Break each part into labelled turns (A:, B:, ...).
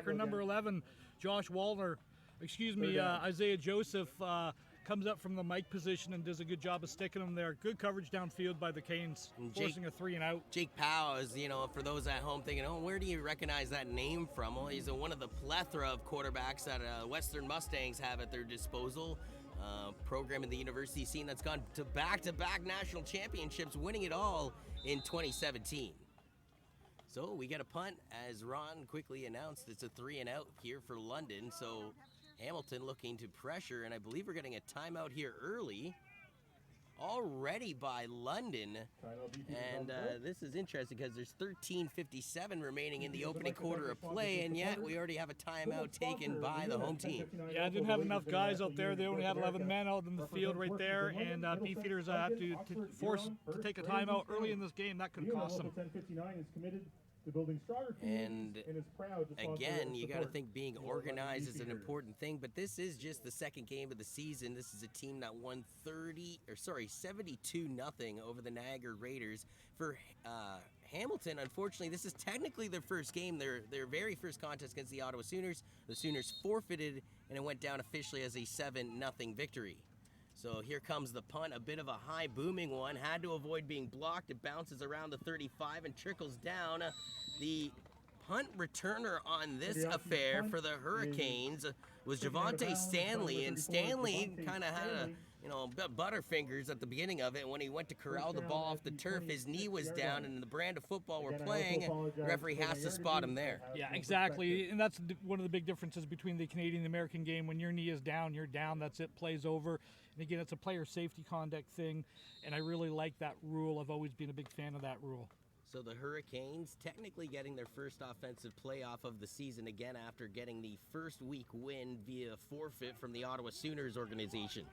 A: linebacker, number 11, Josh Wallner, Isaiah Joseph comes up from the Mike position and does a good job of sticking him there. Good coverage downfield by the Canes, forcing a 3 and out.
B: Jake Powell is, for those at home thinking, oh, where do you recognize that name from? Well, he's one of the plethora of quarterbacks that Western Mustangs have at their disposal. Program in the university scene that's gone to back-to-back national championships, winning it all in 2017. So we get a punt, as Ron quickly announced. It's a 3 and out here for London. So Hamilton looking to pressure, and I believe we're getting a timeout here early already by London. And this is interesting because there's 13:57 remaining in the opening quarter of play, and yet we already have a timeout taken by the home team.
A: Yeah, I didn't have enough guys out there. They only had 11 men out in the field right there, and Beefeaters had to force to take a timeout early in this game. That could cost them.
B: And again, you got to think being organized is an important thing, but this is just the second game of the season. This is a team that won 72-0 over the Niagara Raiders. For Hamilton, unfortunately, this is technically their first game, their very first contest against the Ottawa Sooners. The Sooners forfeited, and it went down officially as a 7-0 victory. So here comes the punt, a bit of a high booming one. Had to avoid being blocked. It bounces around the 35 and trickles down. The punt returner on this affair for the Hurricanes was Javonte Stanley, and Stanley kind of had butterfingers at the beginning of it. When he went to corral the ball off the turf, his knee was down, and in the brand of football we're playing, the referee has to spot him there.
A: Yeah, exactly, and that's one of the big differences between the Canadian and American game. When your knee is down, you're down, that's it, plays over. And again, it's a player safety conduct thing, and I really like that rule. I've always been a big fan of that rule.
B: So the Hurricanes technically getting their first offensive playoff of the season again after getting the first week win via forfeit from the Ottawa Sooners organization.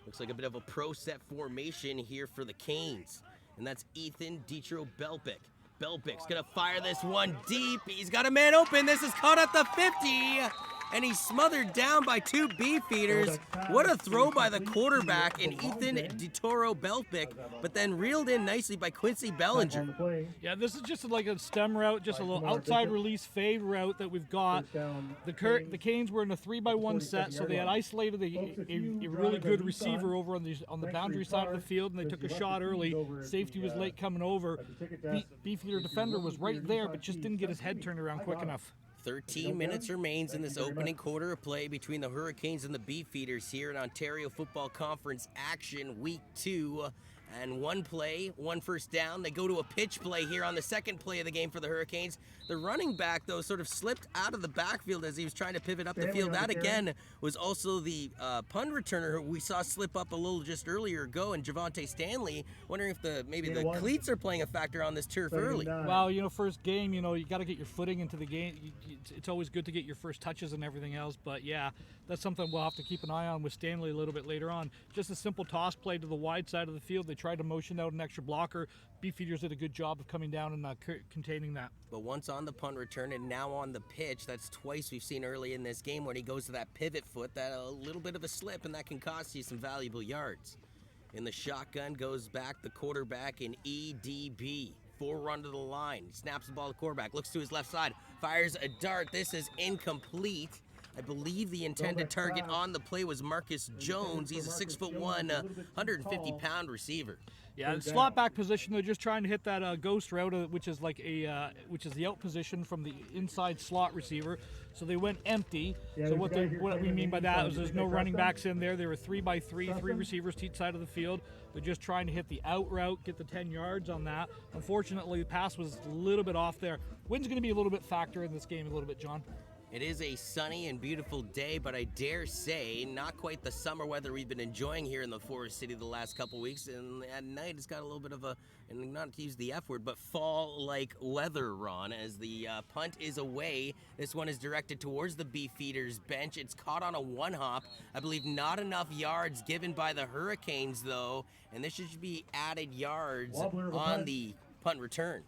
B: Looks like a bit of a pro set formation here for the Canes. And that's Ethan Dietro-Belpick. Belpick's going to fire this one deep. He's got a man open. This is caught at the 50. And he's smothered down by two Beefeaters. What a throw by the quarterback in Ethan Dietro-Belpick, but then reeled in nicely by Quincy Bellinger.
A: Yeah, this is just like a stem route, just a little outside release fade route that we've got. The Canes were in a 3-by-1 set, so they had isolated a really good receiver over on the boundary side of the field, and they took a shot early. Safety was late coming over. Beefeater defender was right there, but just didn't get his head turned around quick enough.
B: 13 minutes remains in this opening quarter of play between the Hurricanes and the Beefeaters here in Ontario Football Conference action week 2. And one play, one first down. They go to a pitch play here on the second play of the game for the Hurricanes. The running back, though, sort of slipped out of the backfield as he was trying to pivot up the field. That, again, was also the punt returner who we saw slip up a little just earlier ago, and Javonte Stanley. Wondering if maybe the cleats are playing a factor on this turf early.
A: Well, first game, you got to get your footing into the game. It's always good to get your first touches and everything else, but yeah, that's something we'll have to keep an eye on with Stanley a little bit later on. Just a simple toss play to the wide side of the field. They tried to motion out an extra blocker. Beefeaters did a good job of coming down and containing that.
B: But once on the punt return and now on the pitch, that's twice we've seen early in this game when he goes to that pivot foot, that a little bit of a slip, and that can cost you some valuable yards. In the shotgun goes back the quarterback in EDB. 4 run to the line. He snaps the ball to the quarterback, looks to his left side, fires a dart. This is incomplete. I believe the intended target on the play was Marcus Jones. He's a 6'1", 150-pound receiver.
A: Yeah, the slot back position. They're just trying to hit that ghost route, which is the out position from the inside slot receiver. So they went empty. So what we mean by that is there's no running backs in there. They were 3-by-3, 3 receivers to each side of the field. They're just trying to hit the out route, get the 10 yards on that. Unfortunately, the pass was a little bit off there. Wind's going to be a little bit factor in this game a little bit, John.
B: It is a sunny and beautiful day, but I dare say not quite the summer weather we've been enjoying here in the Forest City the last couple weeks. And at night, it's got a little bit of and not to use the F word, but fall-like weather, Ron, as the punt is away. This one is directed towards the Beefeaters bench. It's caught on a one-hop. I believe not enough yards given by the Hurricanes, though, and this should be added yards on the punt return.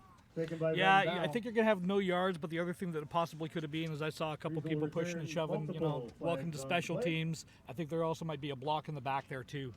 A: Yeah, I think you're going to have no yards, but the other thing that it possibly could have been is I saw a couple people pushing and shoving, welcome to special teams. I think there also might be a block in the back there, too.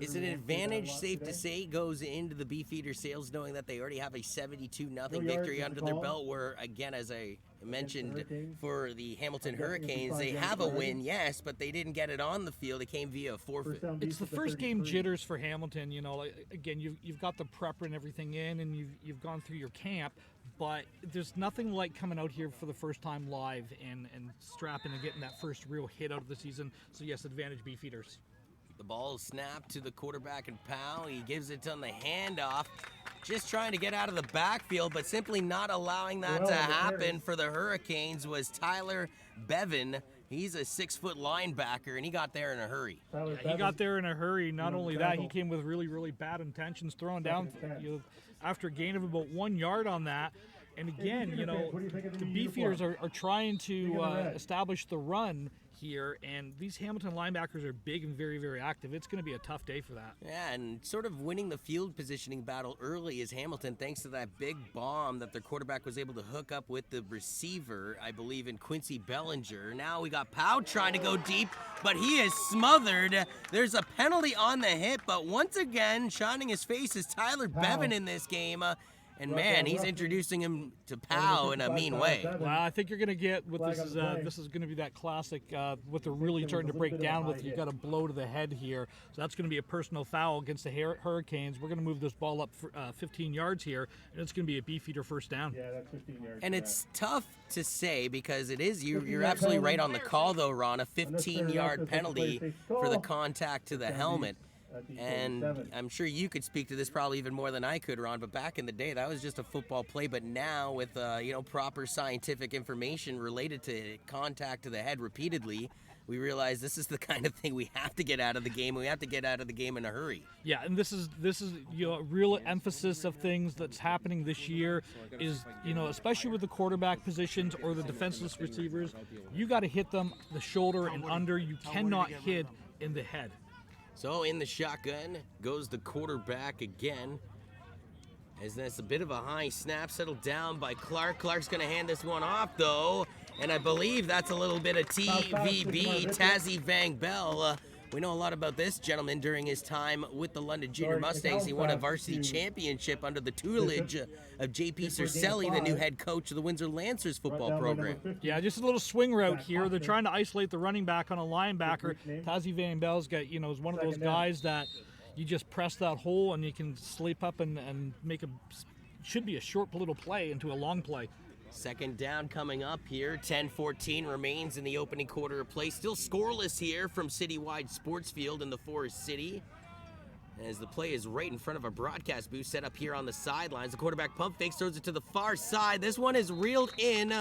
B: Is it an advantage, safe to say, goes into the Beefeater sales knowing that they already have a 72-0 victory under their belt where, again, as I mentioned for the Hamilton Hurricanes, they have a win, yes, but they didn't get it on the field. It came via a forfeit.
A: It's the first game jitters for Hamilton. You know, again, you've got the prepper and everything in, and you've gone through your camp, but there's nothing like coming out here for the first time live and strapping and getting that first real hit out of the season. So yes, advantage Beefeaters.
B: The ball is snapped to the quarterback and Powell. He gives it on the handoff. Just trying to get out of the backfield, but simply not allowing that to happen for the Hurricanes was Tyler Bevan. He's a 6-foot linebacker, and he got there in a hurry.
A: Yeah, he got there in a hurry. Not only that, he came with really, really bad intentions, throwing down after a gain of about 1 yard on that. And again, you know, the Beefeaters are trying to establish the run here, and these Hamilton linebackers are big and very, very active. It's going to be a tough day for that.
B: Yeah, and sort of winning the field positioning battle early is Hamilton, thanks to that big bomb that their quarterback was able to hook up with the receiver, I believe, in Quincy Bellinger. Now we got Powell trying to go deep, but he is smothered. There's a penalty on the hit, but once again, shining his face is Tyler Bevan in this game. And man, he's introducing him to Powell in a mean way.
A: Well, I think you're going to get what this is. This is going to be that classic. What they're really starting to break down with. You got a blow to the head here, so that's going to be a personal foul against the Hurricanes. We're going to move this ball up for, 15 yards here, and it's going to be a Beefeater first down.
C: Yeah, that's 15 yards.
B: And it's tough to say because it is. You're absolutely right on the call, though, Ron. A 15-yard penalty for the contact to the helmet. And I'm sure you could speak to this probably even more than I could, Ron, but back in the day, that was just a football play. But now with, proper scientific information related to contact to the head repeatedly, we realize this is the kind of thing we have to get out of the game. We have to get out of the game in a hurry.
A: Yeah, and this is real emphasis of things that's happening this year is, especially with the quarterback positions or the defenseless receivers, you got to hit them the shoulder and under. You cannot hit in the head.
B: So in the shotgun goes the quarterback again. As that's a bit of a high snap settled down by Clark. Clark's going to hand this one off, though. And I believe that's a little bit of TVB, Tazzy Van Bell. We know a lot about this gentleman during his time with the London Junior Mustangs. He won a varsity championship under the tutelage of J.P. Cercelli, the new head coach of the Windsor Lancers football program.
A: Yeah, just a little swing route here. They're trying to isolate the running back on a linebacker. Tazzy Van Bell's got, is one of those guys that you just press that hole and you can sleep up and make should be a short little play into a long play.
B: Second down coming up here. 10-14 remains in the opening quarter of play. Still scoreless here from Citywide Sports Field in the Forest City. As the play is right in front of a broadcast booth set up here on the sidelines. The quarterback pump fakes, throws it to the far side. This one is reeled in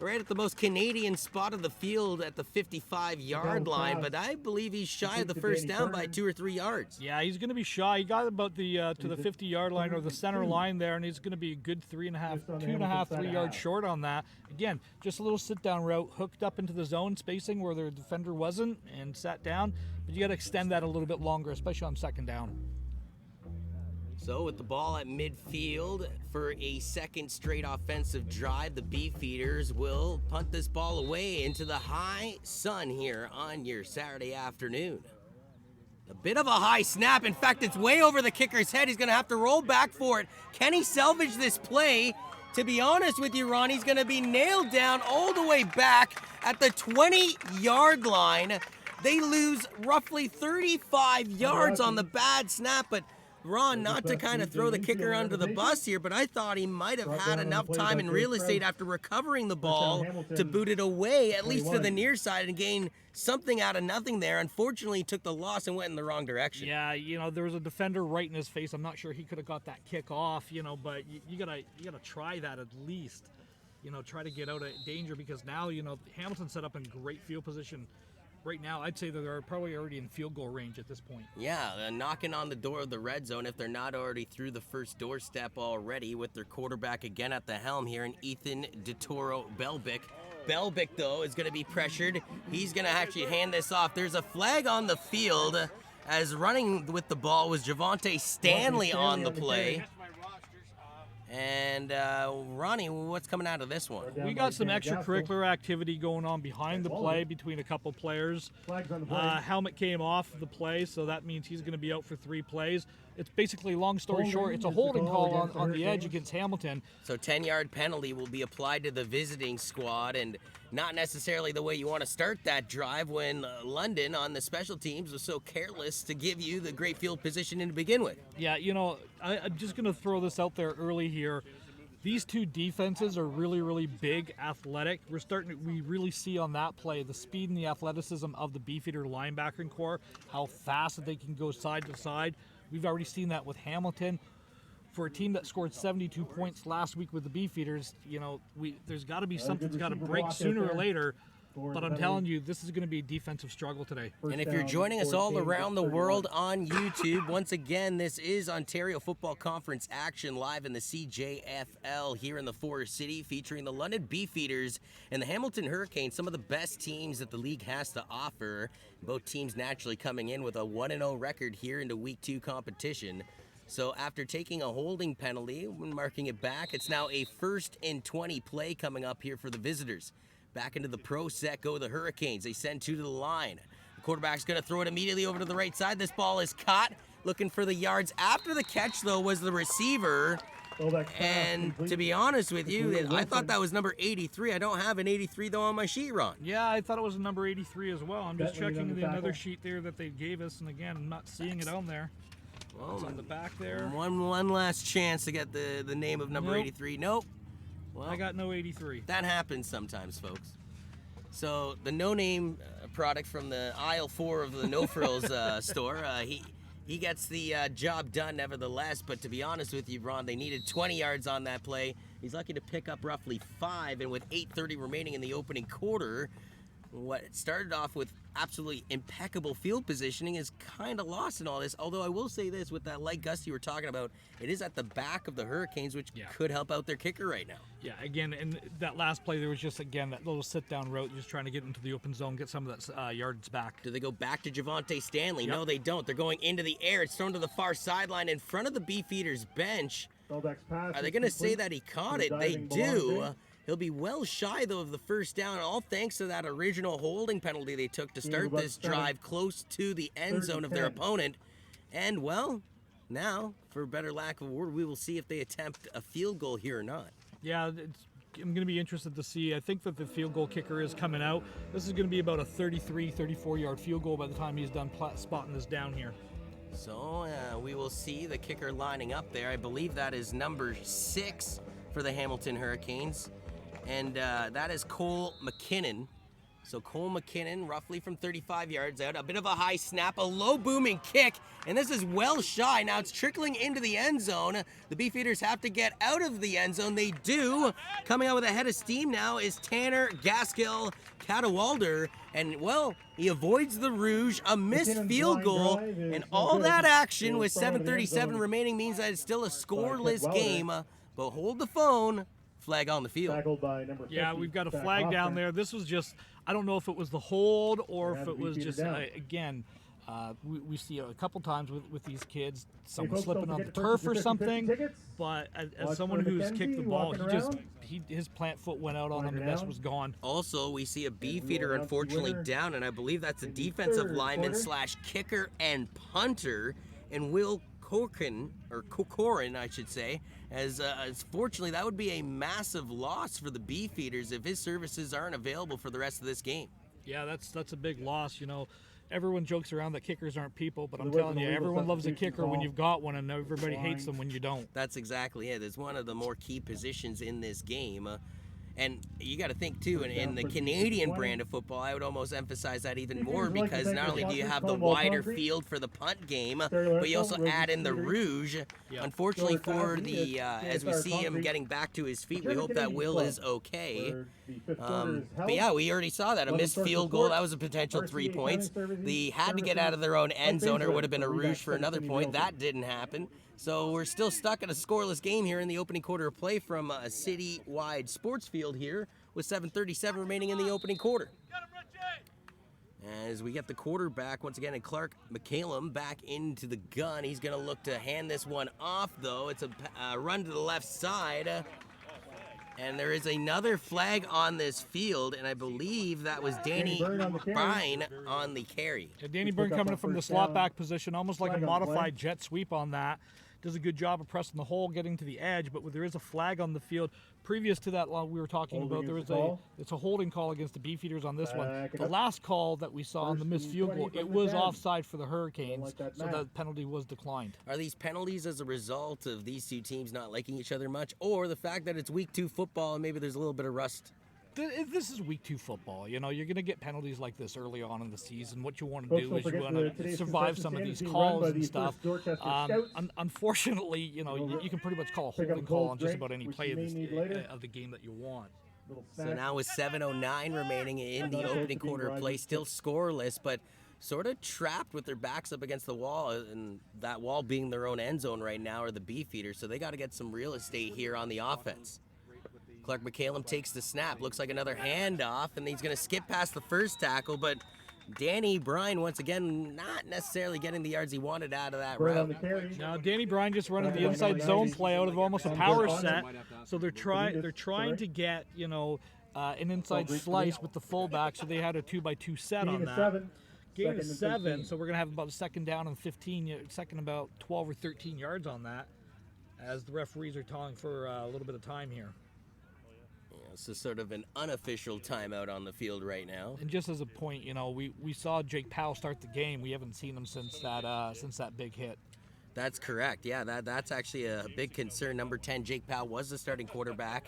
B: right at the most Canadian spot of the field at the 55-yard line, but I believe he's shy of the first down by 2 or 3 yards.
A: Yeah, he's going to be shy. He got about the to the 50-yard line or the center line there, and he's going to be a good 2.5, 3 yards short on that. Again, just a little sit-down route, hooked up into the zone spacing where their defender wasn't, and sat down. But you got to extend that a little bit longer, especially on second down.
B: So with the ball at midfield for a second straight offensive drive, the Beefeaters will punt this ball away into the high sun here on your Saturday afternoon. A bit of a high snap. In fact, it's way over the kicker's head. He's going to have to roll back for it. Can he salvage this play? To be honest with you, Ron, he's going to be nailed down all the way back at the 20-yard line. They lose roughly 35 yards on the bad snap, but Ron, not to kind of throw the kicker under the bus here, but I thought he might have had enough time in real estate after recovering the ball to boot it away, at least to the near side, and gain something out of nothing there. Unfortunately, he took the loss and went in the wrong direction.
A: Yeah, there was a defender right in his face. I'm not sure he could have got that kick off, but you gotta try that at least. Try to get out of danger, because now, Hamilton set up in great field position. Right now, I'd say that they're probably already in field goal range at this point.
B: Yeah, knocking on the door of the red zone if they're not already through the first doorstep already, with their quarterback again at the helm here in Ethan DeToro Belbic. Belbic, though, is going to be pressured. He's going to actually hand this off. There's a flag on the field, as running with the ball was Javonte Stanley on the play. And Ronnie, what's coming out of this one?
A: We got some extracurricular activity going on behind the play between a couple players. Helmet came off the play, so that means he's going to be out for 3 plays. it's basically, long story short, it's a holding call on the edge against Hamilton.
B: So 10-yard penalty will be applied to the visiting squad, and not necessarily the way you want to start that drive when London on the special teams was so careless to give you the great field position to begin with.
A: Yeah, you know, I'm just going to throw this out there early here. These two defenses are really, really big, athletic. We really see on that play the speed and the athleticism of the Beefeater linebacker core, how fast they can go side to side. We've already seen that with Hamilton. For a team that scored 72 points last week with the Beefeaters, you know, there's got to be something that's got to break sooner or later. But I'm telling you, this is going to be a defensive struggle today.
B: And if you're joining us all around the world on YouTube, once again, this is Ontario Football Conference action live in the CJFL here in the Forest City, featuring the London Beefeaters and the Hamilton Hurricanes, some of the best teams that the league has to offer. Both teams naturally coming in with a 1-0 record here into Week 2 competition. So after taking a holding penalty, when marking it back, it's now a 1st and 20 play coming up here for the visitors. Back into the pro set go the Hurricanes. They send 2 to the line. The quarterback's going to throw it immediately over to the right side. This ball is caught. Looking for the yards after the catch, though, was the receiver. And to be honest with you, I thought that was number 83. I don't have an 83, though, on my sheet, Ron.
A: Yeah, I thought it was a number 83 as well. I'm just checking another sheet there that they gave us, and again, I'm not seeing it on there. Well, it's on the back there.
B: One last chance to get the name of number 83. Nope.
A: Well, I got no 83.
B: That happens sometimes, folks. So the no-name product from the aisle 4 of the No Frills store, he gets the job done nevertheless. But to be honest with you, Ron, they needed 20 yards on that play. He's lucky to pick up roughly 5, and with 8:30 remaining in the opening quarter, what started off with absolutely impeccable field positioning is kind of lost in all this. Although I will say this, with that light gust you were talking about, it is at the back of the Hurricanes, which could help out their kicker right now.
A: Yeah, again, and that last play, there was just, again, that little sit-down route, just trying to get into the open zone, get some of that yards back.
B: Do they go back to Javonte Stanley? No, they don't. They're going into the air. It's thrown to the far sideline in front of the Beefeaters bench. Are they going to say that he caught it? They do. He'll be well shy, though, of the first down, all thanks to that original holding penalty they took to start this drive close to the end zone of their opponent. And, well, now, for better lack of a word, we will see if they attempt a field goal here or not.
A: Yeah, I'm going to be interested to see. I think that the field goal kicker is coming out. This is going to be about a 33, 34-yard field goal by the time he's done spotting this down here.
B: So we will see the kicker lining up there. I believe that is number 6 for the Hamilton Hurricanes. And that is Cole McKinnon. So Cole McKinnon, roughly from 35 yards out. A bit of a high snap, a low booming kick, and this is well shy. Now it's trickling into the end zone. The Beefeaters have to get out of the end zone. They do. Coming out with a head of steam now is Tanner Gaskill Cadwalder. And, well, he avoids the Rouge, a missed field goal, and all that action with 7:37 remaining means that it's still a scoreless game. But hold the phone. Flag on the field.
A: Yeah, we've got a flag down there. This was just, I don't know if it was the hold or if it was just, again, we see a couple times with these kids, someone slipping on the turf or something. But as someone who's kicked the ball, his plant foot went out on him and this was gone.
B: Also, we see a Beefeater unfortunately down, and I believe that's a defensive lineman / kicker and punter, and Will Corcoran, I should say, as fortunately that would be a massive loss for the Beefeaters if his services aren't available for the rest of this game.
A: Yeah, that's a big loss. You know, everyone jokes around that kickers aren't people, but I'm telling you, everyone loves a kicker when you've got one, and everybody hates them when you don't.
B: That's exactly it. It's one of the more key positions in this game. And you got to think, too, in the Canadian brand of football, I would almost emphasize that even more, because not only do you have the wider field for the punt game, but you also add in the Rouge. Unfortunately for the, as we see him getting back to his feet, we hope that Will is okay. But yeah, we already saw that, a missed field goal. That was a potential 3 points. They had to get out of their own end zone, or it would have been a Rouge for another point. That didn't happen. So we're still stuck in a scoreless game here in the opening quarter of play from a city-wide sports field here with 7:37 remaining in the opening quarter. As we get the quarterback once again, and Clark McCallum back into the gun. He's going to look to hand this one off, though. It's a run to the left side. And there is another flag on this field, and I believe that was Danny Brine on the carry.
A: Yeah, Danny Byrne coming in from the slot back position, almost like a modified jet sweep on that. Does a good job of pressing the hole, getting to the edge, but there is a flag on the field. Previous to that we were talking about, there was it's a holding call against the Beefeaters on this one. The last call that we saw on the missed field goal, it was offside for the Hurricanes, so that penalty was declined.
B: Are these penalties as a result of these two teams not liking each other much, or the fact that it's week 2 football and maybe there's a little bit of rust?
A: This is week 2 football. You know, you're going to get penalties like this early on in the season. What you want to do is you want to survive some of these calls and stuff. Unfortunately, you know, you can pretty much call a holding call on just about any play of the game that you want.
B: So now with 7:09 remaining in the opening quarter of play, still scoreless, but sort of trapped with their backs up against the wall, and that wall being their own end zone right now are the Beefeaters, so they got to get some real estate here on the offense. Clark McCallum takes the snap. Looks like another handoff, and he's going to skip past the first tackle, but Danny Brine, once again, not necessarily getting the yards he wanted out of that route.
A: Now, Danny Brine just running the inside zone play out of almost a power set, so they're trying to get, you know, an inside slice with the fullback, so they had a 2x2 set on that. Gain is 7, so we're going to have about a second down and 15, second about 12 or 13 yards on that, as the referees are calling for a little bit of time here.
B: This is sort of an unofficial timeout on the field right now.
A: And just as a point, you know, we saw Jake Powell start the game. We haven't seen him since that big hit.
B: That's correct. Yeah, that's actually a big concern. Number 10, Jake Powell, was the starting quarterback.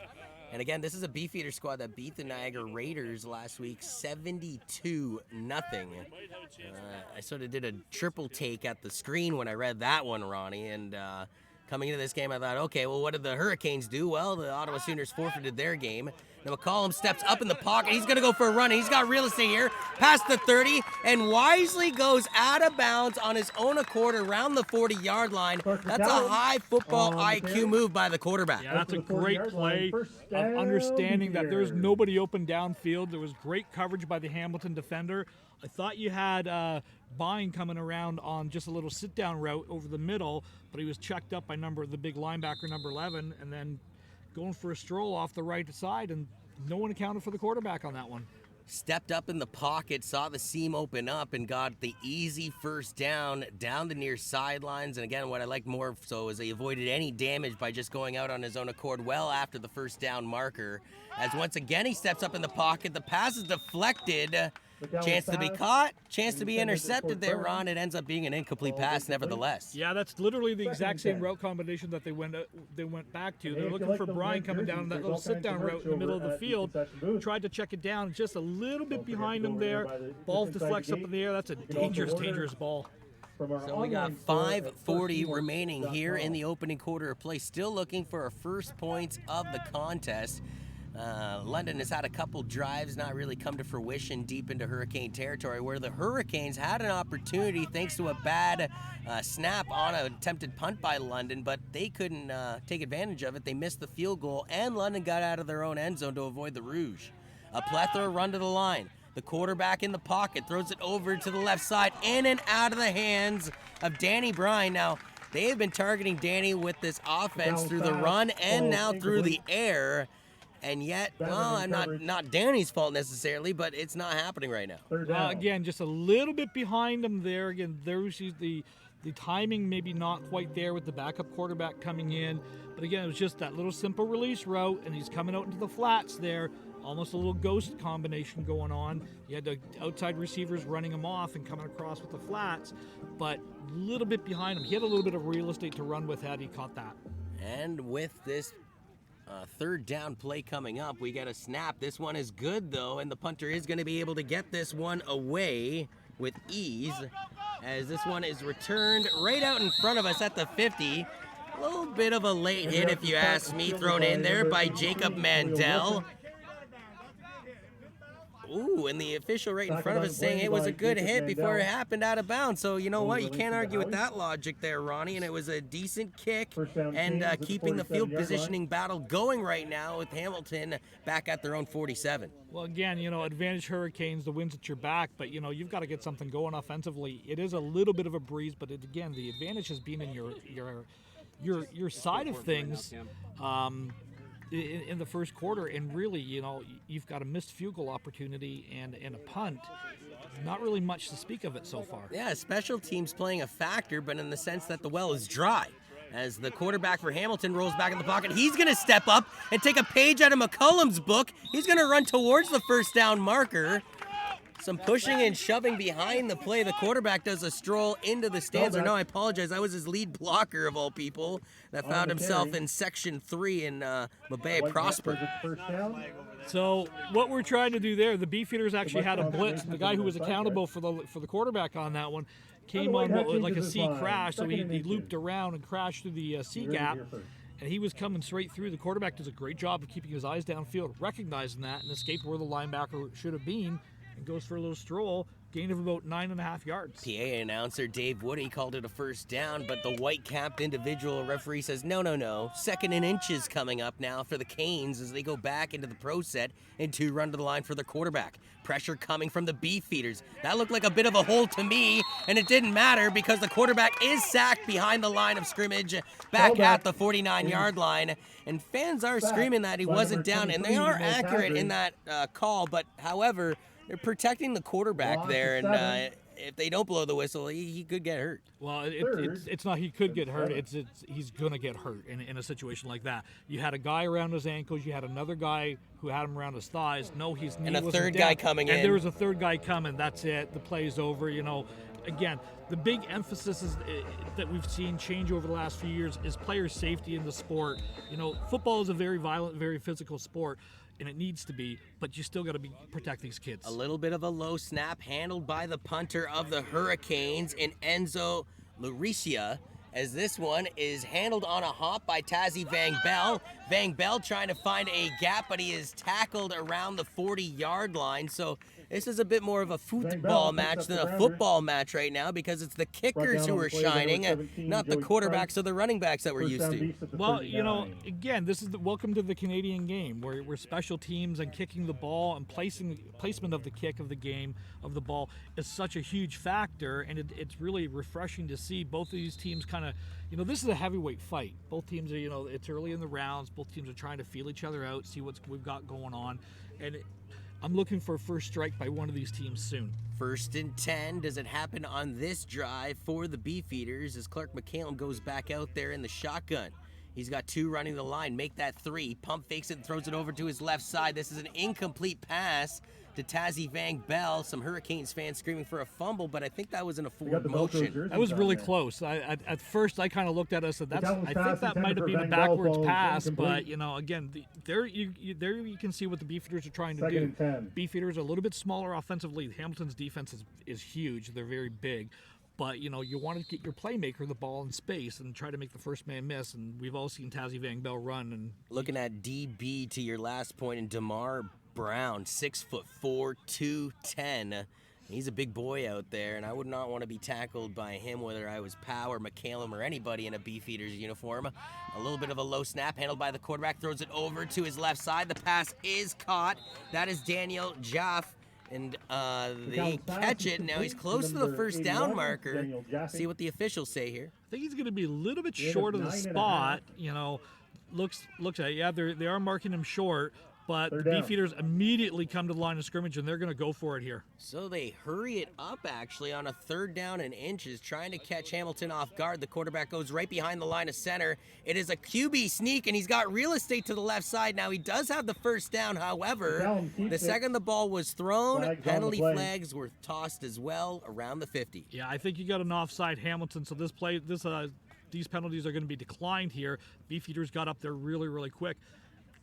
B: And again, this is a Beefeater squad that beat the Niagara Raiders last week 72-0. I sort of did a triple take at the screen when I read that one, Ronnie, and coming into this game, I thought, okay, well, what did the Hurricanes do? Well, the Ottawa Sooners forfeited their game. Now McCollum steps up in the pocket. He's going to go for a run. He's got real estate here, past the 30, and wisely goes out of bounds on his own accord around the 40-yard line. That's a high football IQ move by the quarterback.
A: Yeah, that's a great play of understanding that there's nobody open downfield. There was great coverage by the Hamilton defender. I thought you had Bine coming around on just a little sit-down route over the middle, but he was checked up by the big linebacker, number 11, and then going for a stroll off the right side, and no one accounted for the quarterback on that one.
B: Stepped up in the pocket, saw the seam open up, and got the easy first down the near sidelines. And again, what I liked more so is he avoided any damage by just going out on his own accord well after the first down marker. As once again he steps up in the pocket, the pass is deflected. Chance to be caught, chance to be intercepted there, Ron. It ends up being an incomplete pass nevertheless.
A: Yeah, that's literally the exact same route combination that they went back to. They're looking for Brian coming down that little sit-down route in the middle of the field. Tried to check it down, just a little bit behind him there. Ball deflects up in the air. That's a dangerous ball.
B: So we got 5:40 remaining here in the opening quarter of play. Still looking for our first points of the contest. London has had a couple drives not really come to fruition deep into Hurricane territory, where the Hurricanes had an opportunity thanks to a bad snap on an attempted punt by London, but they couldn't take advantage of it. They missed the field goal, and London got out of their own end zone to avoid the Rouge. A plethora run to the line. The quarterback in the pocket throws it over to the left side, in and out of the hands of Danny Brine. Now, they have been targeting Danny with this offense through the run and now through the air. And yet, well, not Danny's fault necessarily, but it's not happening right now.
A: Again, just a little bit behind him there. Again, there's the timing maybe not quite there with the backup quarterback coming in. But again, it was just that little simple release route, and he's coming out into the flats there. Almost a little ghost combination going on. You had the outside receivers running him off and coming across with the flats, but a little bit behind him. He had a little bit of real estate to run with had he caught that.
B: And with this third down play coming up, we got a snap. This one is good though, and the punter is going to be able to get this one away with ease, as this one is returned right out in front of us at the 50. A little bit of a late hit, if you ask me, thrown in there by Jacob Mandel. Ooh, and the official right in front of us saying it was a good hit before it happened out of bounds. So you know what? You can't argue with that logic there, Ronnie. And it was a decent kick, and keeping the field positioning battle going right now with Hamilton back at their own 47.
A: Well, again, you know, advantage Hurricanes, the wind's at your back, but you know, you've got to get something going offensively. It is a little bit of a breeze, but again, the advantage has been in your side of things. in the first quarter, and really, you've got a missed field goal opportunity and a punt. Not really much to speak of it so far.
B: Yeah, special teams playing a factor, but in the sense that the well is dry. As the quarterback for Hamilton rolls back in the pocket, he's going to step up and take a page out of McCullum's book. He's going to run towards the first down marker. Some pushing and shoving behind the play. The quarterback does a stroll into the stands. Or no, I apologize. I was his lead blocker of all people that found himself in Section 3 in Mabay Prosper.
A: So what we're trying to do there, the Beefeaters actually had a blitz. The guy who was accountable for the quarterback on that one came on what was like a C crash, so he looped around and crashed through the C gap. And he was coming straight through. The quarterback does a great job of keeping his eyes downfield, recognizing that, and escaped where the linebacker should have been, and goes for a little stroll, gain of about 9.5 yards.
B: PA announcer Dave Woody called it a first down, but the white-capped individual referee says, no. 2nd and inches coming up now for the Canes as they go back into the pro set and 2 run to the line for the quarterback. Pressure coming from the Beefeaters. That looked like a bit of a hole to me, and it didn't matter because the quarterback is sacked behind the line of scrimmage back at the 49-yard line. And fans are screaming that he wasn't down, and they are accurate in that call, but however, they're protecting the quarterback there, and if they don't blow the whistle, he could get hurt.
A: Well, it's not he could get hurt. It's he's going to get hurt in a situation like that. You had a guy around his ankles. You had another guy who had him around his thighs. No, his knee wasn't down.
B: And a third guy coming in.
A: And there was a third guy coming. That's it. The play's over. Again, the big emphasis that we've seen change over the last few years is player safety in the sport. Football is a very violent, very physical sport, and it needs to be, but you still got to be protect these kids.
B: A little bit of a low snap handled by the punter of the Hurricanes in Enzo Lauricia, as this one is handled on a hop by Tazi Vang Bell. Vang Bell trying to find a gap, but he is tackled around the 40-yard line. So this is a bit more of a football match than a football match right now because it's the kickers who are shining, not the quarterbacks or the running backs that we're used to.
A: Well, again, this is welcome to the Canadian game where special teams and kicking the ball and placement of the kick of the game of the ball is such a huge factor, and it's really refreshing to see both of these teams kind of, this is a heavyweight fight. Both teams are, it's early in the rounds. Both teams are trying to feel each other out, see what we've got going on, and I'm looking for a first strike by one of these teams soon.
B: 1st and 10. Does it happen on this drive for the Beefeaters as Clark McCallum goes back out there in the shotgun? He's got 2 running the line. Make that 3. Pump fakes it and throws it over to his left side. This is an incomplete pass to Tazi Vang Bell. Some Hurricanes fans screaming for a fumble, but I think that was in a forward motion.
A: That was really close. At first, I kind of looked at it and said, I think that might have been a backwards pass, but, again, there you can see what the Beefeaters are trying to do. Beefeaters are a little bit smaller offensively. Hamilton's defense is huge. They're very big. But, you want to get your playmaker the ball in space and try to make the first man miss. And we've all seen Tazi Vang Bell run. And
B: looking at DB to your last point, and DeMar Brown, 6'4", 210. He's a big boy out there, and I would not want to be tackled by him, whether I was Powell or McCallum or anybody in a Beefeaters uniform. A little bit of a low snap handled by the quarterback, throws it over to his left side. The pass is caught. That is Daniel Jaff. And they catch it. Now he's close to the first down marker. See what the officials say here.
A: I think he's going to be a little bit short of the spot. Looks at it. They are marking him short. But the Beefeaters immediately come to the line of scrimmage, and they're going to go for it here.
B: So they hurry it up, actually, on a 3rd down and inches, trying to catch Hamilton off guard. The quarterback goes right behind the line of center. It is a QB sneak, and he's got real estate to the left side. Now, he does have the first down. However, the second the ball was thrown, penalty flags were tossed as well around the 50.
A: Yeah, I think you got an offside Hamilton, so these penalties are going to be declined here. Beefeaters got up there really, really quick.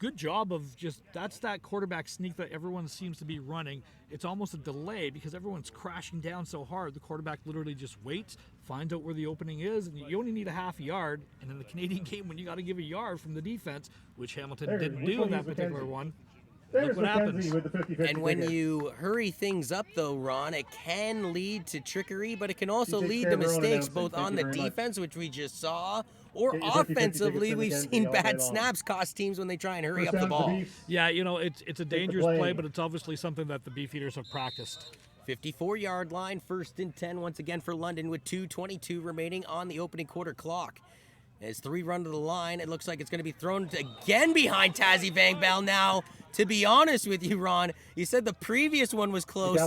A: Good job of that's that quarterback sneak that everyone seems to be running. It's almost a delay because everyone's crashing down so hard. The quarterback literally just waits, finds out where the opening is, and you only need a half yard. And in the Canadian game, when you got to give a yard from the defense, which Hamilton didn't do in that particular one, look what happens.
B: And when you hurry things up, though, Ron, it can lead to trickery, but it can also lead to mistakes, both on the defense, which we just saw, or offensively. We've seen bad snaps cost teams when they try and hurry up the ball.
A: Yeah, it's a dangerous play, but it's obviously something that the Beefeaters have practiced.
B: 54-yard line, 1st and 10 once again for London with 2:22 remaining on the opening quarter clock. It's 3-run to the line. It looks like it's going to be thrown again behind Tazzy Van Bell now. To be honest with you, Ron, you said the previous one was close.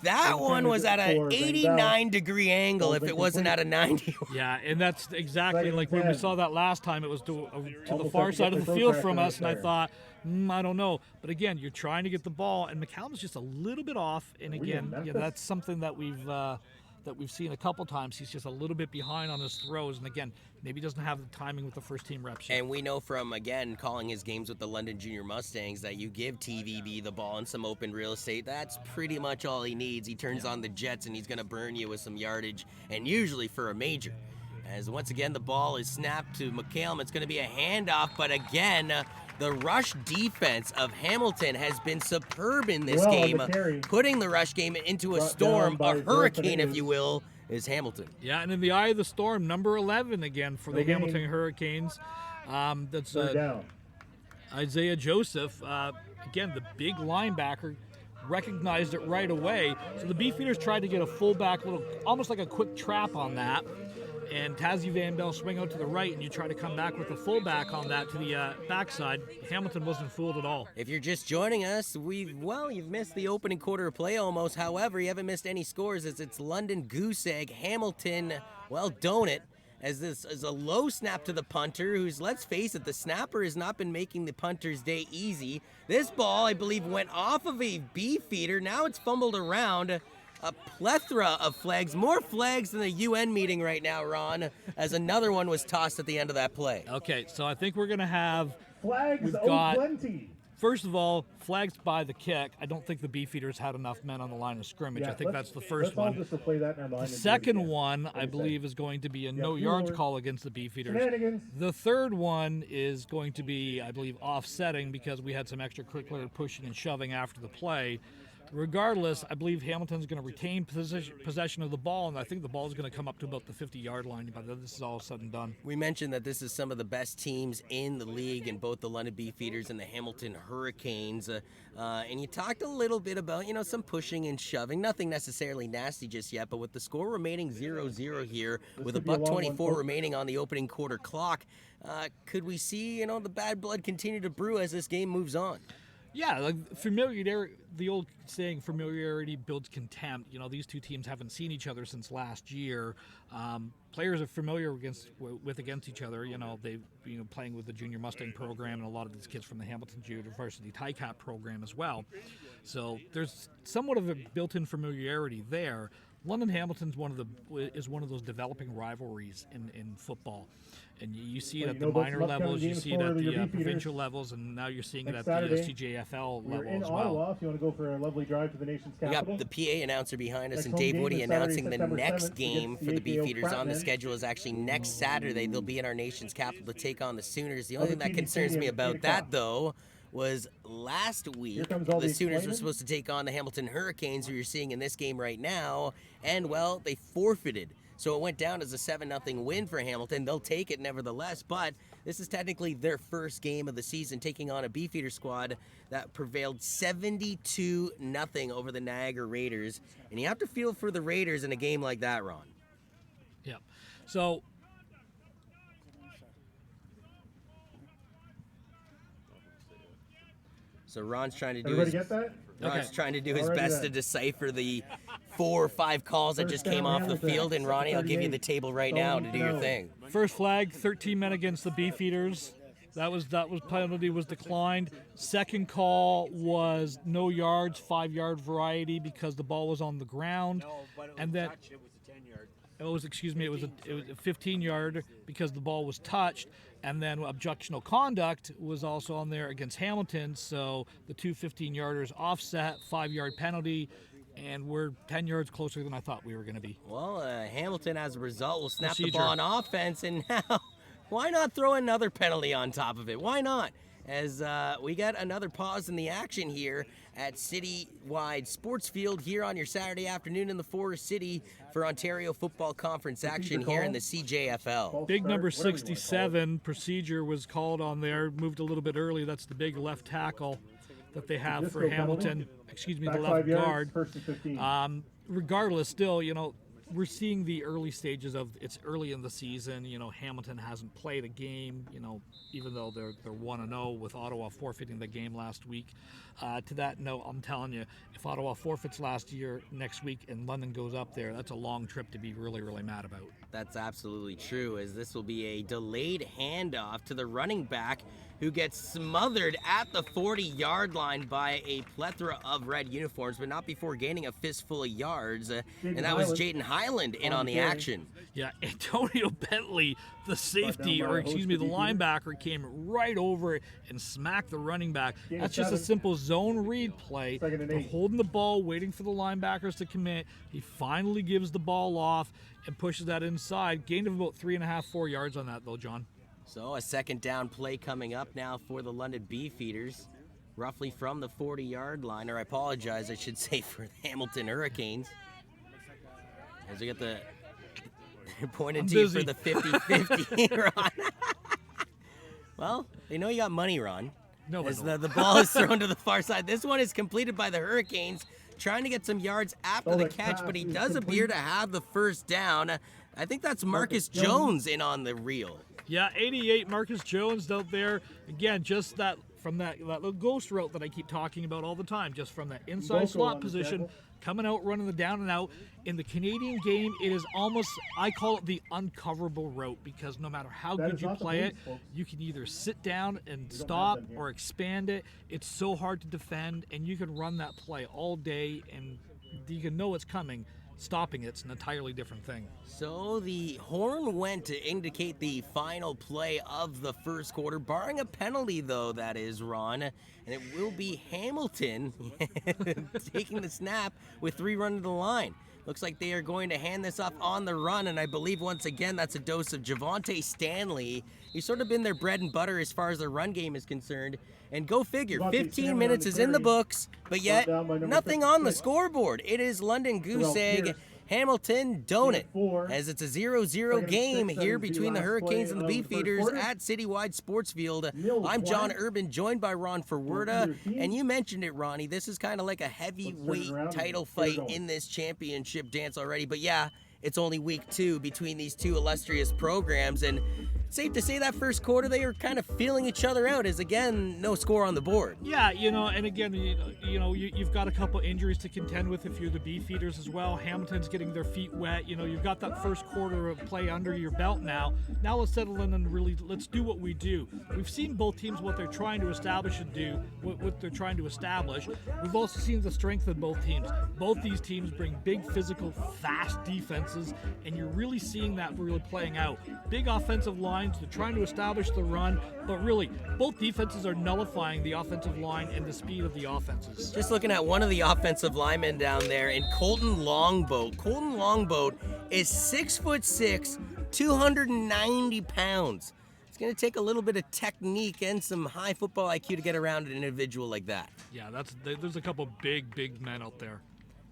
B: That one was at an 89-degree angle if it wasn't at a 90.
A: Yeah, and that's exactly like when we saw that last time. It was to the far side of the field from us, and I thought, I don't know. But again, you're trying to get the ball, and McCallum's just a little bit off. And again, that's something that we've seen a couple times. He's just a little bit behind on his throws, and again, maybe doesn't have the timing with the first team reps yet.
B: And we know from, again, calling his games with the London Junior Mustangs that you give TVB the ball in some open real estate. That's pretty much all he needs. He turns on the jets, and he's going to burn you with some yardage, and usually for a major. As once again, the ball is snapped to McCallum. It's going to be a handoff, but again, the rush defense of Hamilton has been superb in this game, putting the rush game into a storm, a hurricane, if you will, is Hamilton.
A: Yeah, and in the eye of the storm, number 11 again for the Hamilton Hurricanes. That's Isaiah Joseph. Again, the big linebacker recognized it right away. So the Beefeaters tried to get a fullback, almost like a quick trap on that. And Tazzy Van Bell swing out to the right, and you try to come back with the fullback on that to the backside. Hamilton wasn't fooled at all.
B: If you're just joining us, you've missed the opening quarter of play almost. However, you haven't missed any scores as it's London Goose Egg, Hamilton, donut, as this is a low snap to the punter, who's, let's face it, the snapper has not been making the punter's day easy. This ball, I believe, went off of a Beefeater. Now it's fumbled around. A plethora of flags, more flags than the UN meeting right now, Ron, as another one was tossed at the end of that play.
A: Okay, so I think we're going to have
C: flags plenty.
A: First of all, flags by the kick. I don't think the Beefeaters had enough men on the line of scrimmage. I think that's the first one.
C: Just play that in
A: the second one, I believe, is going to be a no yards call against the Beefeaters. The third one is going to be, I believe, offsetting because we had some extracurricular pushing and shoving after the play. Regardless, I believe Hamilton's going to retain possession of the ball, and I think the ball is going to come up to about the 50-yard line by the time this is all said and done.
B: We mentioned that this is some of the best teams in the league in both the London Beefeaters and the Hamilton Hurricanes. And you talked a little bit about, some pushing and shoving. Nothing necessarily nasty just yet, but with the score remaining 0-0 here, with $1:24 remaining on the opening quarter clock, could we see, the bad blood continue to brew as this game moves on?
A: Yeah, like familiarity, the old saying, familiarity builds contempt. These two teams haven't seen each other since last year. Players are familiar against each other. They've been playing with the Junior Mustang program and a lot of these kids from the Hamilton University TICAP program as well. So there's somewhat of a built-in familiarity there. London Hamilton's is one of those developing rivalries in football. And you see it at the minor levels, you see it at the provincial levels, and now you're seeing it at the CJFL level as well.
C: Ottawa, if you want to go for a lovely drive to the nation's capital.
B: We got the PA announcer behind us, and Dave Woody announcing the next game for the Beefeaters on the schedule is actually next Saturday. They'll be in our nation's capital to take on the Sooners. The only thing that concerns me about that, though, was last week the Sooners were supposed to take on the Hamilton Hurricanes, who you're seeing in this game right now, and, they forfeited. So it went down as a 7-0 win for Hamilton. They'll take it nevertheless, but this is technically their first game of the season, taking on a Beefeater squad that prevailed 72-0 over the Niagara Raiders. And you have to feel for the Raiders in a game like that, Ron.
A: Yeah. So
B: Ron's trying to do
C: Everybody get that?
B: Ron's trying to do his best to decipher the 4 or 5 calls that just came off the field, and Ronnie, I'll give you the table right now to do your thing.
A: First flag, 13 men against the Beefeaters. That was penalty was declined. Second call was no yards, 5-yard variety because the ball was on the ground.
D: No, but it was
A: and then
D: touch. It was a 10-yard.
A: It was a 15-yard because the ball was touched. And then objectionable conduct was also on there against Hamilton. So the two 15-yarders offset, 5-yard penalty, and we're 10 yards closer than I thought we were going to be.
B: Well, Hamilton, as a result, will snap the ball on offense, and now why not throw another penalty on top of it? Why not? As we got another pause in the action here at Citywide Sports Field here on your Saturday afternoon in the Forest City for Ontario Football Conference action here in the CJFL.
A: Big number 67 procedure was called on there, moved a little bit early. That's the big left tackle that they have for Hamilton. The left guard. Regardless, still, we're seeing the early stages of it's early in the season. You know, Hamilton hasn't played a game. You know, even though they're 1-0 with Ottawa forfeiting the game last week. To that note, I'm telling you, if Ottawa forfeits next week and London goes up there, that's a long trip to be really, really mad about.
B: That's absolutely true, as this will be a delayed handoff to the running back who gets smothered at the 40-yard line by a plethora of red uniforms, but not before gaining a fistful of yards. And that was Jaden Highland in on the action.
A: Yeah, Antonio Bentley, the safety, or excuse me, the linebacker, came right over and smacked the running back. That's just a simple zone read play. They're holding the ball, waiting for the linebackers to commit. He finally gives the ball off and pushes that inside. Gained of about 3.5, 4 yards on that, though, John.
B: So a second down play coming up now for the London Beefeaters, roughly from the 40-yard line, or I apologize, I should say for the Hamilton Hurricanes. As we get the pointed to you for the 50-50, Ron. Well, they know you got money, Ron.
A: No,
B: as the ball is thrown to the far side. This one is completed by the Hurricanes, trying to get some yards after the catch, but he does appear to have the first down. I think that's Marcus Jones in on the reel.
A: Yeah, 88, Marcus Jones out there. Again, just that from that little ghost route that I keep talking about all the time, just from that inside slot position, coming out, running the down and out. In the Canadian game, it is almost, I call it the uncoverable route, because no matter how good you play it, you can either sit down and stop or expand it. It's so hard to defend, and you can run that play all day, and you can know it's coming. Stopping it's an entirely different thing.
B: So the horn went to indicate the final play of the first quarter, barring a penalty, though, that is, Ron. And it will be Hamilton taking the snap with 3 running to the line. Looks like they are going to hand this off on the run, and I believe once again that's a dose of Javonte Stanley. He's sort of been their bread and butter as far as the run game is concerned. And go figure, 15 minutes is in the books, but yet nothing on the scoreboard. It is London Goose Egg, Hamilton Donut, as it's a 0-0 game here between the Hurricanes and the Beefeaters at Citywide Sports Field. I'm John Urban, joined by Ron Ferwerda, and you mentioned it, Ronnie. This is kind of like a heavyweight title fight in this championship dance already, but yeah, it's only week 2 between these two illustrious programs, and safe to say that first quarter they were kind of feeling each other out, as again, no score on the board.
A: Yeah, and again, you've got a couple injuries to contend with if you're the Beefeaters as well. Hamilton's getting their feet wet. You've got that first quarter of play under your belt now. Now let's settle in and really let's do what we do. We've seen both teams what they're trying to establish and do, what they're trying to establish. We've also seen the strength of both teams. Both these teams bring big, physical, fast defenses, and you're really seeing that really playing out. Big offensive lines, they're trying to establish the run, but really, both defenses are nullifying the offensive line and the speed of the offenses.
B: Just looking at one of the offensive linemen down there, in Colton Longboat. Colton Longboat is 6'6", 290 pounds. It's going to take a little bit of technique and some high football IQ to get around an individual like that.
A: Yeah, there's a couple big men out there.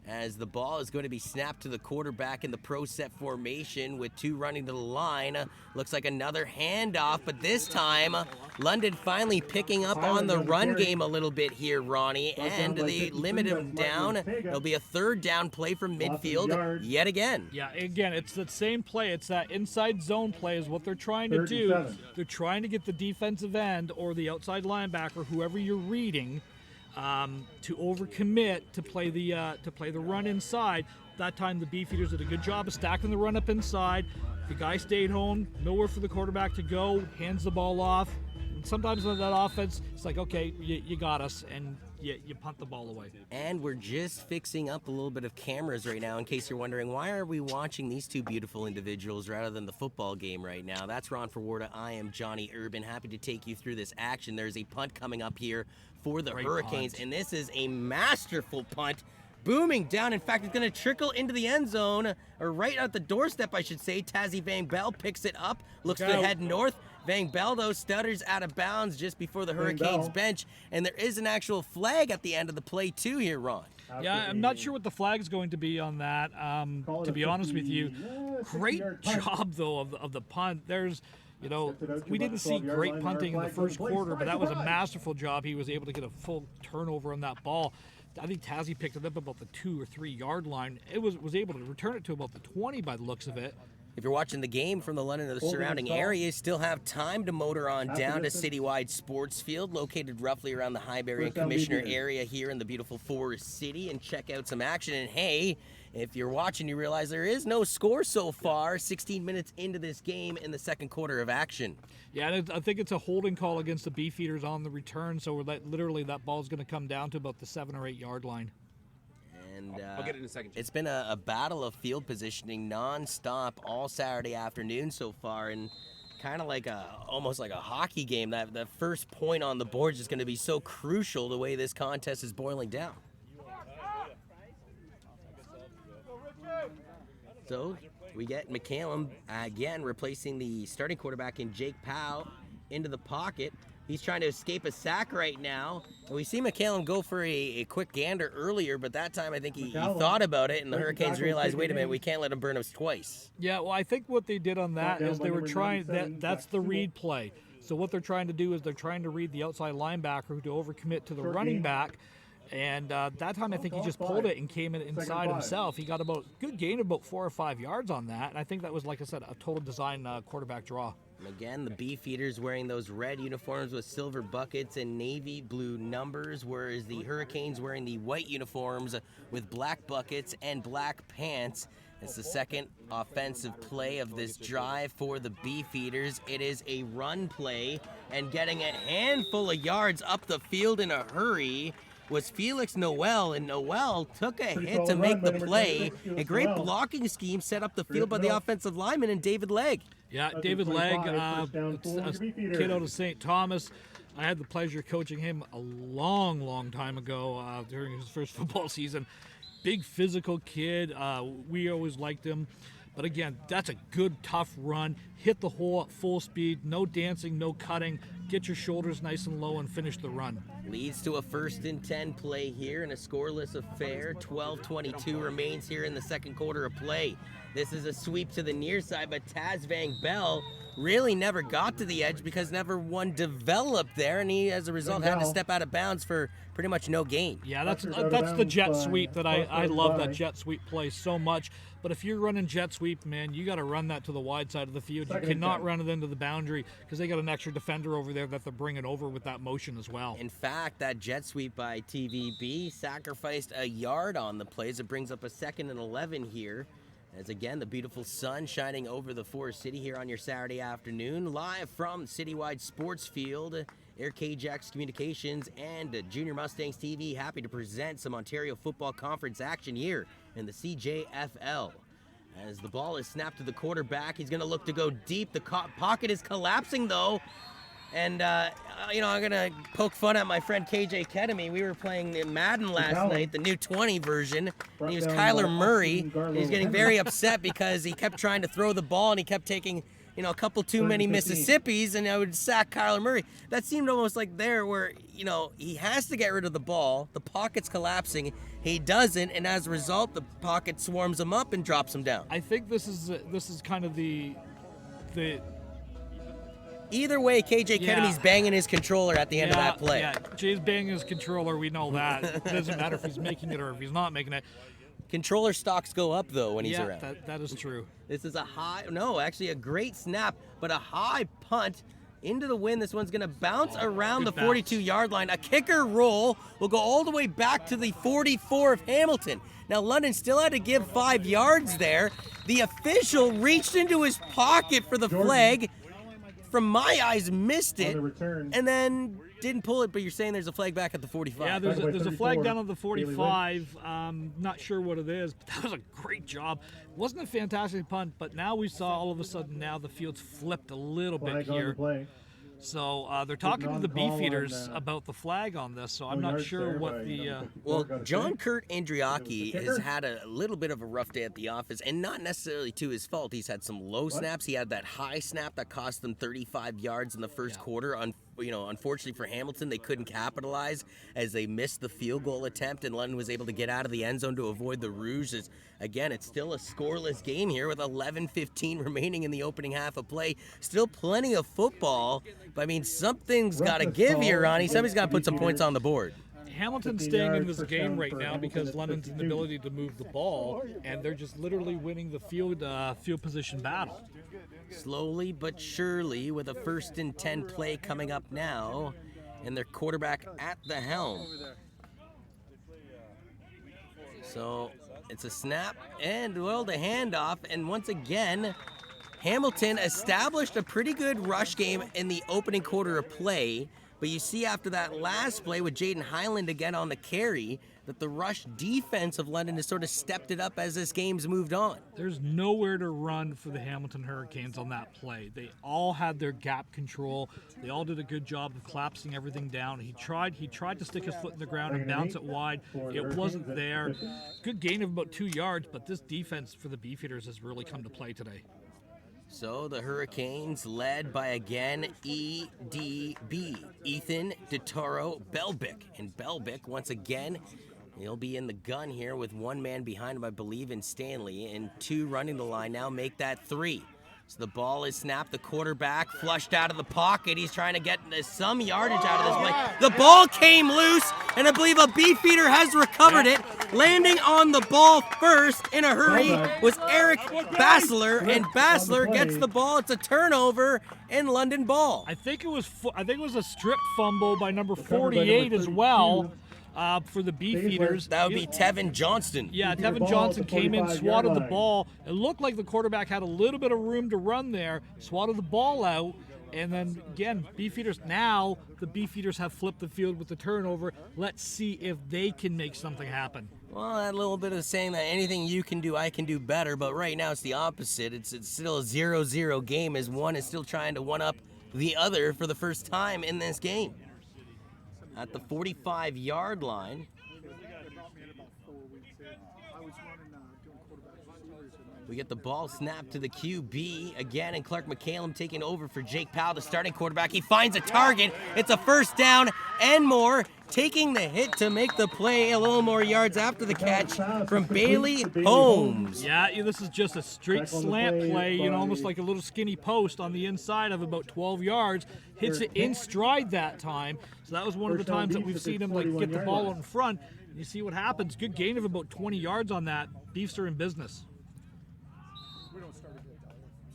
B: As the ball is going to be snapped to the quarterback in the pro set formation with 2 running to the line. Looks like another handoff, but this time London finally picking up on the run game a little bit here, Ronnie, and they limit him down. There'll be a 3rd down play from midfield yet again.
A: Yeah, again, it's the same play. It's that inside zone play is what they're trying to do. They're trying to get the defensive end or the outside linebacker, whoever you're reading, to overcommit to play the run inside. That time the Beefeaters did a good job of stacking the run up inside. The guy stayed home, nowhere for the quarterback to go, hands the ball off. And sometimes on that offense, it's like, okay, you got us, and you punt the ball away.
B: And we're just fixing up a little bit of cameras right now in case you're wondering, why are we watching these two beautiful individuals rather than the football game right now? That's Ron Ferwerda. I am Johnny Urban. Happy to take you through this action. There's a punt coming up here for the Hurricanes, and this is a masterful punt. Booming down. In fact, it's going to trickle into the end zone, or right at the doorstep, I should say. Tazzy Van Bell picks it up, looks to head north. Van Bell, though, stutters out of bounds just before the Hurricanes bench, and there is an actual flag at the end of the play, too, here, Ron.
A: Yeah, I'm not sure what the flag is going to be on that, to be honest with you. Great job, though, of the punt. There's... we didn't see great punting in the first quarter, but that was a masterful job. He was able to get a full turnover on that ball. I think Tazzy picked it up about the 2 or 3 yard line. It was able to return it to about the 20 by the looks of it.
B: If you're watching the game from the London or the surrounding area, you still have time to motor on down to Citywide Sports Field, located roughly around the Highbury Commissioner area here in the beautiful Forest City, and check out some action. And hey, if you're watching, you realize there is no score so far, 16 minutes into this game in the second quarter of action.
A: Yeah, and I think it's a holding call against the Beefeaters on the return, so literally that ball's going to come down to about the 7 or 8 yard line.
B: And
D: I'll get it in a second.
B: It's been a battle of field positioning nonstop all Saturday afternoon so far, and kind of like almost like a hockey game. That first point on the board is just going to be so crucial the way this contest is boiling down. So we get McCallum again replacing the starting quarterback in Jake Powell into the pocket. He's trying to escape a sack right now. And we see McCallum go for a quick gander earlier, but that time I think he thought about it, and the Hurricanes realized, wait a minute, we can't let him burn us twice.
A: Yeah, well, I think what they did on that is they were trying, that's the read play. So what they're trying to do is they're trying to read the outside linebacker to overcommit to the running back. And that time I think he just pulled it and came in inside himself. He got about good gain of about 4 or 5 yards on that. And I think that was, like I said, a total design quarterback draw.
B: And again, the Beefeaters wearing those red uniforms with silver buckets and navy blue numbers, whereas the Hurricanes wearing the white uniforms with black buckets and black pants. It's the second offensive play of this drive for the Beefeaters. It is a run play, and getting a handful of yards up the field in a hurry was Felix Noel, and Noel took a hit to make the play. A great blocking scheme set up the field by the offensive lineman and David Legg.
A: Yeah, David Legg, a kid out of St. Thomas. I had the pleasure of coaching him a long time ago during his first football season. Big physical kid. We always liked him. But again, that's a good, tough run. Hit the hole at full speed. No dancing, no cutting. Get your shoulders nice and low and finish the run.
B: Leads to a 1st and 10 play here in a scoreless affair. 12:22 remains here in the second quarter of play. This is a sweep to the near side, but Taz Van Bell really never got to the edge because never one developed there, and he, as a result, had to step out of bounds for pretty much no gain.
A: Yeah, that's the jet sweep that I love that jet sweep play so much. But if you're running jet sweep, man, you got to run that to the wide side of the field. You cannot run it into the boundary because they got an extra defender over there that they're bringing over with that motion as well.
B: In fact, that jet sweep by TVB sacrificed a yard on the plays. It brings up a 2nd and 11 here. As again, the beautiful sun shining over the Forest City here on your Saturday afternoon. Live from Citywide Sports Field, Air KJAX Communications and Junior Mustangs TV. Happy to present some Ontario Football Conference action here in the CJFL. As the ball is snapped to the quarterback, he's going to look to go deep. The pocket is collapsing, though. And, I'm going to poke fun at my friend KJ Kedemy. We were playing Madden last night, the new 20 version. And he was Kyler Murray. And he's getting very upset because he kept trying to throw the ball and he kept taking, a couple too many Mississippis, and I would sack Kyler Murray. That seemed almost like there where, he has to get rid of the ball. The pocket's collapsing. He doesn't, and as a result, the pocket swarms him up and drops him down.
A: I think this is kind of the
B: Either way, KJ Kedemy's banging his controller at the end of that play.
A: Yeah, Jay's banging his controller. We know that. It doesn't matter if he's making it or if he's not making it.
B: Controller stocks go up, though, when he's around.
A: Yeah, that is true.
B: This is a great snap, but a high punt into the wind. This one's going to bounce around the 42-yard line. A kicker roll will go all the way back to the 44 of Hamilton. Now, London still had to give 5 yards there. The official reached into his pocket for the flag. From my eyes, missed it, and then didn't pull it, but you're saying there's a flag back at the 45.
A: Yeah, there's a flag down at the 45. Not sure what it is, but that was a great job. Wasn't a fantastic punt, but now we saw all of a sudden now the field's flipped a little bit here. So they're talking to the Beefeaters about the flag on this, so I'm not sure what the...
B: Well, John Kurt Andriaki has had a little bit of a rough day at the office, and not necessarily to his fault. He's had some low snaps. He had that high snap that cost them 35 yards in the first quarter. Unfortunately for Hamilton, they couldn't capitalize as they missed the field goal attempt, and London was able to get out of the end zone to avoid the Rouge. Again, it's still a scoreless game here with 11:15 remaining in the opening half of play. Still plenty of football, but something's got to give here, Ronnie. Somebody's got to put some points on the board.
A: Hamilton's
C: 15
A: staying in
C: yards,
A: this
C: first
A: game
C: down
A: right
C: for
A: now
C: Hamilton
A: because
C: at
A: London's
C: 52.
A: inability to move the ball, and they're just literally winning the field position battle.
B: Slowly but surely, with a 1st and 10 play coming up now, and their quarterback at the helm. So it's a snap and, well, the handoff, and once again, Hamilton established a pretty good rush game in the opening quarter of play, but you see after that last play with Jaden Highland again on the carry that the rush defense of London has sort of stepped it up as this game's moved on.
A: There's nowhere to run for the Hamilton Hurricanes on that play. They all had their gap control. They all did a good job of collapsing everything down. He tried to stick his foot in the ground and bounce it wide. It wasn't there. Good gain of about 2 yards, but this defense for the Beefeaters has really come to play today.
B: So the Hurricanes led by, again, EDB, Ethan DeToro Belbic. And Belbic, once again, he'll be in the gun here with one man behind him, I believe, in Stanley, and 2 running the line now, make that 3. So the ball is snapped, the quarterback flushed out of the pocket. He's trying to get some yardage out of this play. The ball came loose, and I believe a Beefeater has recovered it. Landing on the ball first in a hurry was Eric Bassler, and Bassler gets the ball. It's a turnover and London ball.
A: I think it was a strip fumble by number 48 as well. For the Beefeaters.
B: That would be Tevin Johnston.
A: Yeah, Tevin Johnson came in, swatted the ball. It looked like the quarterback had a little bit of room to run there, swatted the ball out, and then again, now the Beefeaters have flipped the field with the turnover. Let's see if they can make something happen.
B: Well, that little bit of saying that anything you can do, I can do better, but right now it's the opposite. It's still a 0-0 game as one is still trying to one-up the other for the first time in this game. At the 45-yard line. We get the ball snapped to the QB again, and Clark McCallum taking over for Jake Powell, the starting quarterback. He finds a target. It's a first down and more. Taking the hit to make the play, a little more yards after the catch from Bailey Holmes.
A: Yeah, this is just a straight slant play, almost like a little skinny post on the inside of about 12 yards. Hits it in stride that time. So that was one of the times that we've seen him get the ball out in front. And you see what happens. Good gain of about 20 yards on that. Beefs are in business.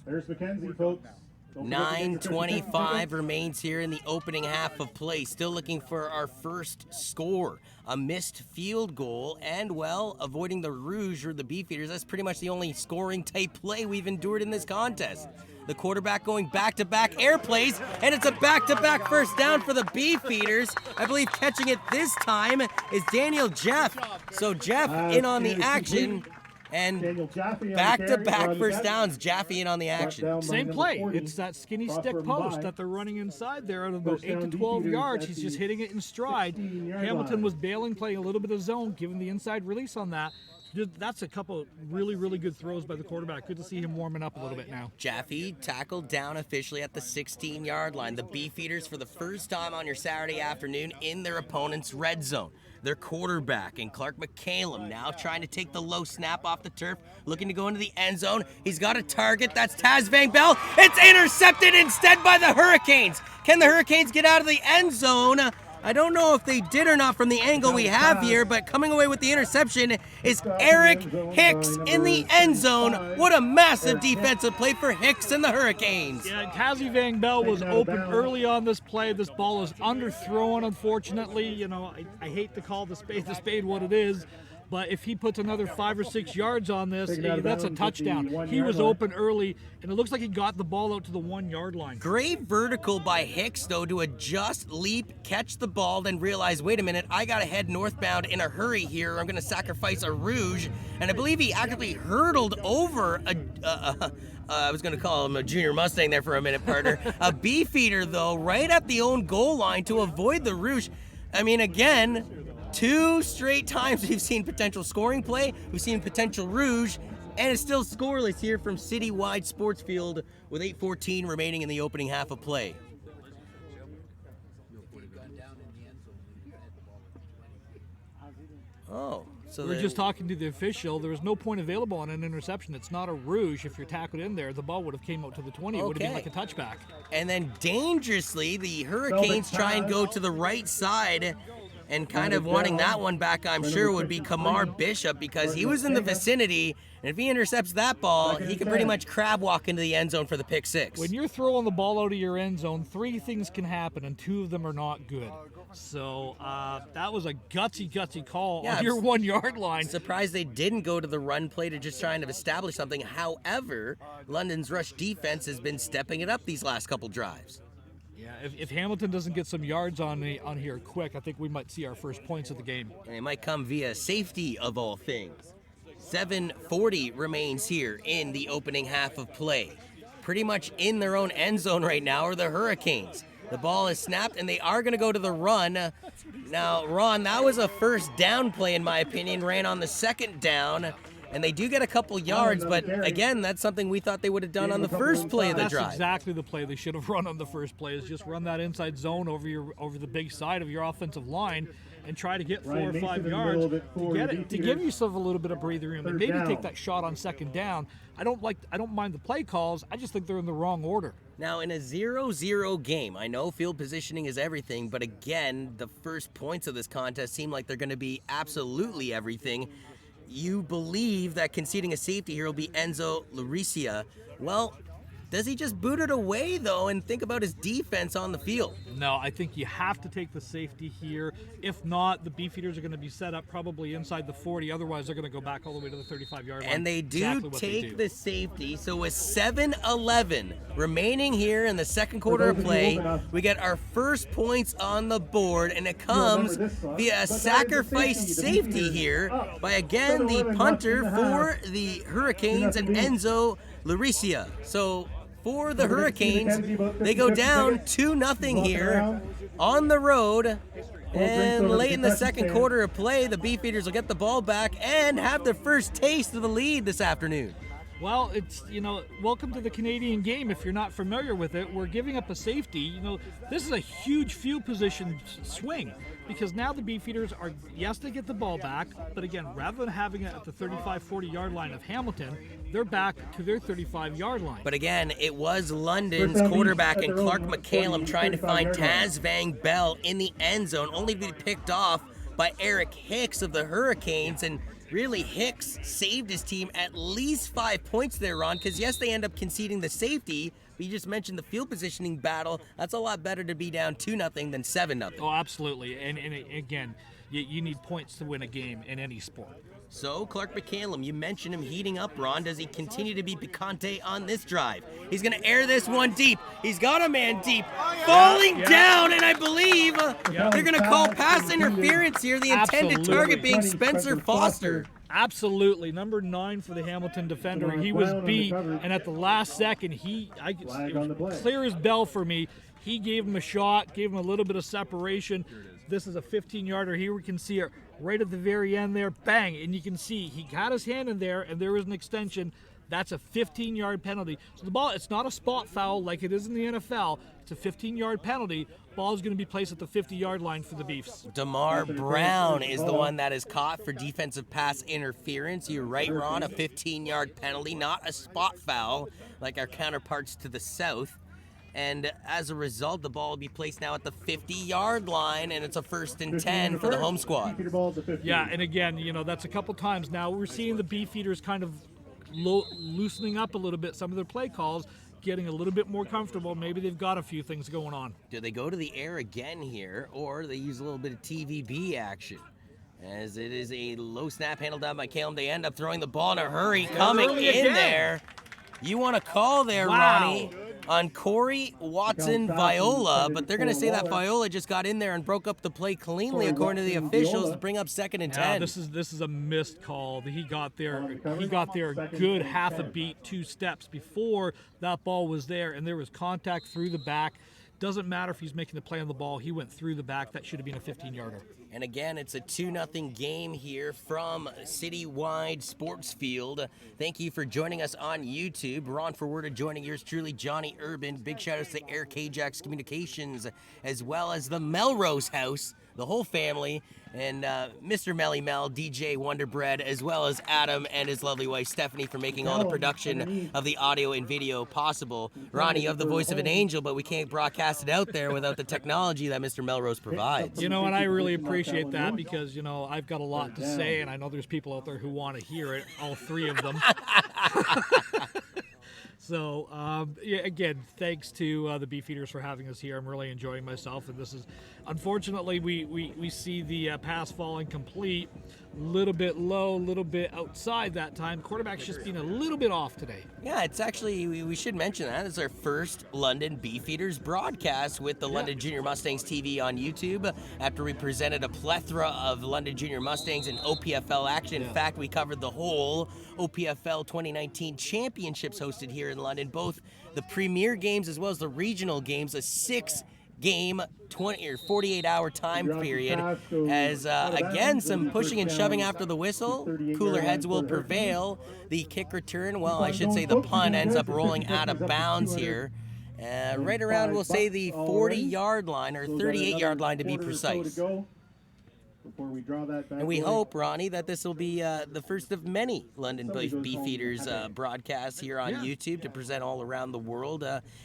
C: There's McKenzie, folks.
B: 9:25 remains here in the opening half of play. Still looking for our first score. A missed field goal and, well, avoiding the Rouge or the Beefeaters. That's pretty much the only scoring type play we've endured in this contest. The quarterback going back-to-back air plays, and it's a back-to-back first down for the Beefeaters. I believe catching it this time is Daniel Jeff. So Jeff in on the action. And back-to-back first downs, Jaffe in on the action.
A: Same play. It's that skinny stick post that they're running inside there at about 8 to 12 yards. He's just hitting it in stride. Hamilton was bailing, playing a little bit of zone, giving the inside release on that. That's a couple really, really good throws by the quarterback. Good to see him warming up a little bit now.
B: Jaffe tackled down officially at the 16-yard line. The Beefeaters, for the first time on your Saturday afternoon, in their opponent's red zone. Their quarterback, and Clark McCallum, now trying to take the low snap off the turf, looking to go into the end zone. He's got a target. That's Taz Van Bell. It's intercepted instead by the Hurricanes. Can the Hurricanes get out of the end zone? I don't know if they did or not from the angle we have here, but coming away with the interception is Eric Hicks in the end zone. What a massive defensive play for Hicks and the Hurricanes.
A: Yeah, Tazzy Van Bell was open early on this play. This ball is underthrown, unfortunately. I hate to call the spade what it is, but if he puts another 5 or 6 yards on this, that's a touchdown. He was open early, and it looks like he got the ball out to the 1 yard line.
B: Great vertical by Hicks, though, to adjust, leap, catch the ball, then realize, wait a minute, I got to head northbound in a hurry here. I'm going to sacrifice a Rouge. And I believe he actually hurdled over I was going to call him a junior Mustang there for a minute, partner. A Beefeater, though, right at the own goal line to avoid the Rouge. I mean, again, 2 straight times we've seen potential scoring play, we've seen potential Rouge, and it's still scoreless here from Citywide Sports Field with 8:14 remaining in the opening half of play. Oh, so
A: we're just talking to the official. There was no point available on an interception. It's not a Rouge. If you're tackled in there, the ball would have came out to the 20. It would have been like a touchback.
B: And then dangerously, the Hurricanes try and go to the right side And kind of wanting that one back, I'm sure, would be Kamar Bishop, because he was in the vicinity, and if he intercepts that ball, he could pretty much crab walk into the end zone for the pick six.
A: When you're throwing the ball out of your end zone, 3 things can happen, and 2 of them are not good. So that was a gutsy call on your 1 yard line.
B: Surprised they didn't go to the run play to just try and establish something. However, London's rush defense has been stepping it up these last couple drives.
A: Yeah, if Hamilton doesn't get some yards on here quick, I think we might see our first points of the game.
B: And it might come via safety of all things. 7:40 remains here in the opening half of play. Pretty much in their own end zone right now are the Hurricanes. The ball is snapped, and they are going to go to the run. Now, Ron, that was a first down play, in my opinion, ran on the second down. And they do get a couple yards, but again, that's something we thought they would have done on the first play of the drive.
A: That's exactly the play they should have run on the first play, is just run that inside zone over the big side of your offensive line and try to get 4 or 5 yards to give yourself a little bit of breathing room, and maybe take that shot on second down. I don't mind the play calls. I just think they're in the wrong order.
B: Now, in a 0-0 game, I know field positioning is everything, but again, the first points of this contest seem like they're going to be absolutely everything. You believe that conceding a safety here will be Enzo Lauricia. Well, does he just boot it away, though, and think about his defense on the field?
A: No, I think you have to take the safety here. If not, the Beefeaters are going to be set up probably inside the 40. Otherwise, they're going to go back all the way to the 35-yard line.
B: And they do take the safety. So with 7:11 remaining here in the second quarter of play, we get our first points on the board, and it comes via a sacrifice safety here by, again, the punter for the Hurricanes and Enzo Lauricia. So for the Hurricanes, they go down 2-0 here on the road. And late in the second quarter of play, the Beefeaters will get the ball back and have their first taste of the lead this afternoon.
A: Well, it's, welcome to the Canadian game. If you're not familiar with it, we're giving up a safety. This is a huge field position swing, because now the Beefeaters are, yes, they get the ball back, but again, rather than having it at the 35-40 yard line of Hamilton, they're back to their 35-yard line.
B: But again, it was London's quarterback and Clark McCallum trying to find Taz Van Bell in the end zone, only to be picked off by Eric Hicks of the Hurricanes. And really, Hicks saved his team at least 5 points there, Ron, because yes, they end up conceding the safety, but you just mentioned the field positioning battle. That's a lot better to be down 2-0 than 7-0.
A: Oh, absolutely. And again, you need points to win a game in any sport.
B: So, Clark McCallum, you mentioned him heating up, Ron. Does he continue to be picante on this drive? He's going to air this one deep. He's got a man deep, falling down, and I believe they're going to call pass interference here, the intended target being Spencer Foster.
A: Absolutely. Number 9 for the Hamilton defender. He was beat, and at the last second, it was clear as bell for me. He gave him a shot, gave him a little bit of separation. This is a 15-yarder. Here we can see it right at the very end there. Bang! And you can see he got his hand in there, and there was an extension. That's a 15-yard penalty. So the ball, it's not a spot foul like it is in the NFL. It's a 15-yard penalty. Ball is going to be placed at the 50-yard line for the Beefs.
B: DeMar Brown is the one that is caught for defensive pass interference. You're right, Ron, a 15-yard penalty, not a spot foul like our counterparts to the south. And as a result, the ball will be placed now at the 50-yard line, and it's a 1st and 10 for the home squad.
A: Yeah, and again, that's a couple times now. We're seeing the Beefeaters kind of loosening up a little bit, some of their play calls, getting a little bit more comfortable. Maybe they've got a few things going on.
B: Do they go to the air again here, or they use a little bit of TVB action? As it is a low snap handled down by Calum. They end up throwing the ball in a hurry, coming in there. You want to call there,
A: wow,
B: Ronnie, on Corey Watson-Viola, but they're going to say that Viola just got in there and broke up the play cleanly, according to the officials, to bring up 2nd and 10.
A: This is a missed call. He got there a good half a beat, 2 steps before that ball was there, and there was contact through the back. Doesn't matter if he's making the play on the ball. He went through the back. That should have been a 15-yarder.
B: And again, it's a 2-0 game here from Citywide Sports Field. Thank you for joining us on YouTube. Ron Forwarder joining yours truly, Johnny Urban. Big shout outs to Air K-Jax Communications, as well as the Melrose House the whole family, and Mr. Melly Mel, DJ Wonderbread, as well as Adam and his lovely wife Stephanie for making all the production of the audio and video possible. Ronnie, you have the voice of an angel, but we can't broadcast it out there without the technology that Mr. Melrose provides.
A: You know, and I really appreciate that because, you know, I've got a lot to say, and I know there's people out there who want to hear it, all three of them. So, yeah, again, thanks to the Beefeaters for having us here. I'm really enjoying myself, and this is, unfortunately, we see the pass falling complete, a little bit low, a little bit outside that time. Quarterback's just been a little bit off today.
B: Yeah, it's actually, we should mention that. It's our first London Beefeaters broadcast with the London Junior Mustangs TV on YouTube after we presented a plethora of London Junior Mustangs and OPFL action. In fact, we covered the whole OPFL 2019 championships hosted here in London, both the premier games as well as the regional games, a 6-game 20 or 48-hour time period. As again, some pushing and shoving after the whistle, cooler heads will prevail. The kick return, well, I should say the punt ends up rolling out of bounds here. Right around, we'll say the 40-yard line, or 38-yard line to be precise. And we hope, Ronnie, that this will be the first of many London Beefeaters broadcasts here on YouTube to present all around the world.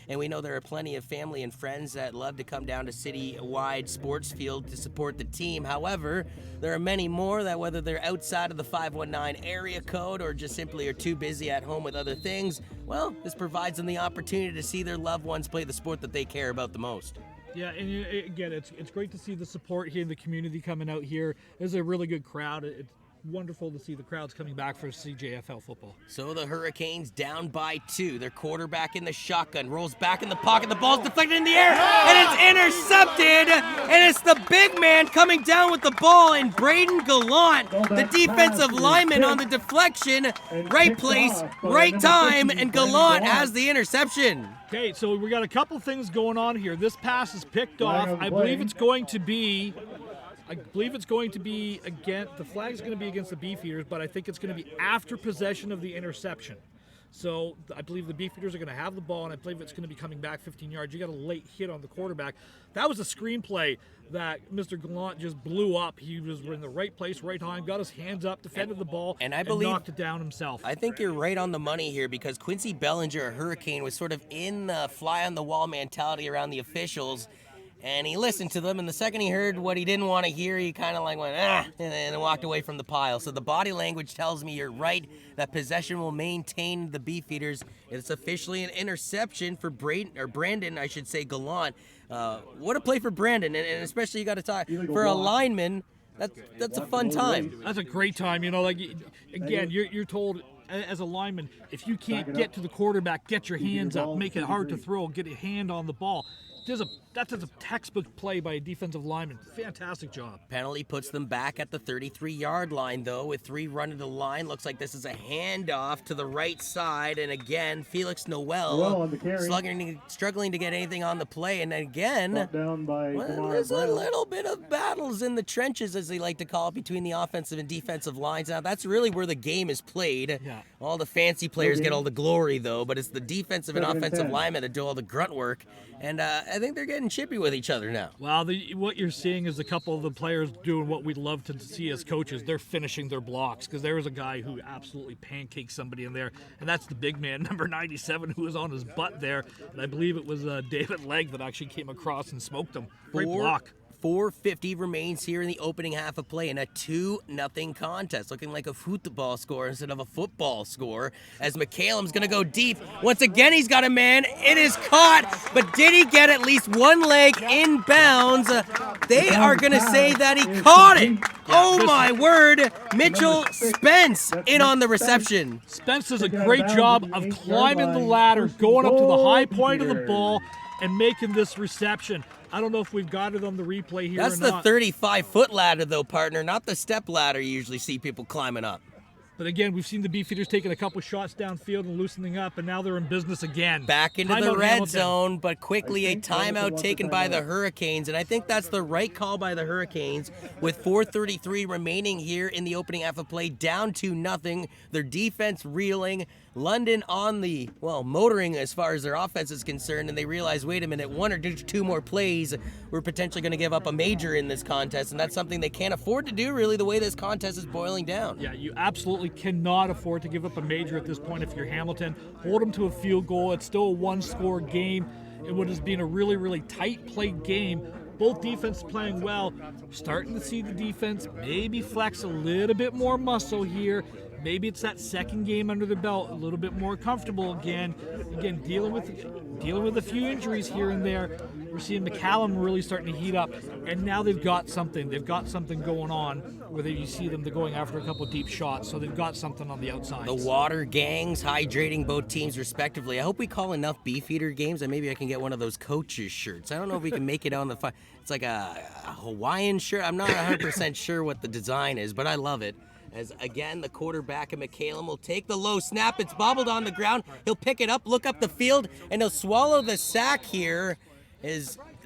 B: And we know there are plenty of family and friends that love to come down to city-wide sports field to support the team. However, there are many more that, whether they're outside of the 519 area code or just simply are too busy at home with other things, well, this provides them the opportunity to see their loved ones play the sport that they care about the most.
A: Yeah, and again, it's great to see the support here in the community coming out here. There's a really good crowd. It's wonderful to see the crowds coming back for CJFL football.
B: So the Hurricanes down by 2. Their quarterback in the shotgun rolls back in the pocket. The ball's deflected in the air, and it's intercepted. And it's the big man coming down with the ball, and Braden Gallant, the defensive lineman on the deflection. Right place, right time, and Gallant has the interception.
A: Okay, so we got a couple things going on here. This pass is picked off. I believe it's going to be again, the flag is going to be against the Beefeaters, but I think it's going to be after possession of the interception. So I believe the Beefeaters are going to have the ball, and I believe it's going to be coming back 15 yards. You got a late hit on the quarterback. That was a screenplay that Mr. Gallant just blew up. He was in the right place, right time, got his hands up, defended the ball, and I believe knocked it down himself.
B: I think you're right on the money here because Quincy Bellinger, a Hurricane, was sort of in the fly-on-the-wall mentality around the officials. And he listened to them, and the second he heard what he didn't want to hear, he kind of like went, and then walked away from the pile. So the body language tells me you're right, that possession will maintain the Beefeaters. It's officially an interception for Brandon, I should say, Gallant. What a play for Brandon, and especially you got to talk, for a lineman, that's a fun time.
A: That's a great time. You know, like, again, you're told as a lineman, if you can't get to the quarterback, get your hands up, make it hard to throw, get a hand on the ball. That's a textbook play by a defensive lineman. Fantastic job.
B: Penalty puts them back at the 33-yard line, though, with 3 running the line. Looks like this is a handoff to the right side. And again, Felix Noel struggling to get anything on the play. And again, there's a little bit of battles in the trenches, as they like to call it, between the offensive and defensive lines. Now, that's really where the game is played. Yeah. All the fancy players get all the glory, though, but it's the defensive and offensive linemen that do all the grunt work. And I think they're getting chippy with each other now.
A: Well, what you're seeing is a couple of the players doing what we'd love to see as coaches. They're finishing their blocks, because there was a guy who absolutely pancaked somebody in there, and that's the big man, number 97, who was on his butt there. And I believe it was David Legg that actually came across and smoked him. Great block.
B: 4:50 remains here in the opening half of play in a 2-0 contest, looking like a football score instead of a football score, as McCallum's going to go deep. Once again, he's got a man. It is caught, but did he get at least one leg in bounds? They are going to say that he caught it. Oh, my word. Mitchell Spence in on the reception.
A: Spence does a great job of climbing the ladder, going up to the high point of the ball, and making this reception. I don't know if we've got it on the replay here.
B: That's
A: or not.
B: The 35-foot ladder, though, partner, not the step ladder you usually see people climbing up.
A: But again, we've seen the Beefeaters taking a couple shots downfield and loosening up, and now they're in business again.
B: Back into the
A: Timeout
B: red
A: Hamilton.
B: zone, but quickly a timeout taken by the Hurricanes, and I think that's the right call by the Hurricanes with 4:33 remaining here in the opening half of play, down 2-0. Their defense reeling. London on the, motoring as far as their offense is concerned, and they realize, wait a minute, one or two more plays, we're potentially going to give up a major in this contest, and that's something they can't afford to do, really, the way this contest is boiling down.
A: Yeah, you absolutely cannot afford to give up a major at this point if you're Hamilton. Hold them to a field goal. It's still a one-score game in what has been a really, really tight-played game. Both defenses playing well. Starting to see the defense maybe flex a little bit more muscle here. Maybe it's that second game under the belt, a little bit more comfortable again. Again, dealing with a few injuries here and there. We're seeing McCallum really starting to heat up, and now they've got something. They've got something going on where you see them going after a couple deep shots, so they've got something on the outside.
B: The water gangs hydrating both teams respectively. I hope we call enough Beefeater games, and maybe I can get one of those coaches' shirts. I don't know if we can make it on the It's like a Hawaiian shirt. I'm not 100% sure what the design is, but I love it. As again, the quarterback and McCallum will take the low snap. It's bobbled on the ground. He'll pick it up, look up the field, and he'll swallow the sack here.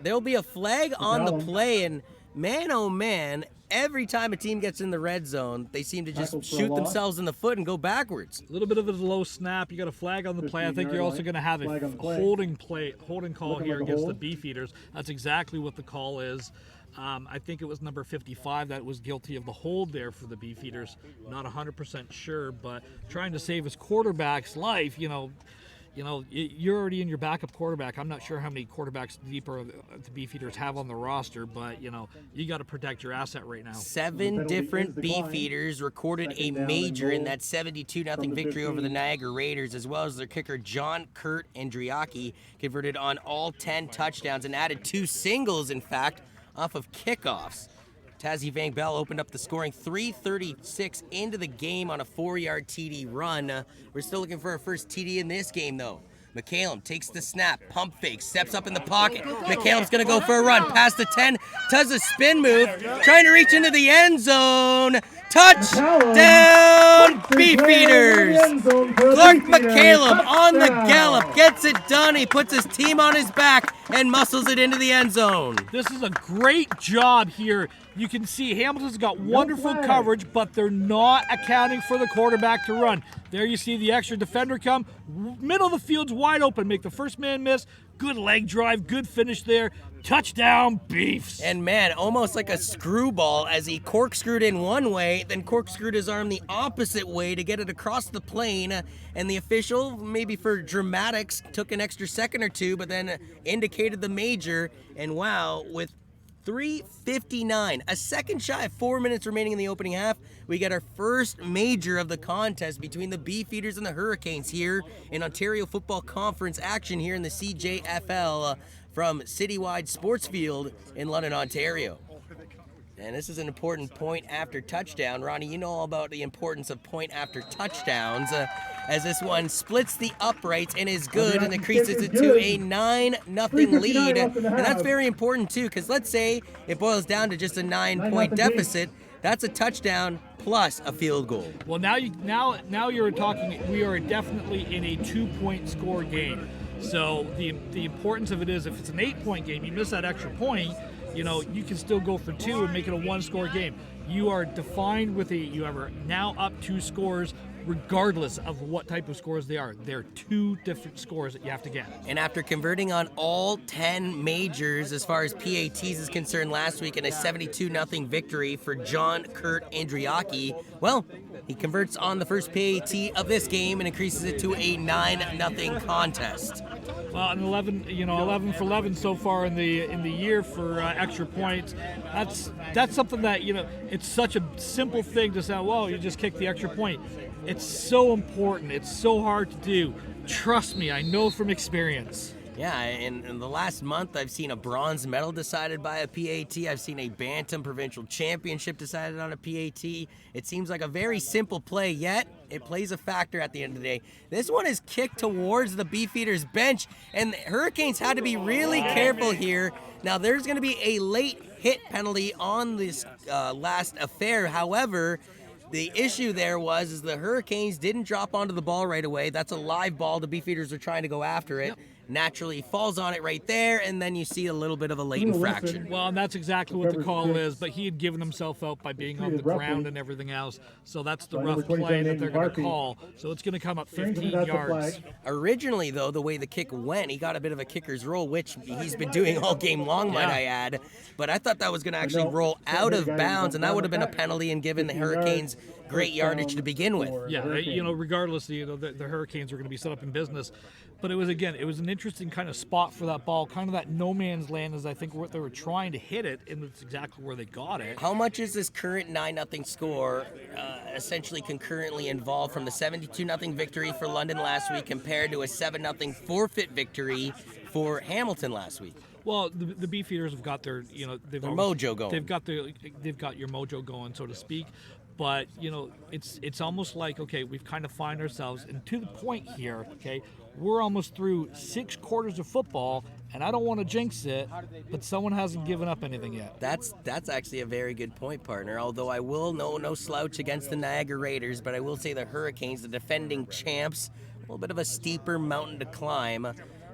B: There'll be a flag on the play, and man, oh man, every time a team gets in the red zone, they seem to just shoot themselves in the foot and go backwards.
A: A little bit of a low snap. You got a flag on the play. I think you're also going to have a holding call here against the Beefeaters. That's exactly what the call is. I think it was number 55 that was guilty of the hold there for the Beefeaters. Not 100% sure, but trying to save his quarterback's life, you're already in your backup quarterback. I'm not sure how many quarterbacks deeper the Beefeaters have on the roster, but, you got to protect your asset right now.
B: 7 different Beefeaters recorded a major in that 72-0 victory over the Niagara Raiders, as well as their kicker, John Kurt Andriaki, converted on all 10 touchdowns and added 2 singles, in fact, off of kickoffs. Tazzy Van Bell opened up the scoring 3:36 into the game on a 4-yard TD run. We're still looking for our first TD in this game, though. McCallum takes the snap, pump fake, steps up in the pocket. McCallum's going to go for a run, past the 10, does a spin move, trying to reach into the end zone. Touchdown, Beefeaters! Clark McCallum on the gallop, gets it done. He puts his team on his back and muscles it into the end zone.
A: This is a great job here. You can see Hamilton's got wonderful coverage, but they're not accounting for the quarterback to run. There you see the extra defender come. Middle of the field's wide open. Make the first man miss. Good leg drive. Good finish there. Touchdown, Beefs.
B: And man, almost like a screwball as he corkscrewed in one way, then corkscrewed his arm the opposite way to get it across the plane. And the official, maybe for dramatics, took an extra second or two, but then indicated the major. And wow, with 3:59, a second shy of 4 minutes remaining in the opening half, we get our first major of the contest between the Beefeaters and the Hurricanes here in Ontario Football Conference action here in the CJFL from Citywide Sports Field in London, Ontario. And this is an important point after touchdown. Ronnie, you know all about the importance of point after touchdowns, as this one splits the uprights and is good and increases it to a 9-0 lead. And that's very important too, because let's say it boils down to just a 9-point deficit. That's a touchdown plus a field goal.
A: Well, now you're talking. We are definitely in a 2-point score game. So the importance of it is, if it's an 8-point game, you miss that extra point, you can still go for 2 and make it a 1-score game. You are defined with you are now up 2 scores, regardless of what type of scores they are. They're 2 different scores that you have to get.
B: And after converting on all 10 majors as far as PATs is concerned last week in a 72-0 victory for John Kurt Andriaki, well, he converts on the first PAT of this game and increases it to a 9-0 contest.
A: Well, and 11 for 11 so far in the year for extra points. That's something that it's such a simple thing to say. Well, you just kick the extra point. It's so important. It's so hard to do. Trust me, I know from experience.
B: Yeah, in the last month, I've seen a bronze medal decided by a PAT. I've seen a Bantam Provincial Championship decided on a PAT. It seems like a very simple play, yet it plays a factor at the end of the day. This one is kicked towards the Beefeaters bench, and the Hurricanes had to be really careful here. Now, there's going to be a late hit penalty on this last affair. However, The issue there is the Hurricanes didn't drop onto the ball right away. That's a live ball. The Beefeaters are trying to go after it. Yep. Naturally falls on it right there, and then you see a little bit of a late infraction.
A: Well, and that's exactly what the call is, but he had given himself out by being on the ground and everything else, so that's the rough play that they're going to call, so it's going to come up 15 yards.
B: Originally, though, the way the kick went, he got a bit of a kicker's roll, which he's been doing all game long, might I add, but I thought that was going to actually roll out of bounds, and that would have been a penalty and given the Hurricanes great yardage to begin with.
A: Yeah, regardless, the Hurricanes were going to be set up in business. But it was an interesting kind of spot for that ball, kind of that no man's land is I think what they were trying to hit it, and that's exactly where they got it.
B: How much is this current 9-0 score essentially concurrently involved from the 72-0 victory for London last week compared to a 7-0 forfeit victory for Hamilton last week?
A: Well, the Beefeaters have got their
B: mojo going.
A: They've got your mojo going, so to speak. But it's almost like, okay, we've kind of find ourselves, and to the point here, okay, we're almost through 6 quarters of football, and I don't want to jinx it, but someone hasn't given up anything yet.
B: That's actually a very good point, partner. Although I will no slouch against the Niagara Raiders, but I will say the Hurricanes, the defending champs, a little bit of a steeper mountain to climb.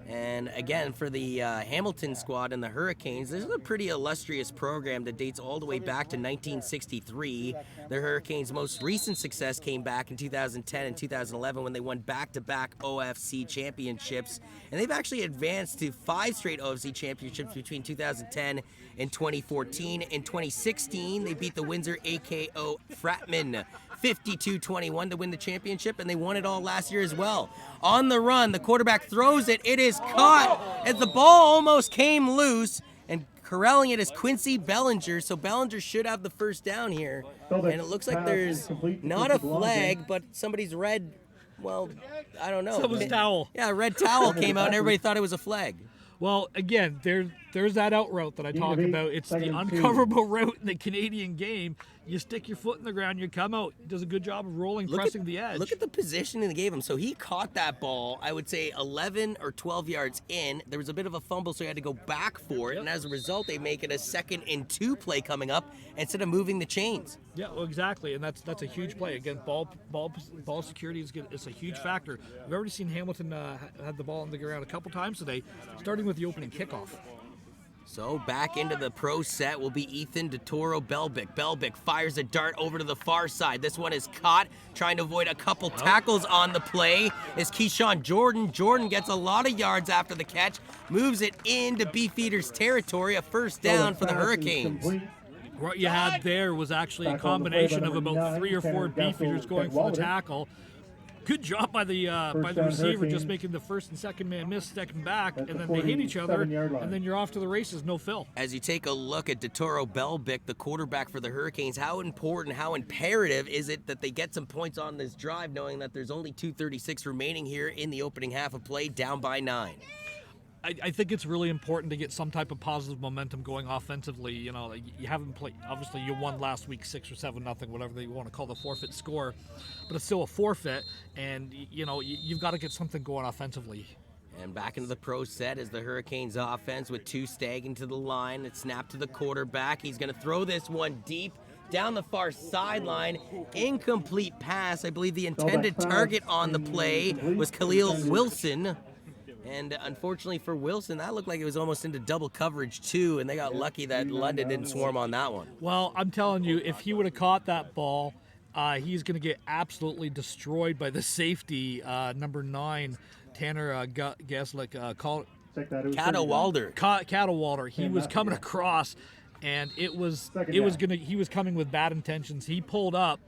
B: And again, for the Hamilton squad and the Hurricanes, this is a pretty illustrious program that dates all the way back to 1963. The Hurricanes' most recent success came back in 2010 and 2011 when they won back-to-back OFC championships. And they've actually advanced to 5 straight OFC championships between 2010 and 2014. In 2016, they beat the Windsor AKO Fratman 52-21 to win the championship, and they won it all last year as well. On the run, the quarterback throws it. It is caught as the ball almost came loose, and corralling it is Quincy Bellinger, so Bellinger should have the first down here. And it looks like there's not a flag, but somebody's red, well, I don't know.
A: Someone's towel.
B: Yeah, a red towel came out, and everybody thought it was a flag.
A: Well, again, there's that out route that I talk about. It's the uncoverable route in the Canadian game. You stick your foot in the ground, you come out. He does a good job of rolling, pressing the edge.
B: Look at the positioning they gave him. So he caught that ball, I would say 11 or 12 yards in. There was a bit of a fumble, so he had to go back for it. And as a result, they make it a 2nd and 2 play coming up instead of moving the chains.
A: Yeah, well, exactly. And that's a huge play. Again, ball security is a huge factor. We've already seen Hamilton have the ball on the ground a couple times today, starting with the opening kickoff.
B: So back into the pro set will be Ethan DeToro Belbic. Belbic fires a dart over to the far side. This one is caught, trying to avoid a couple tackles on the play. Is Keyshawn Jordan. Jordan gets a lot of yards after the catch, moves it into Beefeaters territory, a first down for the Hurricanes.
A: What you had there was actually a combination of about 3 or 4 Beefeaters going for the tackle. Good job by the receiver, just making the first and second man miss, stepping back, and then they hit each other, and then you're off to the races, no fill.
B: As you take a look at DeToro Belbic, the quarterback for the Hurricanes, how important, how imperative is it that they get some points on this drive, knowing that there's only 2:36 remaining here in the opening half of play, down by 9?
A: I think it's really important to get some type of positive momentum going offensively. You haven't played, obviously you won last week 6 or 7-0, whatever they want to call the forfeit score, but it's still a forfeit, and you've got to get something going offensively.
B: And back into the pro set is the Hurricanes offense with 2 stagging to the line. It's snapped to the quarterback. He's going to throw this one deep down the far sideline. Incomplete pass. I believe the intended target on the play was Khalil Wilson. And unfortunately for Wilson, that looked like it was almost into double coverage too, and they got lucky that London didn't swarm on that one.
A: Well, I'm telling you, if he would have caught that ball, he's going to get absolutely destroyed by the safety, number 9, Tanner Gaslick,
B: Cadwalder.
A: Cadwalder. He was coming across, and he was coming with bad intentions. He pulled up.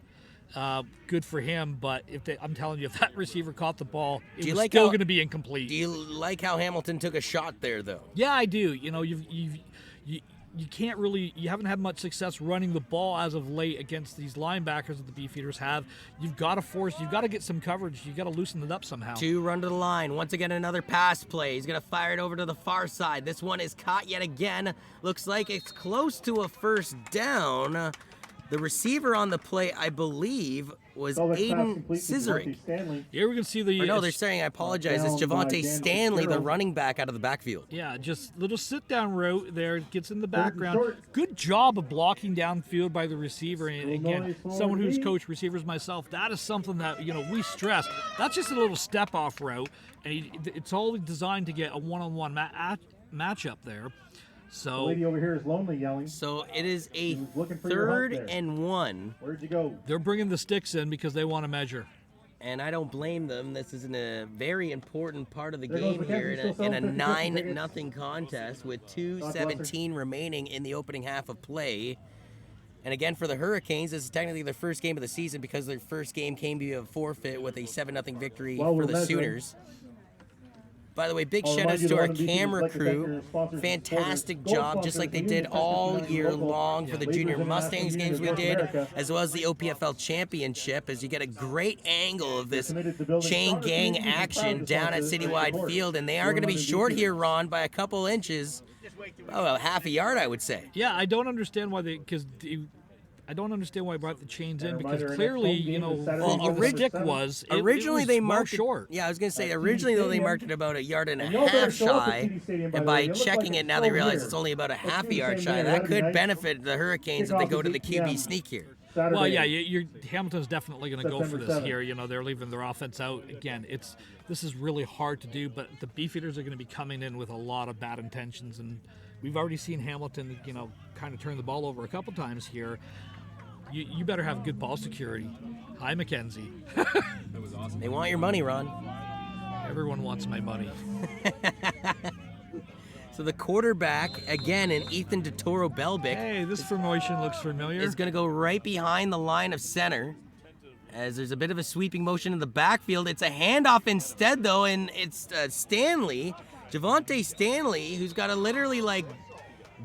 A: Good for him, but I'm telling you, if that receiver caught the ball, it was still going to be incomplete.
B: Do you like how Hamilton took a shot there, though?
A: Yeah, I do. You can't really, you haven't had much success running the ball as of late against these linebackers that the Beefeaters have. You've got to get some coverage. You've got to loosen it up somehow.
B: 2 run to the line. Once again, another pass play. He's going to fire it over to the far side. This one is caught yet again. Looks like it's close to a first down. The receiver on the play, I believe, was Aiden Scissoring.
A: Here we can see the...
B: No, they're saying, I apologize, it's Javonte Stanley, the running back out of the backfield.
A: Yeah, just little sit-down route there, gets in the background. Good job of blocking downfield by the receiver. And again, someone who's coached receivers myself, that is something that, we stress. That's just a little step-off route, and it's all designed to get a one-on-one matchup there. So
C: the lady over here is lonely, yelling.
B: So it is a 3rd and 1.
C: Where'd you go?
A: They're bringing the sticks in because they want to measure.
B: And I don't blame them. This is a very important part of the game here in a 9-0 contest with 2:17 remaining in the opening half of play. And again, for the Hurricanes, this is technically their first game of the season because their first game came via a forfeit with a 7-0 victory for the Sooners. By the way, big shout-outs to our camera crew. Fantastic job, just like they did all year long for the Junior Mustangs games we did, as well as the OPFL Championship, as you get a great angle of this chain gang action down at Citywide Field. And they are going to be short here, Ron, by a couple inches. Oh, half a yard, I would say.
A: Yeah, I don't understand why I don't understand why I brought the chains in because clearly,
B: originally they marked it
A: short.
B: Yeah, I was going to say originally though they marked it about 1.5 yards shy, and by checking it now they realize it's only about a half a yard shy. That could benefit the Hurricanes if they go to the QB sneak here.
A: Well, yeah, Hamilton's definitely going to go for this here. They're leaving their offense out again. This is really hard to do, but the Beefeaters are going to be coming in with a lot of bad intentions, and we've already seen Hamilton, kind of turn the ball over a couple times here. You better have good ball security. Hi, Mackenzie.
B: That was awesome. They want your money, Ron.
A: Everyone wants my money.
B: So the quarterback, again, in Ethan DeToro Belbic.
A: Hey, this formation looks familiar.
B: Is going to go right behind the line of center. As there's a bit of a sweeping motion in the backfield. It's a handoff instead, though, and it's Stanley, Javonte Stanley, who's got to literally,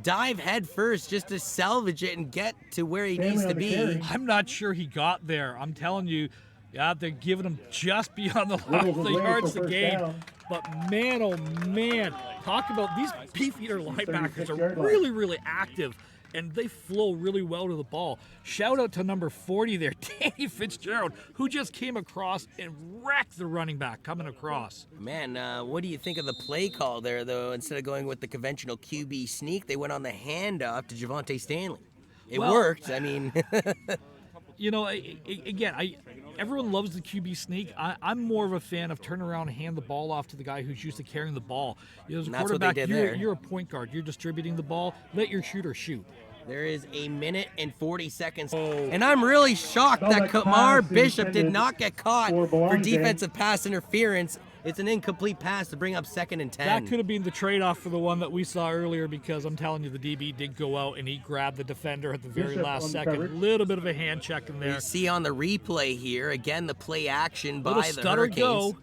B: dive head first just to salvage it and get to where he needs to be.
A: I'm not sure he got there. I'm telling you, they're giving him just beyond the yards to gain. But man, oh man, talk about these Beefeater linebackers are really, really active, and they flow really well to the ball. Shout out to number 40 there, Danny Fitzgerald, who just came across and wrecked the running back coming across.
B: Man, what do you think of the play call there, though? Instead of going with the conventional QB sneak, they went on the handoff to Javonte Stanley. It worked. I mean...
A: Everyone loves the QB sneak. I'm more of a fan of turn around and hand the ball off to the guy who's used to carrying the ball. As a quarterback, you're a point guard. You're distributing the ball. Let your shooter shoot.
B: There is 1 minute and 40 seconds. And I'm really shocked that Kamar Bishop did not get caught for defensive pass interference. It's an incomplete pass to bring up 2nd and 10.
A: That could have been the trade-off for the one that we saw earlier because I'm telling you, the DB did go out and he grabbed the defender at the very last second. A little bit of a hand check in there.
B: You see on the replay here, again, the play action by the
A: stutter
B: Hurricanes.
A: Go.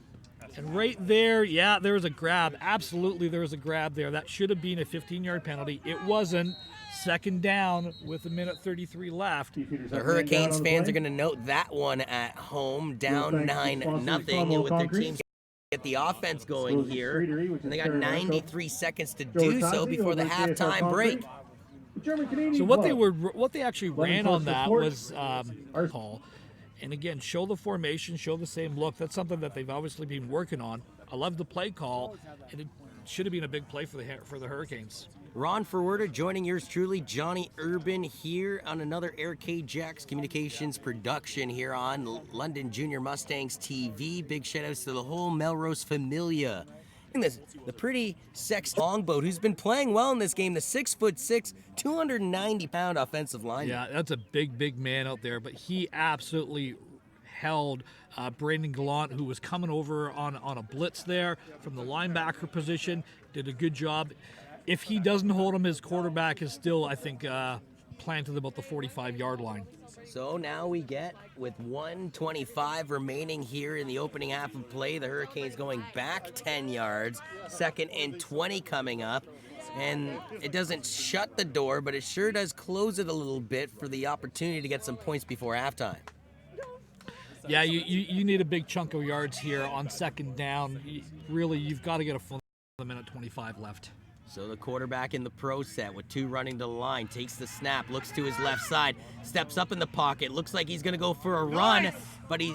A: And right there, there was a grab. Absolutely, there was a grab there. That should have been a 15-yard penalty. It wasn't. 2nd down with 1:33 left.
B: The Hurricanes fans are going to note that one at home, down 9-0 with their team. Get the offense going here, and they got 93 seconds to do so before the halftime break.
A: So what they actually ran on that was call, and again, show the formation, show the same look. That's something that they've obviously been working on. I love the play call, and it should have been a big play for the Hurricanes.
B: Ron Forwerder joining yours truly, Johnny Urban, here on another Aircade Jacks Communications production here on London Junior Mustangs TV. Big shout outs to the whole Melrose Familia. And the pretty sexy Longboat, who's been playing well in this game, the 6'6", 290-pound offensive lineman.
A: Yeah, that's a big man out there, but he absolutely held Brandon Gallant, who was coming over on a blitz there from the linebacker position, did a good job. If he doesn't hold him, his quarterback is still, I think, planted about the 45-yard line.
B: So now we get, with 1:25 remaining here in the opening half of play, the Hurricanes going back 10 yards, 2nd and 20 coming up. And it doesn't shut the door, but it sure does close it a little bit for the opportunity to get some points before halftime.
A: Yeah, you need a big chunk of yards here on 2nd down. You've got to get a full 1:25 left.
B: So the quarterback in the pro set with 2 running to the line, takes the snap, looks to his left side, steps up in the pocket, looks like he's gonna go for a run, but he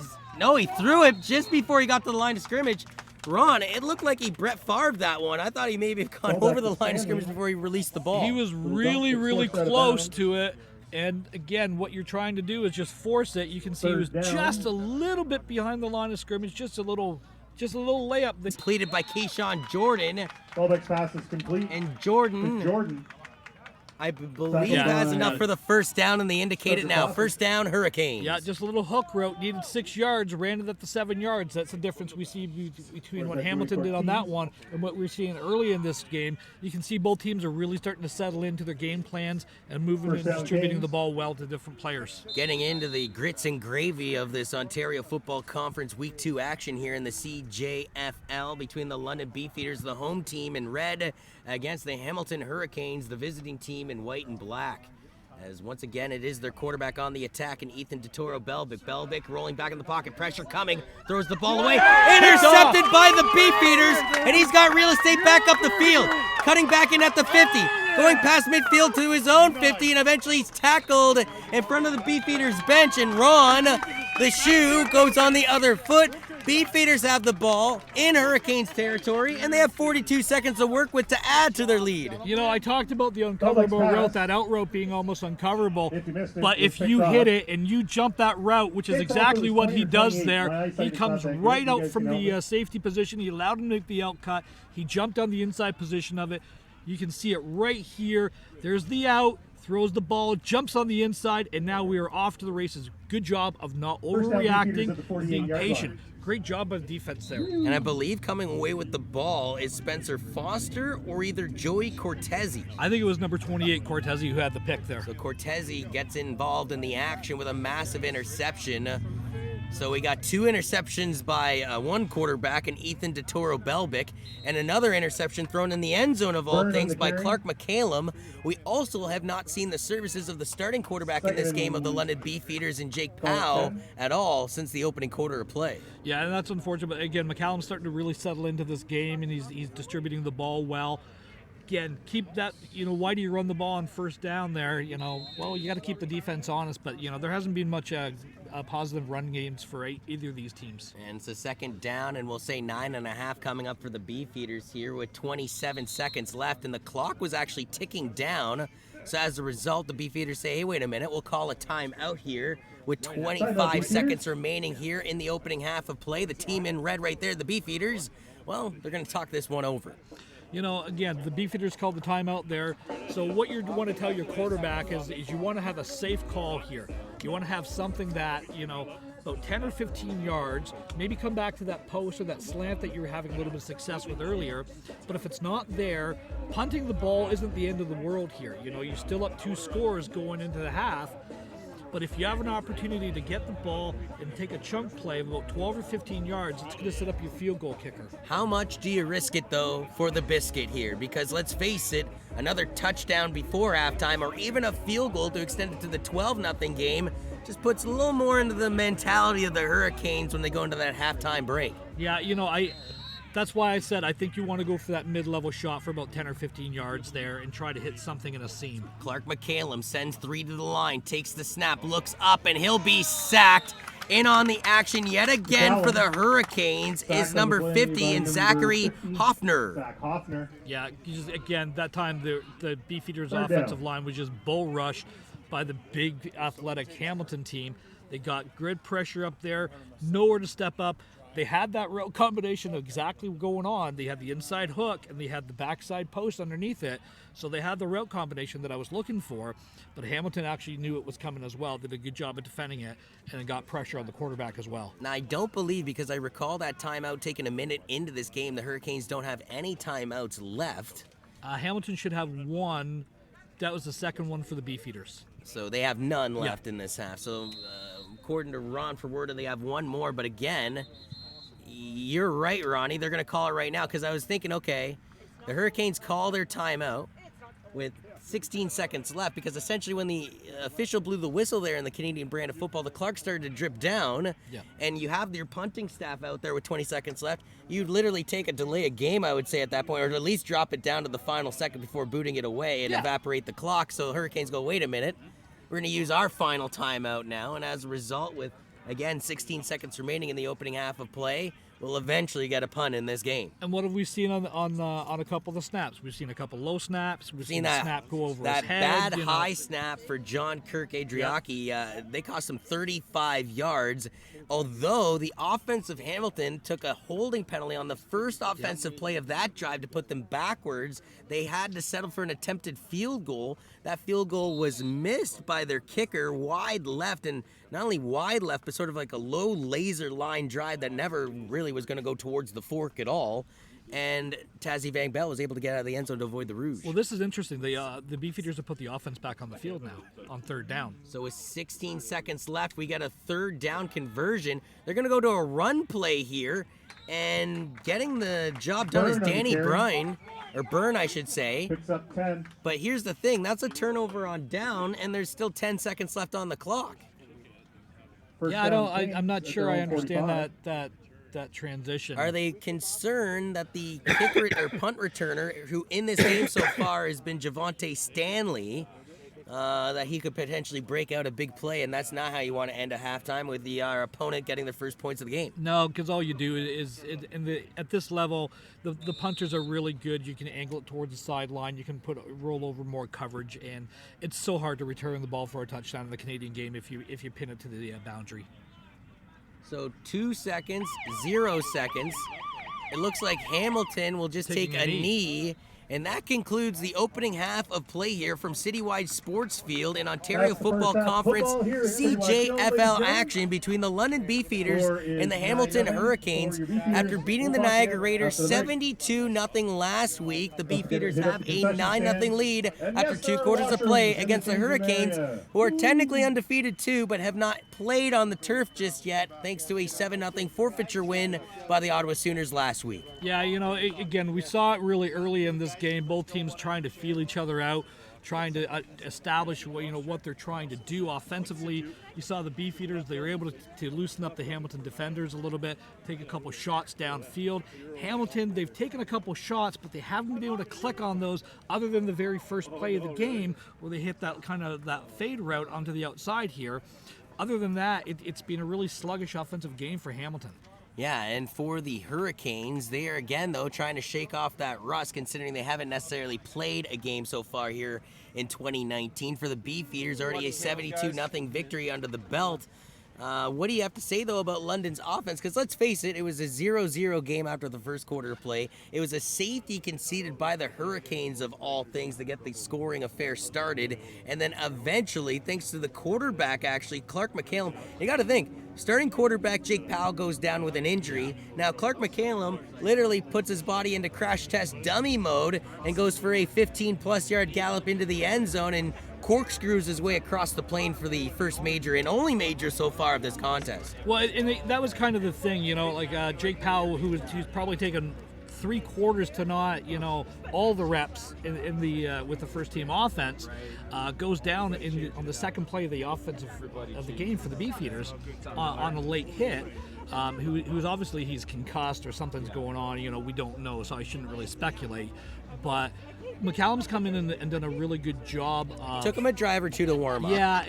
B: threw it just before he got to the line of scrimmage. Ron, it looked like he Brett Favre that one. I thought he maybe had gone over the line of scrimmage before he released the ball.
A: He was really, really close to it. And again, what you're trying to do is just force it. You can see he was just a little bit behind the line of scrimmage, just a little layup.
B: Completed by Keyshawn Jordan.
C: Fullback's pass is complete.
B: And Jordan, I believe, has enough for the first down, and they indicate it now. First down, Hurricanes.
A: Yeah, just a little hook route. Needed 6 yards, ran it at the 7 yards. That's the difference we see between what Hamilton did on that one and what we're seeing early in this game. You can see both teams are really starting to settle into their game plans and moving and distributing the ball well to different players.
B: Getting into the grits and gravy of this Ontario Football Conference Week 2 action here in the CJFL between the London Beefeaters, the home team in red, against the Hamilton Hurricanes, the visiting team in white and black. As once again, it is their quarterback on the attack, and Ethan DeToro Belbic. Belbic rolling back in the pocket, pressure coming, throws the ball away, intercepted by the Beefeaters, and he's got real estate back up the field, cutting back in at the 50, going past midfield to his own 50, and eventually he's tackled in front of the Beefeaters bench, and Ron, the shoe, goes on the other foot. Beefeaters have the ball in Hurricanes territory, and they have 42 seconds to work with to add to their lead.
A: You know, I talked about the uncoverable route, that out route being almost uncoverable, but if you hit it and you jump that route, which is exactly what he does there, he comes right out from the safety position. He allowed him to make the out cut. He jumped on the inside position of it. You can see it right here. There's the out. Throws the ball, jumps on the inside, and now we are off to the races. Good job of not overreacting, being patient. Great job by the defense there.
B: And I believe coming away with the ball is Spencer Foster or either Joey Cortezi.
A: I think it was number 28, Cortezi, who had the pick there.
B: So Cortezi gets involved in the action with a massive interception. So we got 2 interceptions by one quarterback, and Ethan DeToro Belbic, and another interception thrown in the end zone of all things by Clark McCallum. We also have not seen the services of the starting quarterback in this game of the London Beefeaters and Jake Powell at all since the opening quarter of play.
A: Yeah, and that's unfortunate. But again, McCallum's starting to really settle into this game, and he's distributing the ball well. Again, keep that, why do you run the ball on first down there? Well, you got to keep the defense honest, but, there hasn't been much positive run games for either of these teams.
B: And it's a second down, and we'll say 9.5 coming up for the Beefeaters here with 27 seconds left, and the clock was actually ticking down. So as a result, the Beefeaters say, hey, wait a minute, we'll call a timeout here with 25 seconds remaining here in the opening half of play. The team in red right there, the Beefeaters, well, they're going to talk this one over.
A: Again, the Beefeaters called the timeout there. So what you want to tell your quarterback is you want to have a safe call here. You want to have something that, about 10 or 15 yards, maybe come back to that post or that slant that you were having a little bit of success with earlier. But if it's not there, punting the ball isn't the end of the world here. You're still up 2 scores going into the half. But if you have an opportunity to get the ball and take a chunk play of about 12 or 15 yards, it's going to set up your field goal kicker.
B: How much do you risk it, though, for the biscuit here? Because let's face it, another touchdown before halftime or even a field goal to extend it to the 12-0 game just puts a little more into the mentality of the Hurricanes when they go into that halftime break.
A: Yeah, that's why I said I think you want to go for that mid-level shot for about 10 or 15 yards there and try to hit something in a seam.
B: Clark McCallum sends 3 to the line, takes the snap, looks up, and he'll be sacked. In on the action yet again for the Hurricanes is number 50 and Zachary Hoffner.
A: Yeah, again, that time the Beefeaters offensive line was just bull rushed by the big athletic Hamilton team. They got grid pressure up there, nowhere to step up. They had that route combination exactly going on. They had the inside hook and they had the backside post underneath it. So they had the route combination that I was looking for, but Hamilton actually knew it was coming as well. Did a good job of defending it and got pressure on the quarterback as well.
B: Now, I don't believe, because I recall that timeout taking a minute into this game, the Hurricanes don't have any timeouts left.
A: Hamilton should have one. That was the second one for the Beefeaters.
B: So they have none left in this half. So according to Ron Forwarda, they have one more. But again, you're right, Ronnie. They're going to call it right now because I was thinking, okay, the Hurricanes call their timeout with 16 seconds left, because essentially when the official blew the whistle there in the Canadian brand of football, the clock started to drip down, and you have your punting staff out there with 20 seconds left. You'd literally take a delay a game, I would say, at that point, or at least drop it down to the final second before booting it away and evaporate the clock. So the Hurricanes go, wait a minute, we're going to use our final timeout now, and as a result, with, again, 16 seconds remaining in the opening half of play, we'll eventually get a punt in this game.
A: And what have we seen on a couple of the snaps? We've seen a couple low snaps. We've seen a snap go over his head.
B: That bad high snap for John Kirk Adriaki, they cost him 35 yards. Although the offense of Hamilton took a holding penalty on the first offensive play of that drive to put them backwards, they had to settle for an attempted field goal. That field goal was missed by their kicker, wide left, and not only wide left, but sort of like a low laser line drive that never really was going to go towards the fork at all. And Tazzy Van Bell was able to get out of the end zone to avoid the rouge.
A: Well, this is interesting. The Beefeaters have put the offense back on the field now on third down.
B: So with 16 seconds left, we got a third down conversion. They're going to go to a run play here, and getting the job done is Danny Byrne, I should say.
C: Picks up 10.
B: But here's the thing. That's a turnover on down, and there's still 10 seconds left on the clock.
A: I'm not sure I understand that transition.
B: Are they concerned that the kicker or punt returner, who in this game so far has been Javonte Stanley, that he could potentially break out a big play, and that's not how you want to end a halftime with our opponent getting the first points of the game?
A: No, because all you do is at this level, the punters are really good. You can angle it towards the sideline. You can roll over more coverage, and it's so hard to return the ball for a touchdown in the Canadian game if you pin it to the boundary.
B: So 2 seconds, 0 seconds. It looks like Hamilton will just take a knee. And that concludes the opening half of play here from Citywide Sports Field in Ontario Football Conference CJFL action between the London Beefeaters and the Hamilton Hurricanes. After beating the Niagara Raiders 72-0 last week, the Beefeaters have a 9-0 lead after 2 quarters of play against the Hurricanes, who are technically undefeated too, but have not played on the turf just yet, thanks to a 7-0 forfeiture win by the Ottawa Sooners last week.
A: Yeah, again, we saw it really early in this game. Both teams trying to feel each other out, trying to establish what they're trying to do offensively. You saw the Beefeaters; they were able to loosen up the Hamilton defenders a little bit, take a couple shots downfield. Hamilton, they've taken a couple shots, but they haven't been able to click on those other than the very first play of the game where they hit that fade route onto the outside here. Other than that, it's been a really sluggish offensive game for Hamilton.
B: Yeah, and for the Hurricanes, they are again, though, trying to shake off that rust, considering they haven't necessarily played a game so far here in 2019. For the Beefeaters, already a 72-0 victory under the belt. What do you have to say, though, about London's offense? Because let's face it, it was a 0-0 game after the first quarter of play. It was a safety conceded by the Hurricanes, of all things, to get the scoring affair started. And then eventually, thanks to the quarterback, actually, Clark McCallum, you got to think, starting quarterback Jake Powell goes down with an injury. Now, Clark McCallum literally puts his body into crash test dummy mode and goes for a 15-plus yard gallop into the end zone and corkscrews his way across the plane for the first major and only major so far of this contest.
A: Well, and that was kind of the thing, Jake Powell, who's probably taken 3 quarters to not, all the reps in the with the first team offense, goes down on the second play of the offensive of the game for the Beefeaters on a late hit. Who's obviously he's concussed or something's going on. We don't know, so I shouldn't really speculate. But McCallum's come in and done a really good job.
B: Took him a drive or two to warm up.
A: Yeah,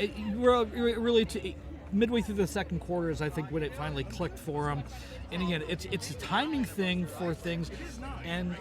A: midway through the second quarter is I think when it finally clicked for him. And again, it's a timing thing for things, and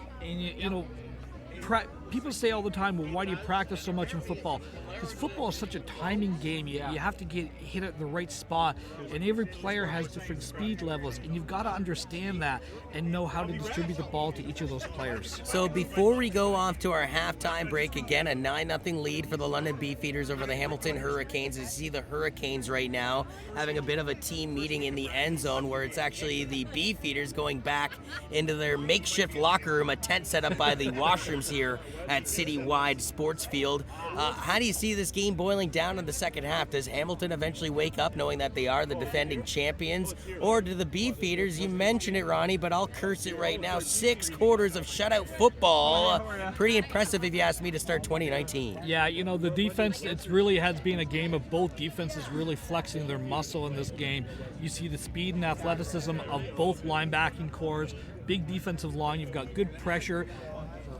A: people say all the time, well, why do you practice so much in football? Because football is such a timing game. You have to get hit at the right spot, and every player has different speed levels, and you've got to understand that and know how to distribute the ball to each of those players.
B: So before we go off to our halftime break, again, a 9-0 lead for the London Beefeaters over the Hamilton Hurricanes. You see the Hurricanes right now having a bit of a team meeting in the end zone, where it's actually the Beefeaters going back into their makeshift locker room, a tent set up by the washrooms here at Citywide Sports Field. How do you see this game boiling down in the second half? Does Hamilton eventually wake up knowing that they are the defending champions? Or do the Beefeaters, you mentioned it, Ronnie, but I'll curse it right now, 6 quarters of shutout football. Pretty impressive if you ask me to start 2019.
A: Yeah, you know, the defense, it's really has been a game of both defenses really flexing their muscle in this game. You see the speed and athleticism of both linebacking cores, big defensive line, you've got good pressure.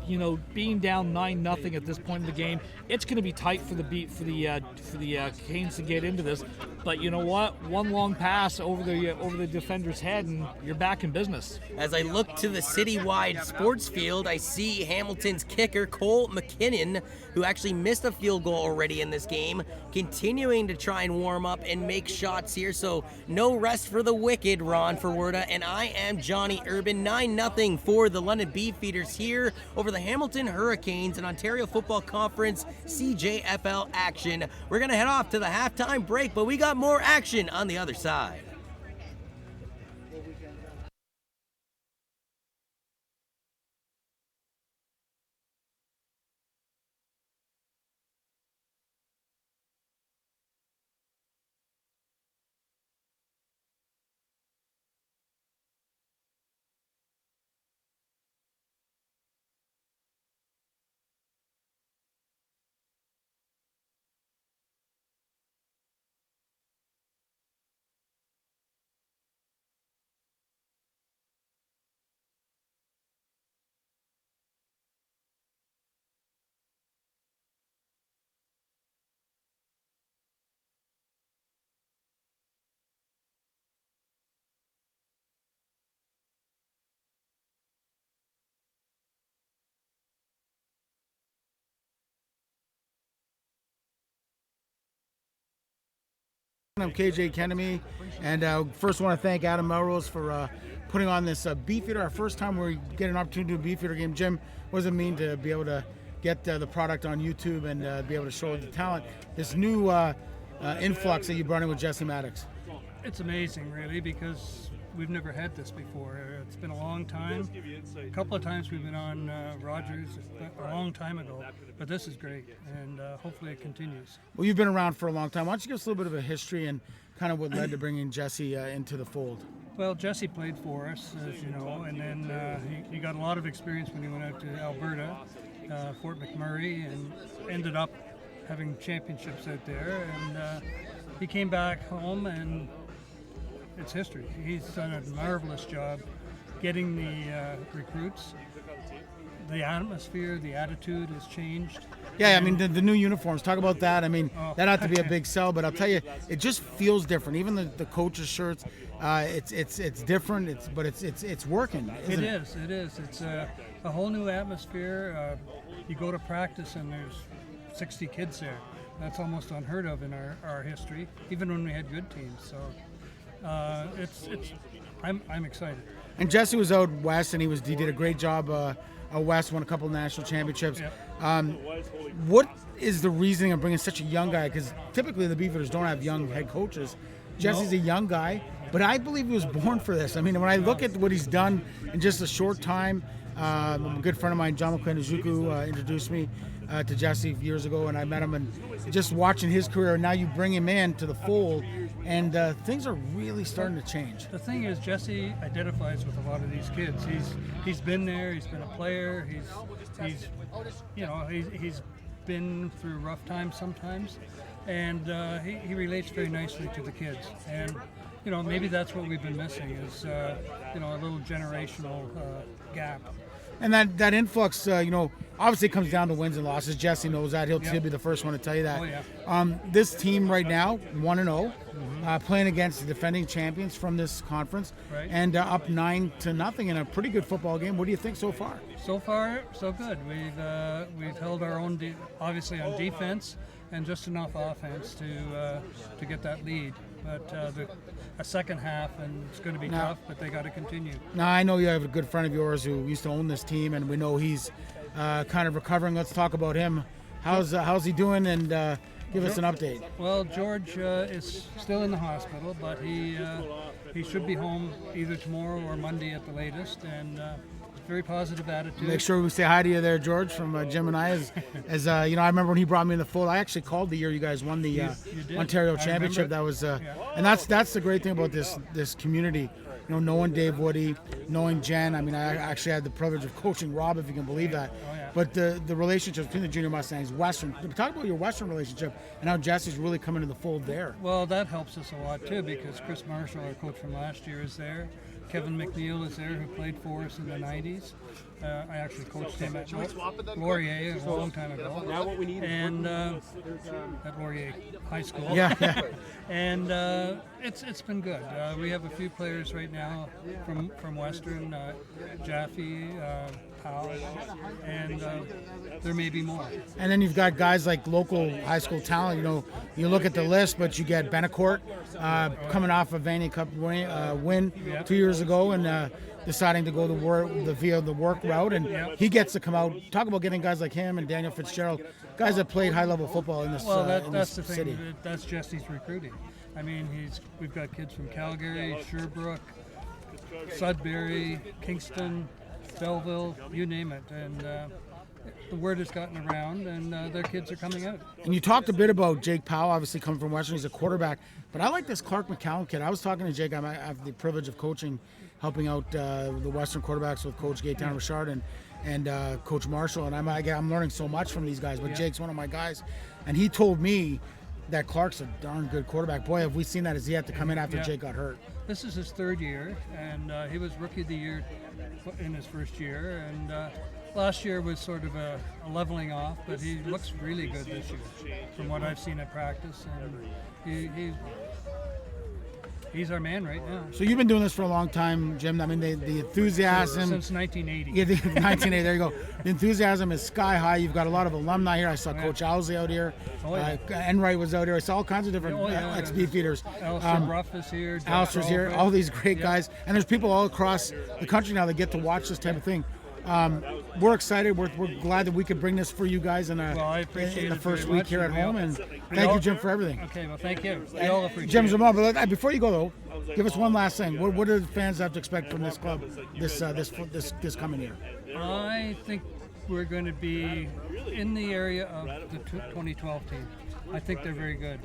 A: You know, being down 9-0 at this point in the game, it's going to be tight for the Canes to get into this. But you know what? One long pass over the defender's head, and you're back in business.
B: As I look to the Citywide Sports Field, I see Hamilton's kicker Cole McKinnon, who actually missed a field goal already in this game, continuing to try and warm up and make shots here. So no rest for the wicked, Ron Ferwerda, and I am Johnny Urban. 9-0 for the London Beefeaters here over the Hamilton Hurricanes in Ontario Football Conference CJFL action. We're going to head off to the halftime break, but we got more action on the other side.
D: I'm KJ Kenemy, and first want to thank Adam Melrose for putting on this Beefeater. Our first time we get an opportunity to do a Beefeater game. Jim, what does it mean to be able to get the product on YouTube and be able to show the talent? This new influx that you brought in with Jesse Maddox.
E: It's amazing, really, because we've never had this before. It's been a long time. A couple of times we've been on Rogers a long time ago, but this is great, and hopefully it continues.
D: Well, you've been around for a long time. Why don't you give us a little bit of a history and kind of what led to bringing Jesse into the fold?
E: Well, Jesse played for us, as you know, and then he got a lot of experience when he went out to Alberta, Fort McMurray, and ended up having championships out there. And he came back home, and it's history. He's done a marvelous job getting the recruits. The atmosphere, the attitude has changed.
D: Yeah, I mean, the new uniforms, talk about that. I mean, that ought to be a big sell, but I'll tell you, it just feels different. Even the coaches' shirts, it's different, but it's working, isn't it?
E: It is. It's a whole new atmosphere. You go to practice and there's 60 kids there. That's almost unheard of in our history, even when we had good teams. So I'm excited.
D: And Jesse was out west, and he did a great job out west, won a couple of national championships.
E: Yep.
D: What is the reasoning of bringing such a young guy? Because typically the Beefeaters don't have young head coaches. Jesse's a young guy, but I believe he was born for this. I mean, when I look at what he's done in just a short time, a good friend of mine, John McQueen-Ojuku, introduced me to Jesse years ago, and I met him, and just watching his career, and now you bring him in to the fold, and things are really starting to change.
E: The thing is, Jesse identifies with a lot of these kids. He's been there. He's been a player. He's been through rough times sometimes, and he relates very nicely to the kids. And maybe that's what we've been missing is a little generational gap.
D: And that influx, obviously comes down to wins and losses. Jesse knows that. He'll be the first one to tell you that.
E: Oh, yeah.
D: This team right now, 1-0, playing against the defending champions from this conference,
E: right.
D: And up 9-0 in a pretty good football game. What do you think so far?
E: So far, so good. We've held our own, obviously on defense, and just enough offense to get that lead. But a second half, and it's going to be tough, but they got to continue.
D: Now, I know you have a good friend of yours who used to own this team, and we know he's kind of recovering. Let's talk about him. How's he doing, and give us an update.
E: Well, George is still in the hospital, but he should be home either tomorrow or Monday at the latest, and very positive attitude.
D: Make sure we say hi to you there, George, from Jim and I. As you know, I remember when he brought me in the fold. I actually called the year you guys won the
E: You did.
D: Ontario
E: I
D: Championship.
E: remember.
D: That was, and that's the great thing about this community. You know, knowing Dave Woody, knowing Jen. I mean, I actually had the privilege of coaching Rob, if you can believe that.
E: Oh, yeah.
D: But the relationship between the Junior Mustangs, Western. Talk about your Western relationship and how Jesse's really come into the fold there.
E: Well, that helps us a lot too, because Chris Marshall, our coach from last year, is there. Kevin McNeil is there, who played for us in the 90s. I actually coached him at Laurier a long time ago.
F: Now what we need
E: and at Laurier High School.
D: Yeah.
E: And it's been good. We have a few players right now from Western, Jaffe, Powell, and there may be more.
D: And then you've got guys like local high school talent. You know, you look at the list, but you get Benacourt coming off a Vanier Cup win 2 years ago, and deciding to go via the work route, and he gets to come out. Talk about getting guys like him and Daniel Fitzgerald, guys that played high level football in this
E: Well,
D: in
E: that's
D: this
E: the
D: city.
E: thing. That's Jesse's recruiting. I mean, we've got kids from Calgary, Sherbrooke, Sudbury, Kingston, Belleville, you name it, and the word has gotten around, and their kids are coming out.
D: And you talked a bit about Jake Powell, obviously coming from Western. He's a quarterback, but I like this Clark McCown kid. I was talking to Jake. I have the privilege of helping out the Western quarterbacks with Coach Gaetan Richard and Coach Marshall, and I'm learning so much from these guys. But Jake's one of my guys, and he told me that Clark's a darn good quarterback. Boy, have we seen that as he had to come in after Jake got hurt.
E: This is his third year, and he was Rookie of the Year in his first year, and last year was sort of a leveling off, but he looks really good this year from what I've seen at practice, and he's our man right now.
D: So you've been doing this for a long time, Jim. I mean, the enthusiasm.
E: Since 1980.
D: Yeah, 1980. There you go. The enthusiasm is sky high. You've got a lot of alumni here. I saw Coach Owsley out here.
E: Oh, yeah.
D: Enright was out here. I saw all kinds of different ex-Beefeaters.
E: Alistair Bruff is here.
D: Alistair's here. All these great guys. And there's people all across the country now that get to watch this type of thing. We're excited. We're glad that we could bring this for you guys in the first week here at home. And thank you, Jim, for everything.
E: Okay, well, thank you. We all appreciate
D: Jim's
E: it.
D: but before you go though, give us one last thing. What do the fans have to expect from this club this coming year?
E: I think we're going to be in the area of the 2012 team. I think they're very good.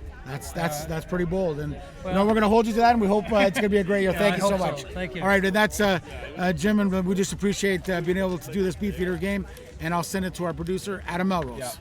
D: That's pretty bold, and we're going to hold you to that, and we hope it's going to be a great year. Thank you so much.
E: Thank you.
D: All right, and that's Jim, and we just appreciate being able to do this Beefeater game, and I'll send it to our producer, Adam Melrose.
E: Yeah.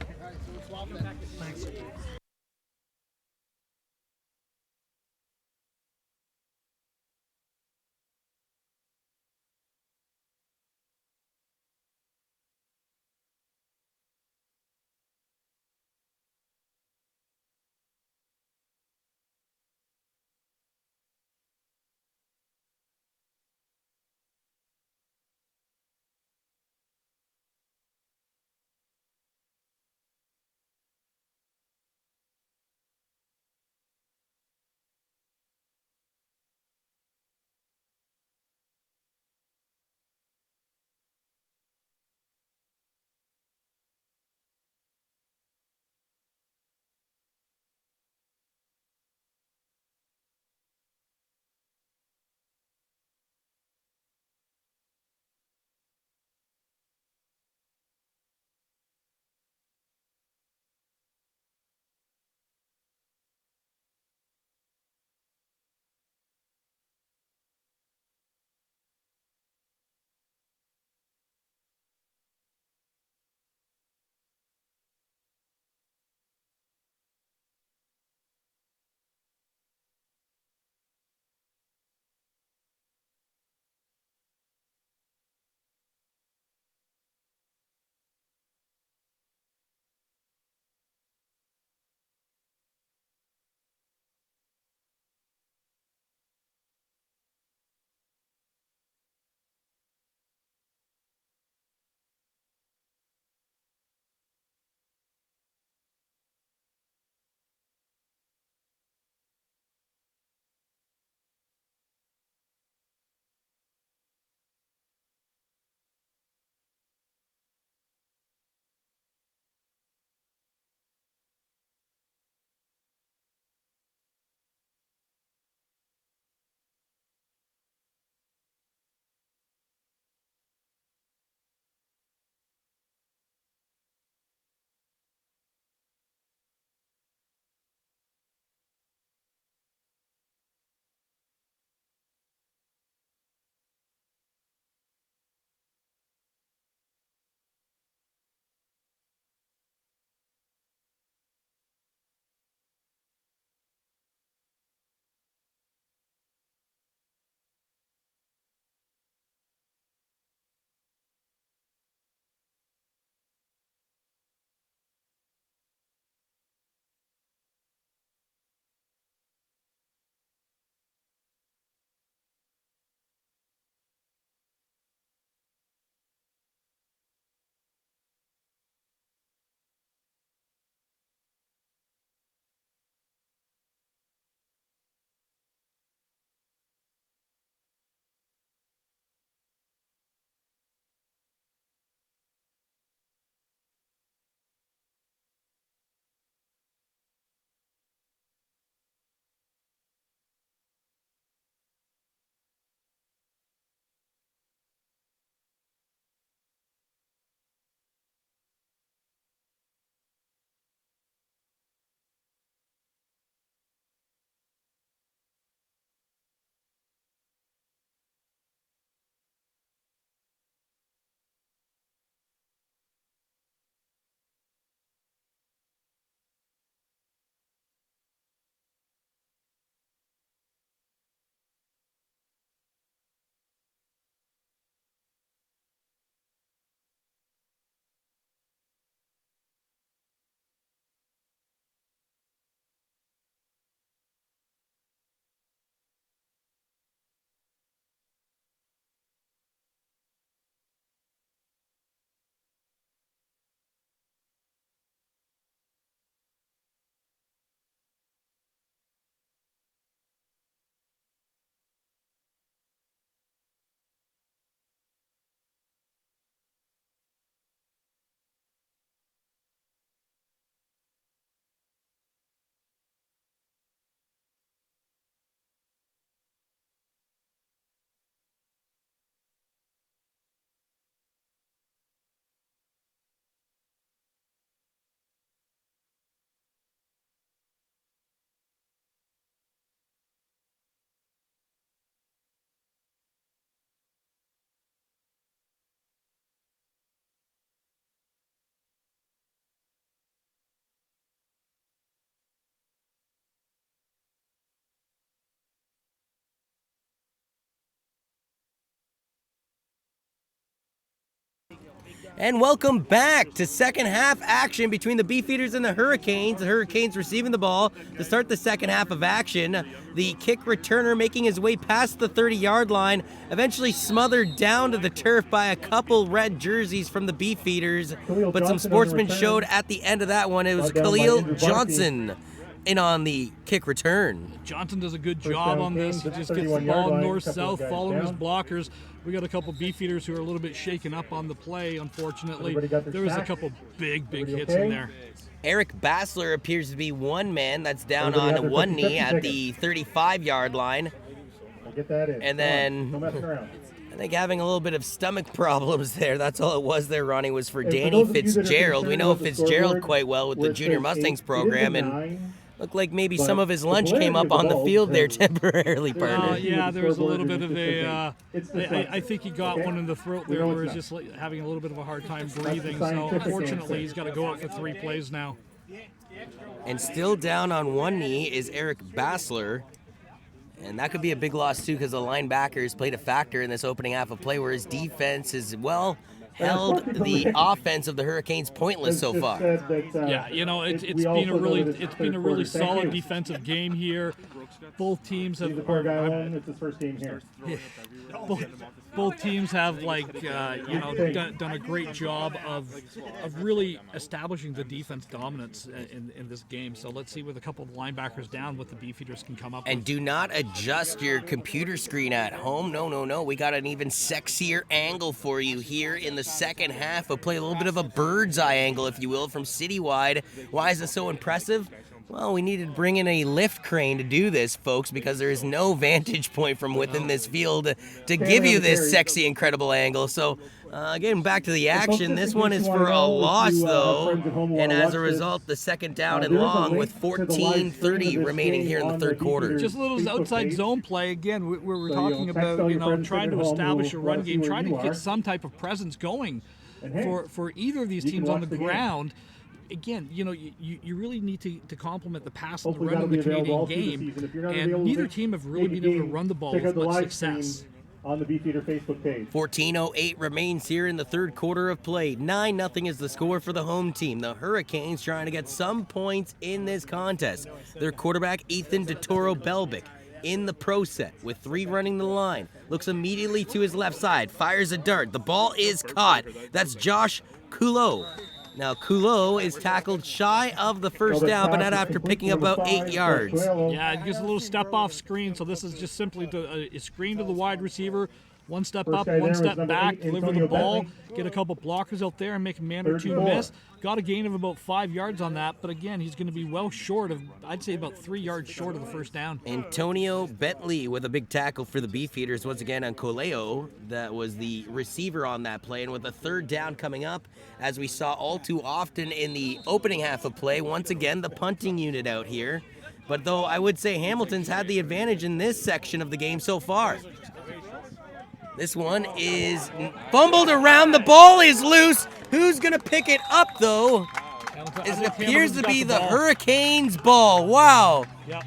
B: And welcome back to second half action between the Beefeaters and the Hurricanes. The Hurricanes receiving the ball to start the second half of action. The kick returner making his way past the 30-yard line, eventually smothered down to the turf by a couple red jerseys from the Beefeaters. But some sportsmen showed at the end of that one. It was Khalil Johnson in on the kick return.
A: Johnson does a good job on this. He just gets the ball north-south, following his blockers. We got a couple Beefeaters who are a little bit shaken up on the play, unfortunately. There was a couple big hits in there.
B: Eric Bassler appears to be one man that's down on one knee at the 35-yard line. And then I think having a little bit of stomach problems there. That's all it was there, Ronnie, was for Danny Fitzgerald. We know Fitzgerald quite well with the Junior Mustangs program, and looked like maybe some of his lunch came up on the field there temporarily, partner.
A: Yeah, there was a little bit of a, I think he got one in the throat there where he's just like having a little bit of a hard time breathing. So unfortunately, he's got to go out for 3 plays now.
B: And still down on one knee is Eric Bassler. And that could be a big loss, too, because the linebackers played a factor in this opening half of play where his defense has, well, held the offense of the Hurricanes pointless so far.
A: Yeah, you know, it's been a really solid defensive game here. Both teams have
C: it's his first game here.
A: both teams have done a great job of really establishing the defense dominance in this game. So let's see with a couple of linebackers down what the Beefeaters can come up
B: and
A: with.
B: Do not adjust your computer screen at home. No. We got an even sexier angle for you here in the second half. We'll play a little bit of a bird's eye angle, if you will, from citywide. Why is it so impressive? Well, we needed to bring in a lift crane to do this, folks, because there is no vantage point from within this field to give you this sexy, incredible angle. So, getting back to the action, this one is for a loss, though, and as a result, the second down and long with 14:30 remaining here in the third quarter.
A: Just a little outside zone play. Again, we're talking about, trying to establish a run game, trying to get some type of presence going for either of these teams on the ground. Again, you really need to complement the pass and the run of the Canadian game, and neither team have really been able to run the ball with much success.
C: On the Beefeater Facebook page.
B: 14:08 remains here in the third quarter of play. 9-0 is the score for the home team. The Hurricanes trying to get some points in this contest. Their quarterback, Ethan DeToro-Belbic, in the pro set with 3 running the line. Looks immediately to his left side, fires a dart. The ball is caught. That's Josh Coulot. Now, Coulot is tackled shy of the first down, but not after picking up about 8 yards.
A: Yeah, it gives a little step off screen, so this is just simply a screen to the wide receiver. One step up, one step back, deliver the ball, get a couple blockers out there and make a man or two miss. Got a gain of about 5 yards on that, but again, he's going to be well short of, I'd say about 3 yards short of the first down.
B: Antonio Bentley with a big tackle for the Beefeaters once again on Coleo. That was the receiver on that play, and with a third down coming up, as we saw all too often in the opening half of play, once again, the punting unit out here. But though I would say Hamilton's had the advantage in this section of the game so far. This one is fumbled around. The ball is loose. Who's going to pick it up, though? It appears to be the Hurricanes' ball. Wow.
A: Yep.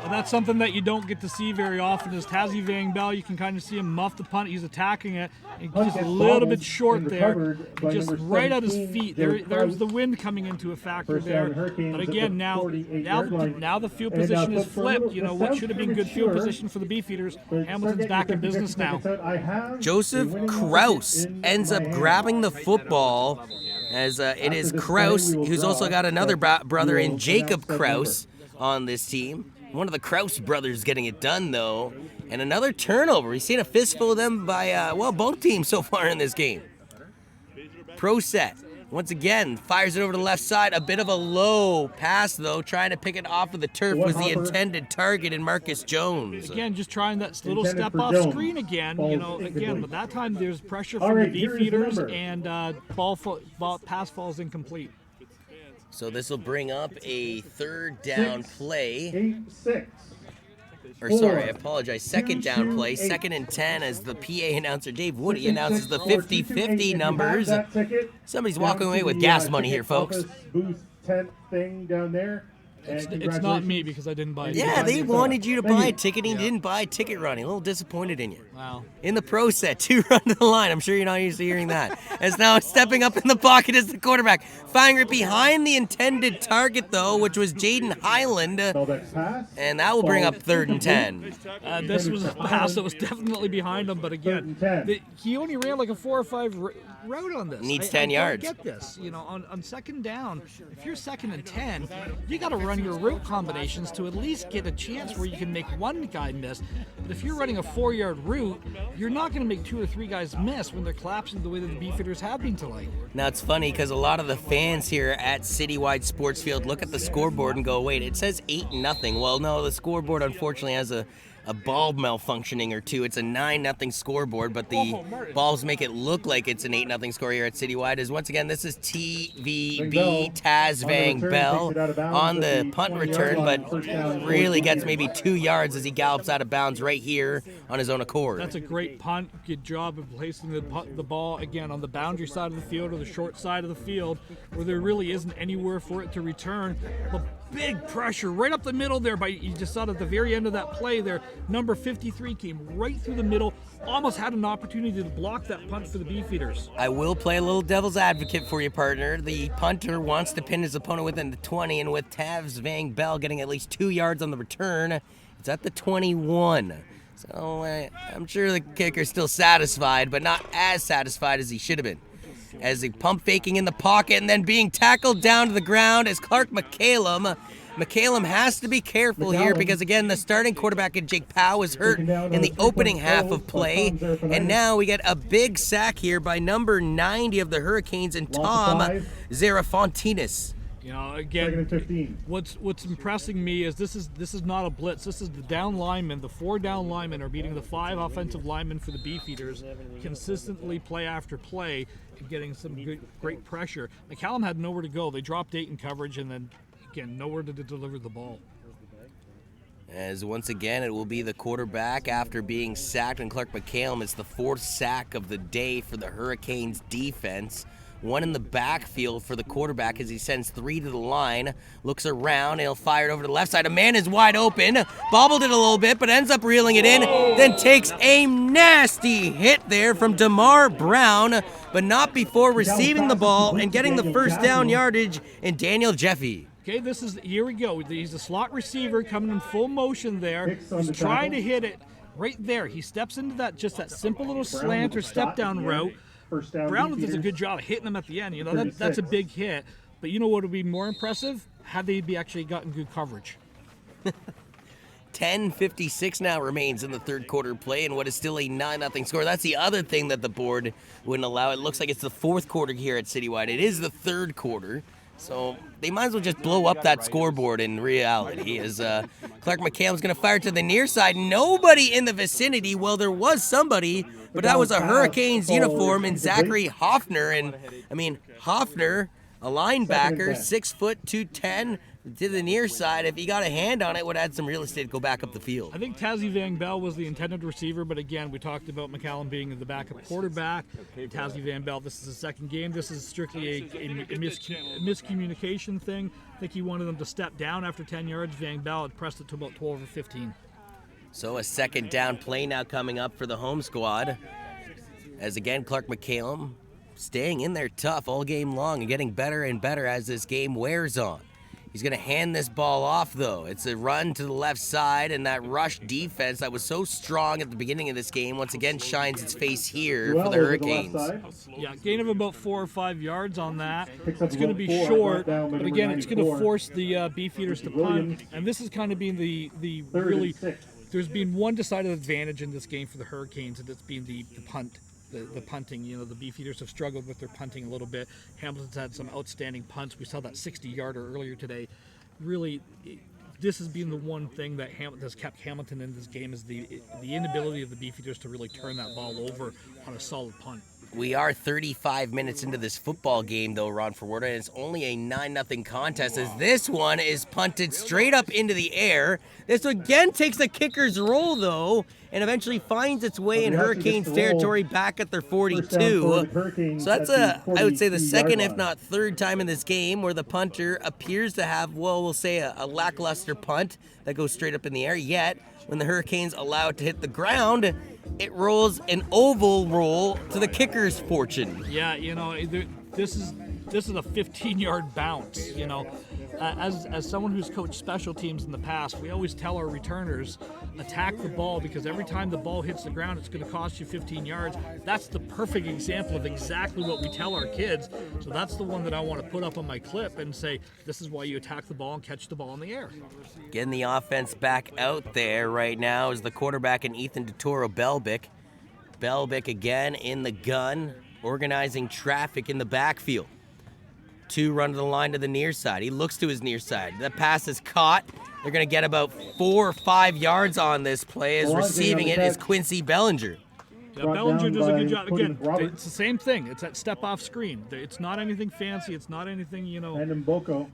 A: And that's something that you don't get to see very often is Tazi Van Bell. You can kind of see him muff the punt. He's attacking it. And just a little bit short there. Just right at his feet. There's the wind coming into a factor there. But again, now the field position is flipped. What should have been good field position for the Beefeaters. Hamilton's back in business now.
B: Joseph Kraus ends up grabbing the football as it is Kraus, who's also got another brother in Jacob Kraus on this team. One of the Kraus brothers getting it done, though. And another turnover. We've seen a fistful of them by, both teams so far in this game. Pro set. Once again, fires it over to the left side. A bit of a low pass, though. Trying to pick it off of the turf was the intended target in Marcus Jones.
A: Again, just trying that little step off screen again. But that time there's pressure from the Beefeaters, and pass falls incomplete.
B: So this will bring up a third down play.
C: 8-6.
B: I apologize. Second down play, 2nd and 10 as the PA announcer Dave Woody announces the 50-50 numbers. Somebody's walking away with gas money here, folks.
C: Booth tent thing down there.
A: It's not me because I didn't buy it.
B: Yeah, they wanted you to buy a ticket, and you
A: Yeah.
B: didn't buy a ticket, Ronnie. A little disappointed in you.
A: Wow.
B: In the pro set, 2 run to the line. I'm sure you're not used to hearing that. As now stepping up in the pocket as the quarterback. Firing it behind the intended target, though, which was Jaden Highland. And that will bring up 3rd and 10.
A: This was a pass that was definitely behind him, but again, he only ran like a 4 or 5 route on this.
B: Needs
A: I
B: 10
A: don't
B: yards.
A: Get this, on 2nd down, if you're 2nd and 10, you got to run your route combinations to at least get a chance where you can make one guy miss. But if you're running a 4-yard route, you're not going to make 2 or 3 guys miss when they're collapsing the way that the Beefeaters have been tonight.
B: Now, it's funny because a lot of the fans here at Citywide Sports Field look at the scoreboard and go, wait, it says 8-0. Well, no, the scoreboard unfortunately has a bulb malfunctioning or two. It's a 9-0 scoreboard, but the bulbs make it look like it's an 8-0 score here at Citywide. As once again, this is TVB Taz Vang Bell on the punt return, but really gets maybe 2 yards as he gallops out of bounds right here on his own accord.
A: That's a great punt. Good job of placing the ball, again, on the boundary side of the field or the short side of the field where there really isn't anywhere for it to return. But big pressure right up the middle there. You just saw at the very end of that play there, number 53 came right through the middle, almost had an opportunity to block that punt for the Beefeaters.
B: I will play a little devil's advocate for you, partner. The punter wants to pin his opponent within the 20, and with Taz Vang Bell getting at least 2 yards on the return, it's at the 21. So I'm sure the kicker's still satisfied, but not as satisfied as he should have been. As he pump faking in the pocket and then being tackled down to the ground as Clark McCallum. McCallum has to be careful here because, again, the starting quarterback in Jake Powell was hurt in the opening half of play. And now we get a big sack here by number 90 of the Hurricanes and Tom Zarafontinis.
A: Again, what's impressing me is this is not a blitz. This is the down linemen. The 4 down linemen are beating the 5 offensive linemen for the Beefeaters consistently play after play and getting some great pressure. McCallum had nowhere to go. They dropped 8 in coverage and then, again, nowhere to deliver the ball.
B: As once again, it will be the quarterback after being sacked, and Clark McCallum. It's the 4th sack of the day for the Hurricanes defense. 1 in the backfield for the quarterback as he sends 3 to the line. Looks around, and he'll fire it over to the left side. A man is wide open. Bobbled it a little bit, but ends up reeling it in. Then takes a nasty hit there from DeMar Brown, but not before receiving the ball and getting the first down yardage in Daniel Jeffy.
A: Okay, here we go. He's a slot receiver coming in full motion there. He's trying to hit it right there. He steps into that simple little slant or step down route. Brown does a good job of hitting him at the end. That's a big hit. But you know what would be more impressive? Had they actually gotten good coverage.
B: 10:56 now remains in the third quarter play and what is still a 9-0 score. That's the other thing that the board wouldn't allow. It looks like it's the 4th quarter here at Citywide. It is the 3rd quarter. So they might as well just blow up that scoreboard in reality. As Clark McCallum's going to fire to the near side. Nobody in the vicinity. Well, there was somebody, but that was a Hurricanes uniform in Zachary Hoffner. And, Hoffner, a linebacker, 6 foot, 210, to the near side. If he got a hand on it, would add some real estate to go back up the field.
A: I think Tazzy Van Bell was the intended receiver, but again, we talked about McCallum being the backup quarterback. Tazzy Van Bell, this is his 2nd game. This is strictly a miscommunication thing. I think he wanted them to step down after 10 yards. Van Bell had pressed it to about 12 or 15.
B: So a 2nd down play now coming up for the home squad. As again, Clark McCallum staying in there tough all game long and getting better and better as this game wears on. He's going to hand this ball off, though. It's a run to the left side, and that rush defense that was so strong at the beginning of this game once again shines its face here for the Hurricanes.
A: Yeah, gain of about 4 or 5 yards on that. It's going to be short, but again, it's going to force the Beefeaters to punt. And this is kind of being the really, there's been one decided advantage in this game for the Hurricanes, and it's been the punt. The punting, the Beefeaters have struggled with their punting a little bit. Hamilton's had some outstanding punts. We saw that 60-yarder earlier today. Really, this has been the one thing that has kept Hamilton in this game is the inability of the Beefeaters to really turn that ball over on a solid punt.
B: We are 35 minutes into this football game, though, Ron Forwarda, and it's only a 9-0 contest as this one is punted straight up into the air. This again takes the kicker's roll, though, and eventually finds its way in Hurricanes territory back at their 42. So that's, I would say, the second, if not third time in this game where the punter appears to have, well, we'll say a lackluster punt that goes straight up in the air. Yet, when the Hurricanes allow it to hit the ground, it rolls an oval roll to the kicker's fortune.
A: Yeah, you know, this is a 15-yard bounce. You know, as someone who's coached special teams in the past, we always tell our returners, attack the ball, because every time the ball hits the ground, it's going to cost you 15 yards. That's the perfect example of exactly what we tell our kids. So that's the one that I want to put up on my clip and say, this is why you attack the ball and catch the ball in the air.
B: Getting the offense back out there right now is the quarterback in Ethan DeToro-Belbic. Belbic again in the gun, organizing traffic in the backfield. 2 run to the line to the near side. He looks to his near side. The pass is caught. They're going to get about 4 or 5 yards on this play as receiving it is Quincy Bellinger.
A: Yeah, Bellinger does a good job. Again, it's the same thing. It's that step off screen. It's not anything fancy. It's not anything, you know.
C: And Mboko.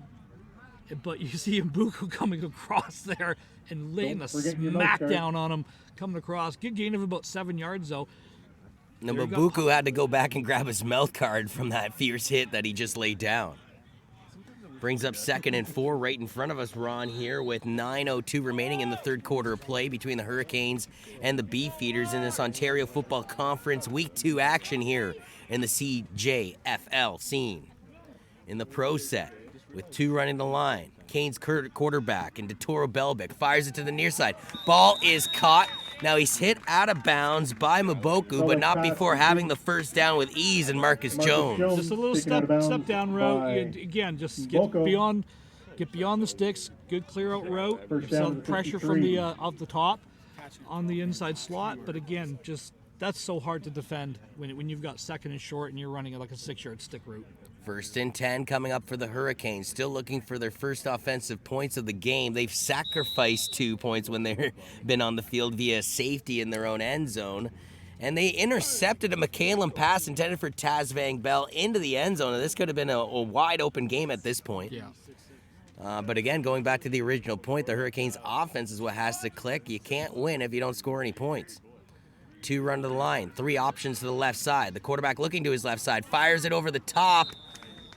A: But you see Mbuku coming across there and laying a smack down on him coming across. Good gain of about 7 yards, though.
B: Mbuku had to go back and grab his mouth guard from that fierce hit that he just laid down. Brings up 2nd and 4 right in front of us, Ron, here with 9:02 remaining in the third quarter of play between the Hurricanes and the Beefeaters in this Ontario Football Conference Week 2 action here in the CJFL scene. In the pro set, with 2 running the line, Canes quarterback and DeToro-Belbic fires it to the near side. Ball is caught. Now he's hit out of bounds by Mbuku, but not before having the first down with ease in Marcus Jones.
A: Just a little step down route. Again, just get beyond the sticks. Good clear out route. Some pressure from the off the top on the inside slot. But again, just that's so hard to defend when you've got 2nd and short and you're running like a 6-yard stick route.
B: 1st and 10 coming up for the Hurricanes, still looking for their first offensive points of the game. They've sacrificed 2 points when they've been on the field via safety in their own end zone. And they intercepted a McCalum pass intended for Taz Van Bell into the end zone. And this could have been a wide open game at this point.
A: Yeah.
B: But again, going back to the original point, the Hurricanes offense is what has to click. You can't win if you don't score any points. 2 run to the line, 3 options to the left side. The quarterback looking to his left side, fires it over the top.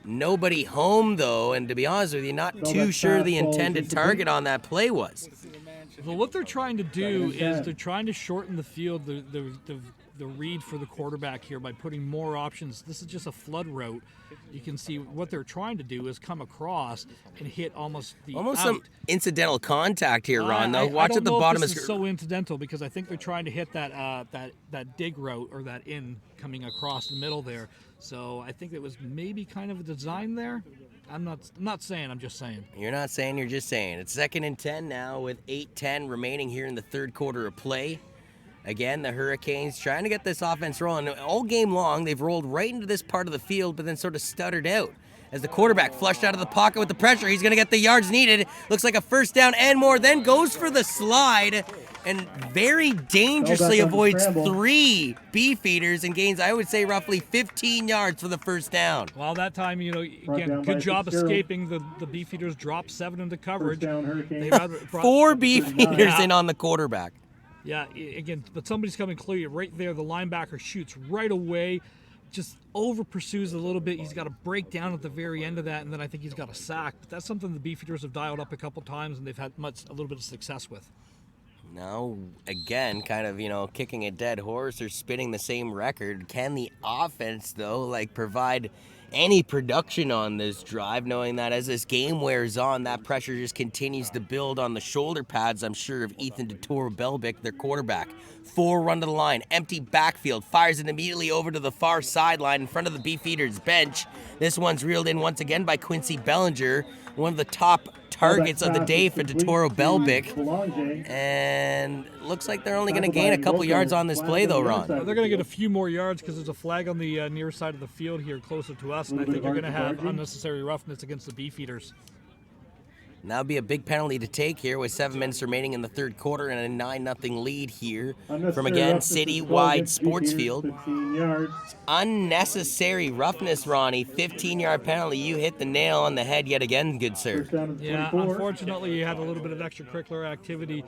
B: Nobody home, though, and to be honest with you, not too sure the intended target on that play was.
A: Well, what they're trying to do is they're trying to shorten the field, the read for the quarterback here by putting more options. This is just a flood route. You can see what they're trying to do is come across and hit almost
B: some incidental contact here, Ron. Though, watch at the bottom.
A: This is so incidental because I think they're trying to hit that dig route or that in coming across the middle there. So I think it was maybe kind of a design there. I'm not saying. I'm just saying.
B: You're not saying. You're just saying. It's 2nd and 10 now with 8:10 remaining here in the third quarter of play. Again, the Hurricanes trying to get this offense rolling. All game long, they've rolled right into this part of the field, but then sort of stuttered out. As the quarterback flushed out of the pocket with the pressure, he's going to get the yards needed. Looks like a first down and more, then goes for the slide and very dangerously avoids 3 Beefeaters and gains, I would say, roughly 15 yards for the first down.
A: Well, that time, again, good job escaping. The Beefeaters dropped 7 into coverage.
B: 4 Beefeaters in on the quarterback.
A: Yeah, again, but somebody's coming clear right there. The linebacker shoots right away, just over pursues a little bit. He's got a breakdown at the very end of that, and then I think he's got a sack. But that's something the Beefeaters have dialed up a couple times, and they've had a little bit of success with.
B: Now, again, kind of, kicking a dead horse or spinning the same record. Can the offense, though, provide any production on this drive, knowing that as this game wears on, that pressure just continues to build on the shoulder pads, I'm sure, of Ethan DeToro-Belbic, their quarterback. 4 run to the line, empty backfield, fires it immediately over to the far sideline in front of the Beefeaters bench. This one's reeled in once again by Quincy Bellinger, one of the top targets of the day for DeToro-Belbic. And looks like they're only going to gain a couple yards on this play, though, Ron.
A: They're going to get a few more yards because there's a flag on the near side of the field here closer to us, and I think they're going to have unnecessary roughness against the Beefeaters.
B: And that would be a big penalty to take here with 7 minutes remaining in the third quarter and a 9-0 lead here from, again, Citywide Sports Field.
C: 15 yards.
B: Unnecessary roughness, Ronnie. 15-yard penalty. You hit the nail on the head yet again, good sir.
C: First down at the
A: Yeah,
C: 24.
A: unfortunately, you had a little bit of extracurricular activity.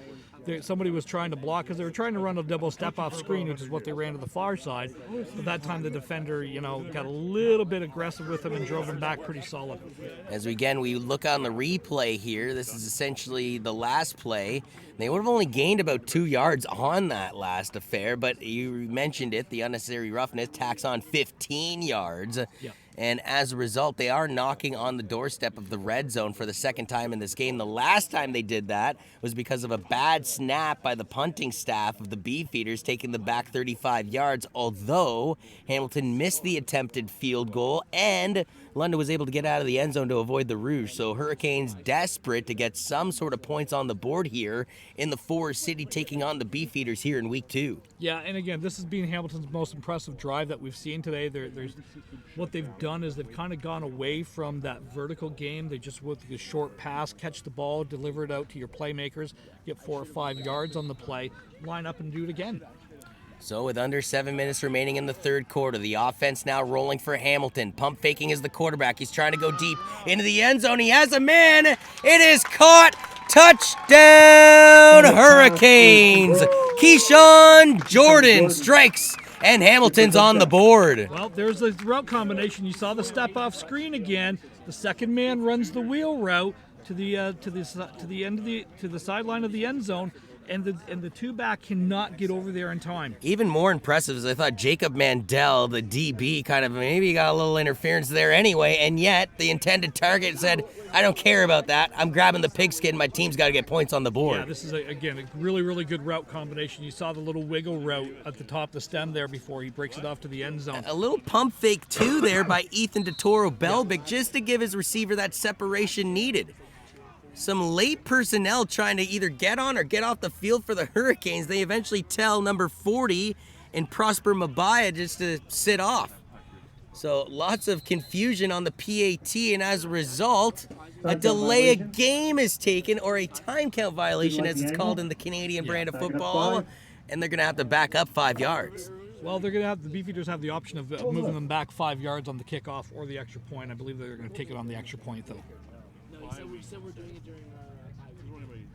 A: Somebody was trying to block because they were trying to run a double step-off screen, which is what they ran to the far side. But that time the defender, got a little bit aggressive with him and drove him back pretty solid.
B: As we look on the replay here, this is essentially the last play. They would have only gained about 2 yards on that last affair, but you mentioned it, the unnecessary roughness tacks on 15 yards.
A: Yep.
B: And as a result, they are knocking on the doorstep of the red zone for the second time in this game. The last time they did that was because of a bad snap by the punting staff of the Beefeaters, taking the back 35 yards, although Hamilton missed the attempted field goal and London was able to get out of the end zone to avoid the Rouge. So Hurricanes desperate to get some sort of points on the board here in the Forest City, taking on the Beefeaters here in week 2.
A: Yeah, and again, this has been Hamilton's most impressive drive that we've seen today. There's what they've done is they've kind of gone away from that vertical game. They just with the short pass, catch the ball, deliver it out to your playmakers, get 4 or 5 yards on the play, line up and do it again.
B: So with under 7 minutes remaining in the third quarter, the offense now rolling for Hamilton. Pump faking as the quarterback. He's trying to go deep into the end zone. He has a man. It is caught. Touchdown, Hurricanes. Keyshawn Jordan strikes, and Hamilton's on the board.
A: Well, there's the route combination. You saw the step-off screen again. The second man runs the wheel route to the sideline of the end zone. And the two-back cannot get over there in time.
B: Even more impressive is I thought Jacob Mandel, the DB, kind of maybe got a little interference there anyway, and yet the intended target said, I don't care about that. I'm grabbing the pigskin. My team's got to get points on the board.
A: Yeah, this is, again, a really, really good route combination. You saw the little wiggle route at the top of the stem there before he breaks it off to the end zone.
B: A little pump fake, too, there by Ethan DeToro-Belbic, just to give his receiver that separation needed. Some late personnel trying to either get on or get off the field for the Hurricanes. They eventually tell number 40 and Prosper Mabaya just to sit off. So lots of confusion on the PAT, and as a result, a delay of game is taken, or a time count violation as it's called in the Canadian brand of football, and they're going to have to back up 5 yards.
A: Well, they're going to have the Beefeaters have the option of moving them back 5 yards on the kickoff or the extra point. I believe they're going to take it on the extra point, though.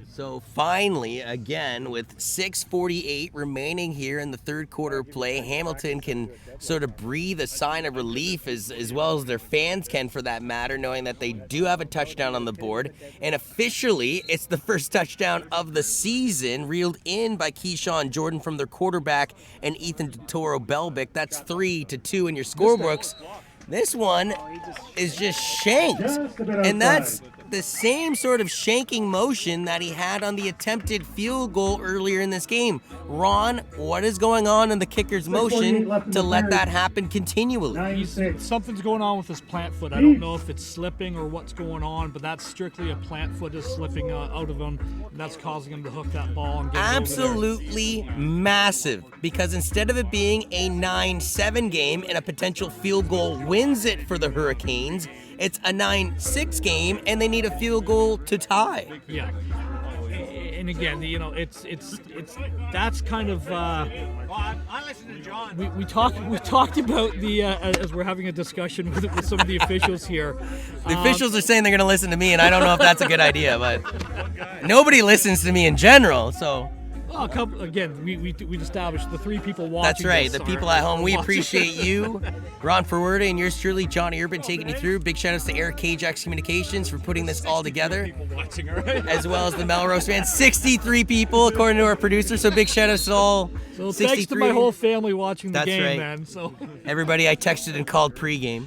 B: So finally, again, with 6:48 remaining here in the third quarter play, Hamilton can sort of breathe a sign of relief as well as their fans can, for that matter, knowing that they do have a touchdown on the board. And officially, it's the first touchdown of the season, reeled in by Keyshawn Jordan from their quarterback and Ethan DeToro-Belbic. That's 3-2 in your scorebooks. This one is just shanked, and that's the same sort of shanking motion that he had on the attempted field goal earlier in this game. Ron, what is going on in the kicker's motion to let that happen continually?
A: Something's going on with his plant foot. I don't know if it's slipping or what's going on, but that's strictly a plant foot is slipping out of him, and that's causing him to hook that ball and get
B: absolutely massive, because instead of it being a 9-7 game and a potential field goal wins it for the Hurricanes, it's a 9-6 game, and they need a field goal to tie.
A: Yeah, and again, it's that's kind of. I listen to John. We talked about the as we're having a discussion with some of the officials here.
B: The officials are saying they're going to listen to me, and I don't know if that's a good idea, but nobody listens to me in general, so.
A: Well, we established the 3 people watching.
B: That's right, the people at home. We appreciate you, Ron Ferwerda, and yours truly, Johnny Urban, taking you through. Big shout outs to Eric Kajax Communications for putting this all together, as well as the Melrose fans. 63 people, according to our producer. So big shout outs to all.
A: So
B: 63.
A: thanks to my whole family watching the
B: That's
A: game,
B: right.
A: man. So
B: everybody I texted and called pregame.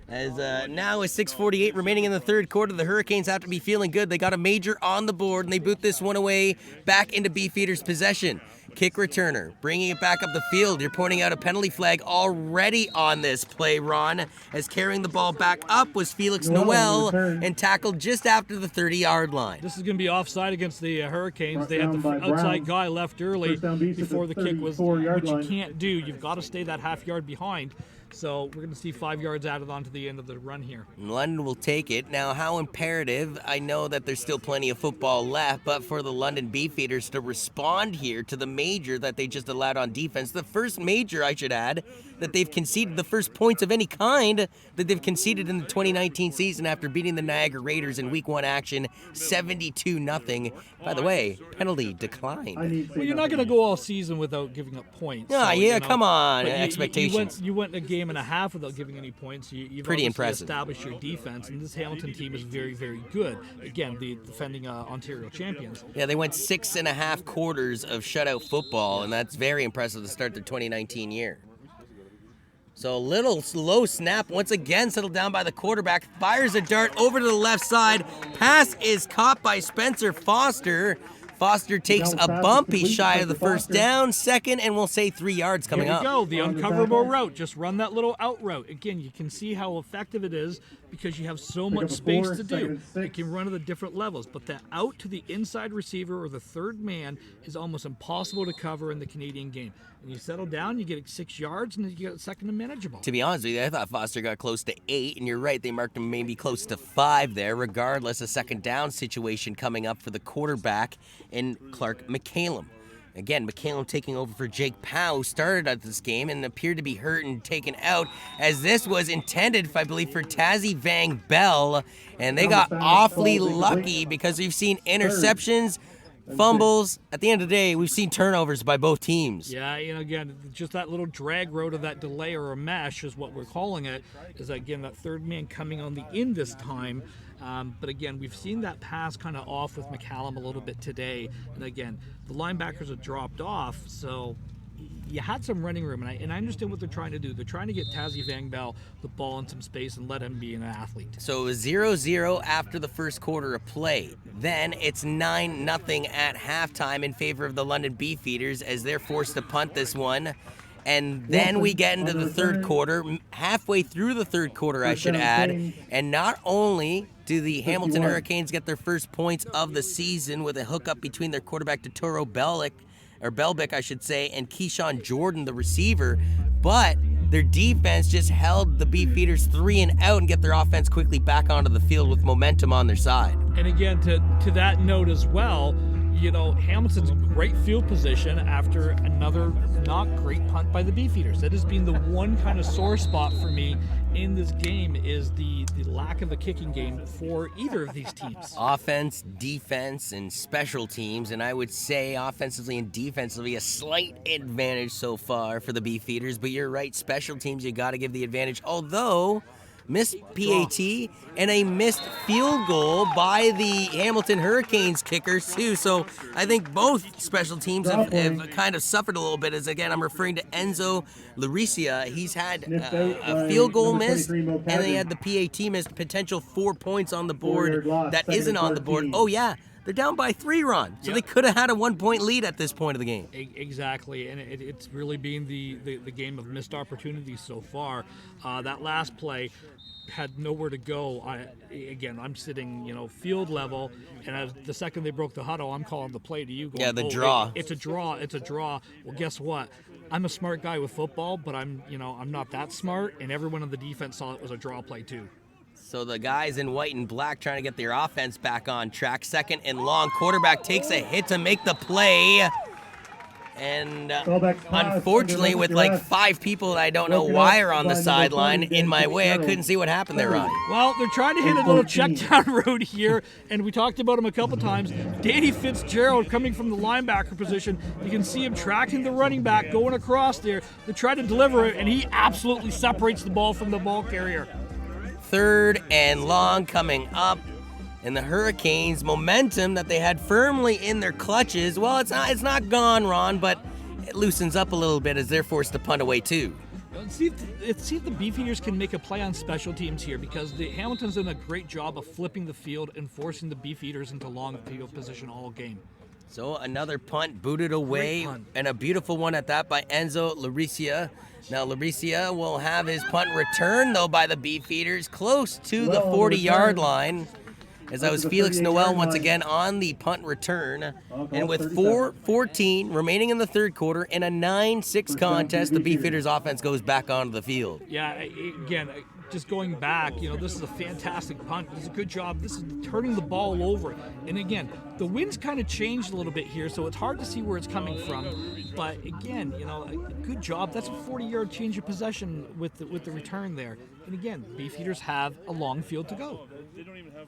B: As now with 6:48 remaining in the third quarter, the Hurricanes have to be feeling good. They got a major on the board, and they boot this one away back into Beefeaters' possession. Kick returner, bringing it back up the field. You're pointing out a penalty flag already on this play, Ron, as carrying the ball back up was Felix Noel and tackled just after the 30-yard line.
A: This is going to be offside against the Hurricanes.
C: Brought
A: They had
C: down
A: the
C: by
A: outside
C: Browns.
A: guy left early
C: First down Beefeaters
A: before
C: at
A: the kick was,
C: 34-yard
A: which you
C: line.
A: can't do. You've got to stay that half yard behind. So we're going to see 5 yards added on to the end of the run here.
B: London will take it. Now, how imperative, I know that there's still plenty of football left, but for the London Beefeaters to respond here to the major that they just allowed on defense, the first major, I should add, that they've conceded, the first points of any kind that they've conceded in the 2019 season after beating the Niagara Raiders in Week 1 action 72-0. By the way, penalty declined.
A: Well, you're not going to go all season without giving up points.
B: Ah,
A: So,
B: yeah, come on,
A: but
B: expectations.
A: You went a game and a half without giving any points. You've
B: Pretty
A: obviously
B: impressive.
A: established your defense, and this Hamilton team is very, very good. Again, the defending Ontario champions.
B: Yeah, they went 6.5 quarters of shutout football, and that's very impressive to start the 2019 year. So a little slow snap, once again settled down by the quarterback, fires a dart over to the left side. Pass is caught by Spencer Foster. Foster takes a bump. He's shy of the first down, second, and we'll say 3 yards coming
A: Here
B: up.
A: we go, the uncoverable route. Just run that little out route. Again, you can see how effective it is because you have so much
C: up a
A: space
C: 4,
A: to
C: second
A: do.
C: and 6.
A: You can run at the different levels, but that out to the inside receiver or the third man is almost impossible to cover in the Canadian game. And you settle down, you get 6 yards, and then you get second and manageable.
B: To be honest with you, I thought Foster got close to 8, and you're right, they marked him maybe close to 5 there. Regardless, a second down situation coming up for the quarterback in Clark McCallum. Again, McCallum taking over for Jake Powell, who started at this game and appeared to be hurt and taken out, as this was intended, I believe, for Tazzy Vang Bell, and they got awfully lucky because we've seen interceptions, fumbles. At the end of the day, we've seen turnovers by both teams.
A: Yeah, again, just that little drag road of that delay or a mesh is what we're calling it, is again that third man coming on the in this time. But again, we've seen that pass kind of off with McCallum a little bit today. And again, the linebackers have dropped off, so you had some running room. And I understand what they're trying to do. They're trying to get Tazzy Vang Bell the ball in some space and let him be an athlete.
B: So it was 0-0 after the first quarter of play. Then it's 9-0 at halftime in favor of the London Beefeaters as they're forced to punt this one. And then we get into the third quarter, halfway through the third quarter, I should add. And not only do the Hamilton Hurricanes get their first points of the season with a hookup between their quarterback Totoro Belbic, I should say, and Keyshawn Jordan, the receiver, but their defense just held the Beefeaters 3 and out and get their offense quickly back onto the field with momentum on their side.
A: And again, to that note as well, Hamilton's in great field position after another not great punt by the Beefeaters. That has been the one kind of sore spot for me in this game, is the lack of a kicking game for either of these teams.
B: Offense, defense, and special teams, and I would say offensively and defensively a slight advantage so far for the Beefeaters, but you're right, special teams you got to give the advantage, although missed PAT and a missed field goal by the Hamilton Hurricanes kickers too. So I think both special teams have kind of suffered a little bit, as again I'm referring to Enzo Laricia. He's had a field goal missed, and then he had the PAT missed, potential 4 points on the board that isn't on the board. Oh yeah, they're down by 3, Ron. So they could have had a 1-point lead at this point of the game.
A: Exactly, and it's really been the game of missed opportunities so far. That last play had nowhere to go. I'm sitting, field level, and as the second they broke the huddle, I'm calling the play to you. Going,
B: the draw.
A: It's a draw. Well, guess what? I'm a smart guy with football, but I'm not that smart, and everyone on the defense saw it was a draw play too.
B: So the guys in white and black trying to get their offense back on track. Second and long. Quarterback takes a hit to make the play. And unfortunately, with like 5 people that I don't know why are on the sideline in my way, I couldn't see what happened there, Ronnie.
A: Well, they're trying to hit a little check down road here, and we talked about him a couple times. Danny Fitzgerald coming from the linebacker position. You can see him tracking the running back, going across there. They try to deliver it, and he absolutely separates the ball from the ball carrier.
B: Third and long coming up. And the Hurricanes' momentum that they had firmly in their clutches, well, it's not gone, Ron, but it loosens up a little bit as they're forced to punt away too.
A: Let's see if the Beefeaters can make a play on special teams here, because the Hamilton's done a great job of flipping the field and forcing the Beefeaters into long field position all game.
B: So another punt booted away,
A: Great punt.
B: and a beautiful one at that by Enzo Laricia. Now Laricia will have his punt returned, though, by the Beefeaters, close to the 40-yard line. As that was Felix Noel once again on the punt return. And with 4:14 remaining in the third quarter in a 9-6 contest, the Beefeaters offense goes back onto the field.
A: Yeah, again, just going back, this is a fantastic punt. This is a good job. This is turning the ball over. And again, the wind's kind of changed a little bit here, so it's hard to see where it's coming from. But again, a good job. That's a 40-yard change of possession with the return there. And again, Beefeaters have a long field to go.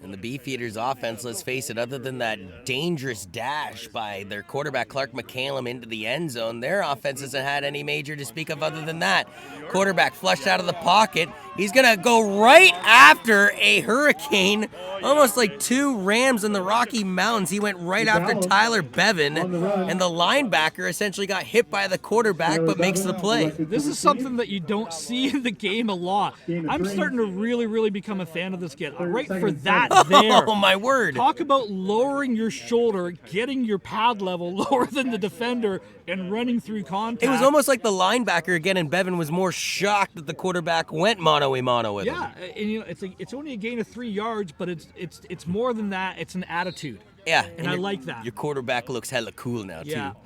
B: And the Beefeaters offense, let's face it, other than that dangerous dash by their quarterback Clark McCallum into the end zone, their offense hasn't had any major to speak of other than that. Quarterback flushed out of the pocket. He's going to go right after a hurricane, almost like two rams in the Rocky Mountains. He went right after Tyler Bevan, and the linebacker essentially got hit by the quarterback but makes the play.
A: This is something that you don't see in the game a lot. I'm starting to really, really become a fan of this kid. Right for that there.
B: Oh, my word.
A: Talk about lowering your shoulder, getting your pad level lower than the defender, and running through contact.
B: It was almost like the linebacker again, and Bevan was more shocked that the quarterback went mano-a-mano with him.
A: Yeah, and it's only a gain of 3 yards, but it's more than that. It's an attitude.
B: Yeah.
A: And I like that.
B: Your quarterback looks hella cool now,
A: Yeah.
B: too.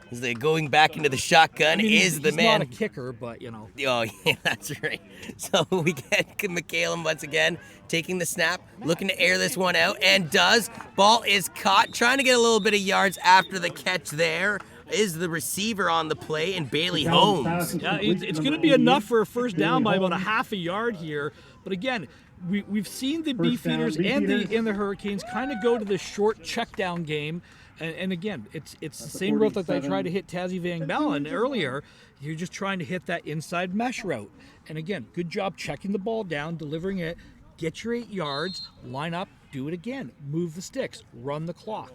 B: As they're going back into the shotgun is the
A: he's
B: man.
A: not a kicker, but
B: Oh, yeah, that's right. So we get McCallum once again taking the snap, looking to air this one out, and does. Ball is caught, trying to get a little bit of yards after the catch there. Is the receiver on the play, and Bailey Holmes.
A: Yeah, it's going to be enough for a first down by about a half a yard here. But again, we've seen the Beefeaters and the Hurricanes kind of go to this short check down game. And again, it's the same route that they tried to hit Tazzy Van Bellen earlier. You're just trying to hit that inside mesh route. And again, good job checking the ball down, delivering it, get your 8 yards, line up, do it again, move the sticks, run the clock.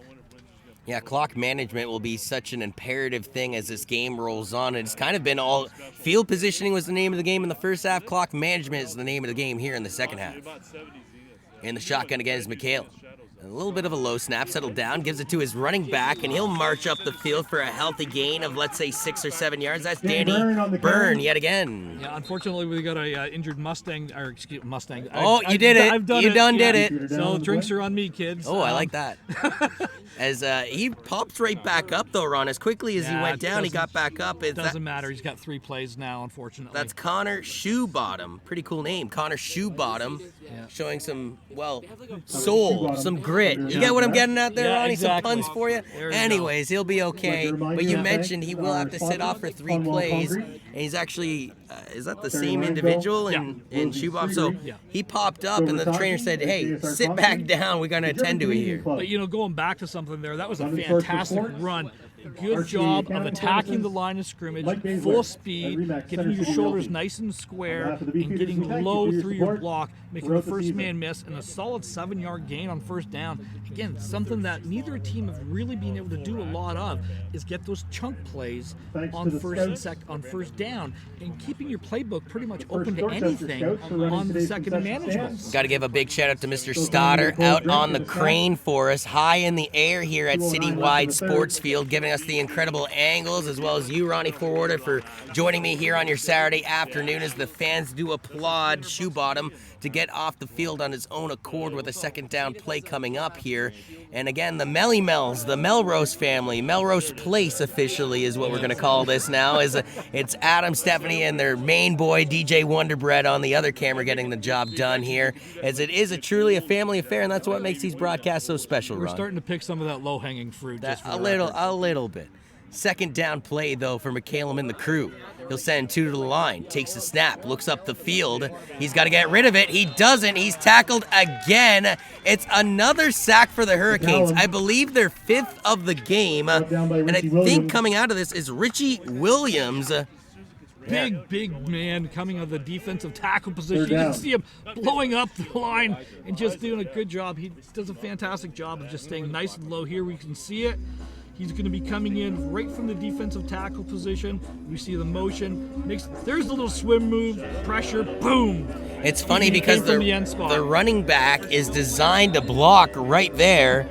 B: Yeah, clock management will be such an imperative thing as this game rolls on. It's kind of been all field positioning was the name of the game in the first half. Clock management is the name of the game here in the second half. In the shotgun again is McHale. A little bit of a low snap, settled down, gives it to his running back, and he'll march up the field for a healthy gain of, let's say, 6 or 7 yards. That's Danny Byrne yet again.
A: Yeah, unfortunately, we got a injured Mustang.
B: Oh, you did it. You done did it.
A: So drinks are on me, kids.
B: Oh, I like that. As he pops right back up, though, Ron. As quickly as he went down, he got back up.
A: It doesn't matter. He's got 3 plays now, unfortunately.
B: That's Connor Shoebottom. Pretty cool name. Connor Shoebottom.
A: Yeah.
B: Showing some, soul, some grit. You get what I'm getting at there, Ronnie?
A: Exactly.
B: Some puns for you? Anyways, he'll be okay. But you mentioned he will have to sit off for 3 plays. And he's actually, is that the same individual in Shoebottom? So he popped up, and the trainer said, hey, sit back down. We're going to attend to it here.
A: But, going back to something there, that was a fantastic run. Good job of attacking the line of scrimmage, full speed, getting your shoulders nice and square, and getting low through your block, making the first man miss, and a solid 7-yard gain on first down. Again, something that neither team have really been able to do a lot of is get those chunk plays on first down, and keeping your playbook pretty much open to anything on the second and management.
B: Got to give a big shout out to Mr. Stoddard out on the crane for us, high in the air here at Citywide Sports Field, giving us the incredible angles, as well as you, Ronnie Forwarder, for joining me here on your Saturday afternoon as the fans do applaud Shoebottom to get off the field on his own accord with a second down play coming up here. And again, the Melly-Mells, the Melrose family, Melrose Place officially is what we're going to call this now. It's Adam, Stephanie, and their main boy, DJ Wonderbread, on the other camera getting the job done here, as it is truly a family affair, and that's what makes these broadcasts so special, Ron.
A: We're starting to pick some of that low-hanging fruit.
B: A little bit. Second down play, though, for McCallum and the crew. He'll send 2 to the line, takes the snap, looks up the field. He's got to get rid of it. He doesn't. He's tackled again. It's another sack for the Hurricanes. I believe they're 5th of the game. And I think coming out of this is Richie Williams.
A: Big man coming out of the defensive tackle position. You can see him blowing up the line and just doing a good job. He does a fantastic job of just staying nice and low here. We can see it. He's going to be coming in right from the defensive tackle position. We see the motion. There's a little swim move, pressure, boom.
B: It's funny because the running back is designed to block right there,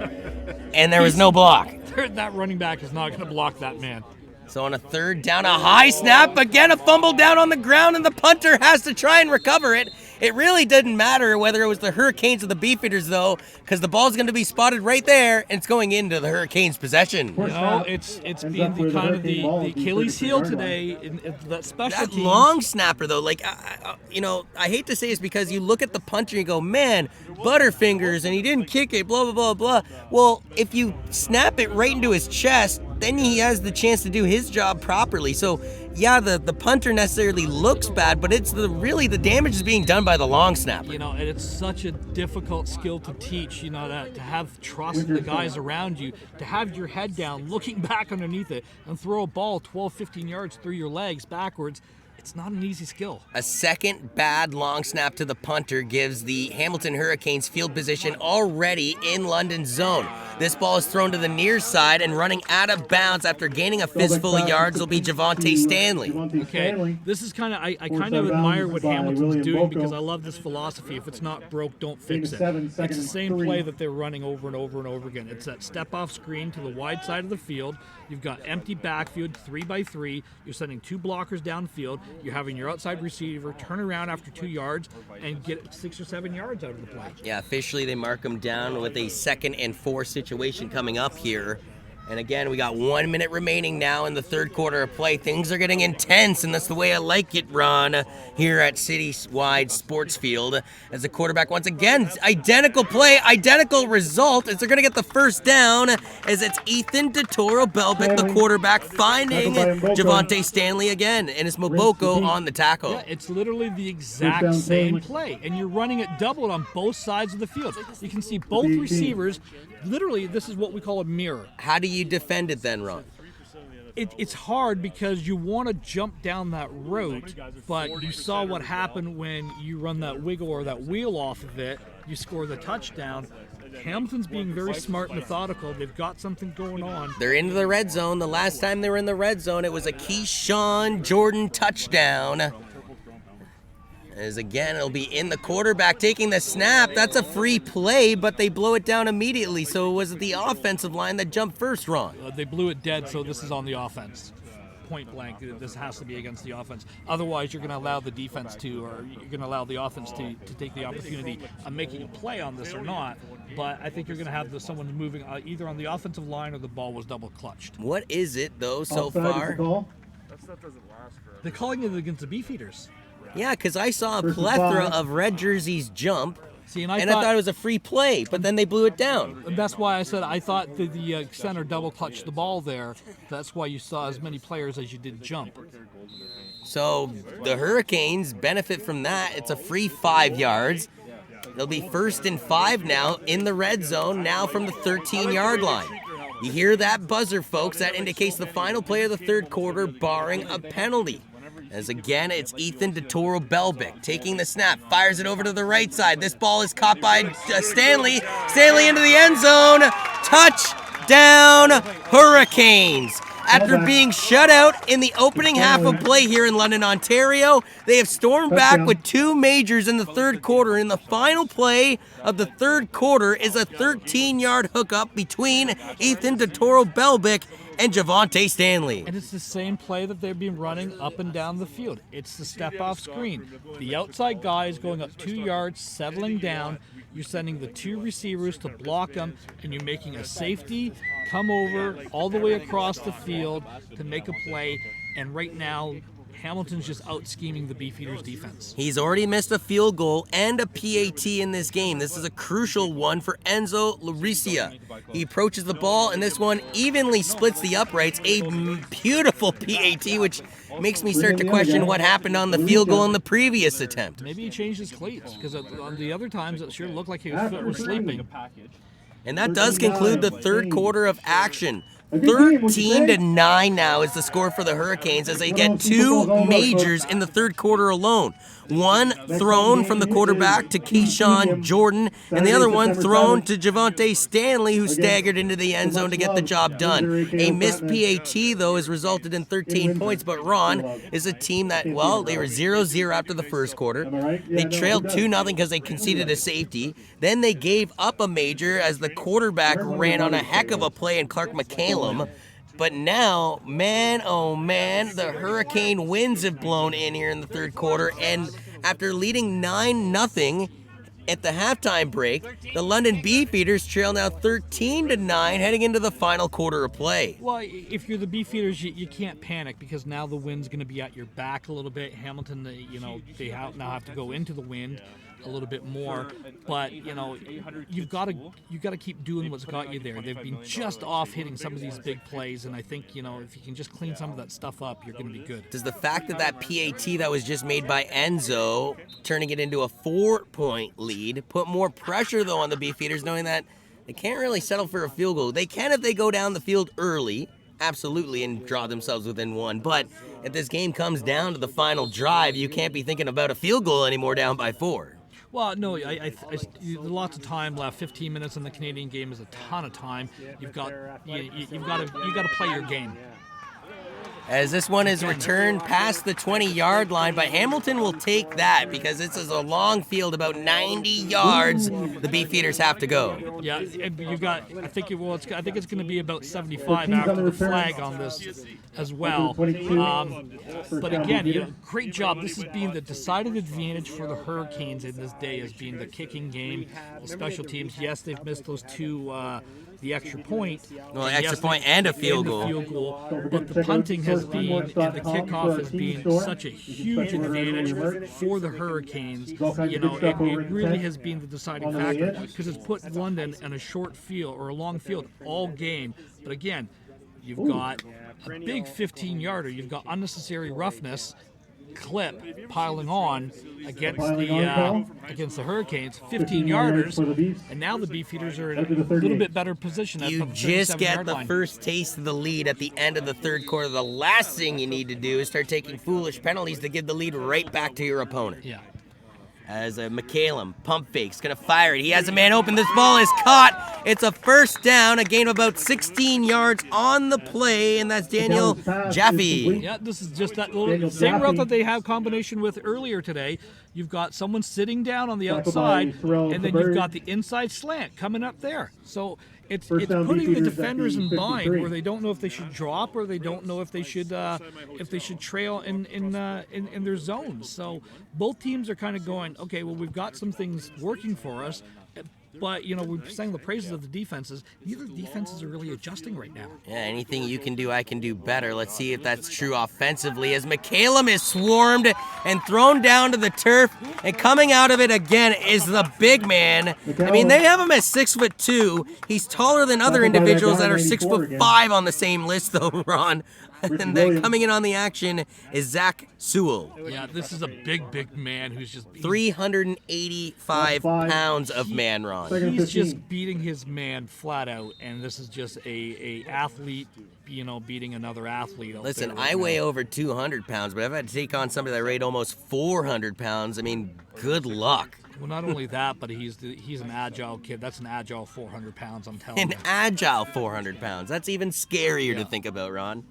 B: and there was no block.
A: that running back is not going to block that man.
B: So on a third down, a high snap, again a fumble down on the ground, and the punter has to try and recover it. It really didn't matter whether it was the Hurricanes or the Beefeaters, though, because the ball's going to be spotted right there, and it's going into the Hurricanes' possession.
A: You know, it's been the kind of the Achilles heel today in that special
B: That
A: teams.
B: long snapper, though, like, I hate to say this because you look at the punter and you go, man, Butterfingers, and he didn't kick it, blah, blah, blah, blah. Well, if you snap it right into his chest, then he has the chance to do his job properly. So, yeah, the punter necessarily looks bad, but it's really the damage is being done by the long snapper.
A: You know, and it's such a difficult skill to teach, you know, that to have trust in the guys around you, to have your head down, looking back underneath it, and throw a ball 12, 15 yards through your legs backwards. It's not an easy skill.
B: A second bad long snap to the punter gives the Hamilton Hurricanes field position already in London's zone. This ball is thrown to the near side, and running out of bounds after gaining a fistful of yards will be Javante Stanley.
A: Okay, this is kind of, I kind of admire what Hamilton's doing because I love this philosophy. If it's not broke, don't fix it. It's the same play that they're running over and over and over again. It's that step-off screen to the wide side of the field. You've got empty backfield, 3x3. You're sending two blockers downfield. You're having your outside receiver turn around after 2 yards and get 6 or 7 yards out of the play.
B: Yeah, officially they mark him down with a 2nd and 4 situation coming up here. And again, we got 1 minute remaining now in the third quarter of play. Things are getting intense, and that's the way I like it, Ron, here at Citywide Sports Field. As the quarterback, once again, identical play, identical result, as they're going to get the first down, as it's Ethan DeToro-Belbic, the quarterback, finding Javante Stanley again, and it's Moboko on the tackle.
A: Yeah, it's literally the exact same play, and you're running it doubled on both sides of the field. You can see both receivers. Literally, this is what we call a mirror.
B: How do you defend it then, Ron?
A: It's hard because you want to jump down that route, but you saw what happened when you run that wiggle or that wheel off of it. You score the touchdown. Hamilton's being very smart and methodical. They've got something going on.
B: They're into the red zone. The last time they were in the red zone, it was a Keyshawn Jordan touchdown. As again, it'll be in the quarterback taking the snap. That's a free play, but they blow it down immediately. So was it the offensive line that jumped first, Ron?
A: They blew it dead, so this is on the offense. Point blank, this has to be against the offense. Otherwise, you're going to allow the defense to, or you're going to allow the offense to take the opportunity of making a play on this or not. But I think you're going to have someone moving either on the offensive line or the ball was double clutched.
B: What is it, though, so far?
A: They're calling it against the Beefeaters.
B: Yeah, because I saw a plethora of red jerseys jump,
A: See,
B: and I thought it was a free play, but then they blew it down.
A: And that's why I said I thought the center double clutched the ball there. That's why you saw as many players as you did jump.
B: So the Hurricanes benefit from that. It's a free 5 yards. They'll be 1st and 5 now in the red zone, now from the 13-yard line. You hear that buzzer, folks. That indicates the final play of the third quarter, barring a penalty. As again, it's Ethan DeToro-Belbic taking the snap, fires it over to the right side. This ball is caught by Stanley. Stanley into the end zone. Touchdown, Hurricanes. After being shut out in the opening half of play here in London, Ontario, they have stormed back with 2 majors in the third quarter. And the final play of the third quarter is a 13-yard hookup between Ethan DeToro-Belbic and Javante Stanley.
A: And it's the same play that they've been running up and down the field. It's the step-off screen. The outside guy is going up 2 yards, settling down. You're sending the 2 receivers to block them, and you're making a safety come over all the way across the field to make a play. And right now, Hamilton's just out-scheming the Beefeaters defense.
B: He's already missed a field goal and a PAT in this game. This is a crucial one for Enzo Lauricia. He approaches the ball, and this one evenly splits the uprights. A beautiful PAT, which makes me start to question what happened on the field goal in the previous attempt.
A: Maybe he changed his cleats, because on the other times it sure looked like his foot was sleeping.
B: And that does conclude the third quarter of action. 13-9 now is the score for the Hurricanes as they get 2 majors in the third quarter alone. One thrown from the quarterback to Keyshawn Jordan, and the other one thrown to Javonte Stanley, who staggered into the end zone to get the job done. A missed PAT, though, has resulted in 13 points, but Ron is a team that, well, they were 0-0 after the first quarter. They trailed 2-0 because they conceded a safety. Then they gave up a major as the quarterback ran on a heck of a play in Clark McCallum. But now, man, oh man, the Hurricane winds have blown in here in the third quarter, and after leading 9-0 at the halftime break, the London Beefeaters trail now 13-9 heading into the final quarter of play.
A: Well, if you're the Beefeaters, you can't panic because now the wind's going to be at your back a little bit. Hamilton, they now have to go into the wind a little bit more, but you've got to keep doing what's got you there. They've been just off hitting some of these big plays, and I think if you can just clean some of that stuff up, you're going to be good.
B: Does the fact that PAT that was just made by Enzo, turning it into a 4-point lead, put more pressure though on the Beefeaters, knowing that they can't really settle for a field goal? They can if they go down the field early, absolutely, and draw themselves within one. But if this game comes down to the final drive, you can't be thinking about a field goal anymore down by 4.
A: Well, no, lots of time left. 15 minutes in the Canadian game is a ton of time. You've got to play your game.
B: As this one is returned past the 20-yard line, but Hamilton will take that because this is a long field, about 90 yards. The Beefeaters have to go.
A: Yeah, you've got. I think it's going to be about 75 after the flag on this as well. But again, great job. This has been the decided advantage for the Hurricanes in this day, as being the kicking game, the special teams. Yes, they've missed those two. The extra point.
B: Well, extra point and a field goal.
A: But the punting has been, and the kickoff has been such a huge advantage for the Hurricanes. It really has been the deciding factor because it's put London in a short field or a long field all game. But again, you've got a big 15-yarder. You've got unnecessary roughness, clip piling on against the Hurricanes, 15-yarders, and now the Beefeaters are in a little bit better position.
B: You just get the first taste of the lead at the end of the third quarter. The last thing you need to do is start taking foolish penalties to give the lead right back to your opponent.
A: Yeah.
B: As McCallum pump fakes, gonna fire it. He has a man open. This ball is caught. It's a first down, a gain of about 16 yards on the play, and that's Daniel Jaffe.
A: Yeah, this is just that little same route that they have combination with earlier today. You've got someone sitting down on the outside, and then you've got the inside slant coming up there. So it's putting the defenders in bind where they don't know if they should drop or they don't know if they should trail in their zones. So both teams are kind of going, okay, well, we've got some things working for us, but we're saying the praises of the defenses. Neither defenses are really adjusting right now.
B: Yeah, anything you can do, I can do better. Let's see if that's true offensively. As McCallum is swarmed and thrown down to the turf, and coming out of it again is the big man. I mean, they have him at 6'2". He's taller than other individuals that are 6'5" on the same list, though, Ron. And then coming in on the action is Zach Sewell.
A: Yeah, this is a big man who's just
B: 385 pounds of man, Ron.
A: He's just beating his man flat out, and this is just a athlete, beating another athlete.
B: Listen, I weigh over 200 pounds, but I've had to take on somebody that weighed almost 400 pounds. I mean, good luck.
A: Well, not only that, but he's an agile kid. That's an agile 400 pounds, I'm telling you.
B: An agile 400 pounds. That's even scarier to think about, Ron.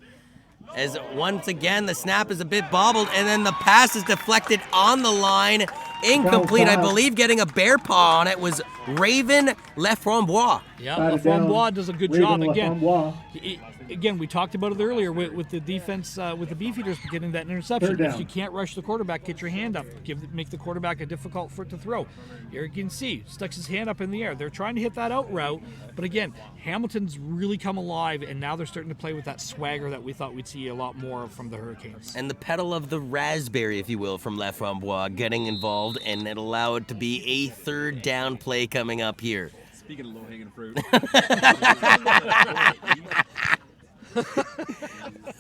B: As once again, the snap is a bit bobbled, and then the pass is deflected on the line. Incomplete, I believe, getting a bear paw on it was Raven Leframbois.
A: Yeah, Leframbois does a good job. Again, we talked about it earlier with the defense, with the Beefeaters getting that interception. If you can't rush the quarterback, get your hand up. Make the quarterback a difficult for it to throw. Here you can see, sticks his hand up in the air. They're trying to hit that out route, but again, Hamilton's really come alive, and now they're starting to play with that swagger that we thought we'd see a lot more from the Hurricanes.
B: And the pedal of the raspberry, if you will, from Leframbois getting involved, and it allowed it to be a third down play coming up here.
F: Speaking of low-hanging fruit.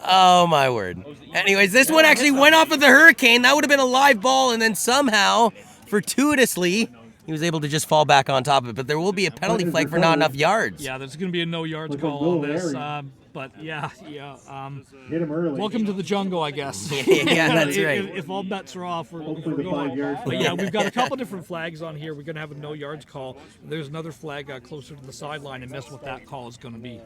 B: Oh, my word. Anyways, this one actually went off of the Hurricane. That would have been a live ball, and then somehow, fortuitously, he was able to just fall back on top of it. But there will be a penalty flag for not enough yards.
A: Yeah, there's going to be a no yards call on this. But yeah.
C: Hit him early.
A: Welcome to the jungle, I guess.
B: Yeah, that's right.
A: If all bets are off, we're
C: Hopefully the
A: going.
C: 5 yards.
A: But yeah, we've got a couple different flags on here. We're going to have a no yards call. There's another flag closer to the sideline, and miss what that call is going to be.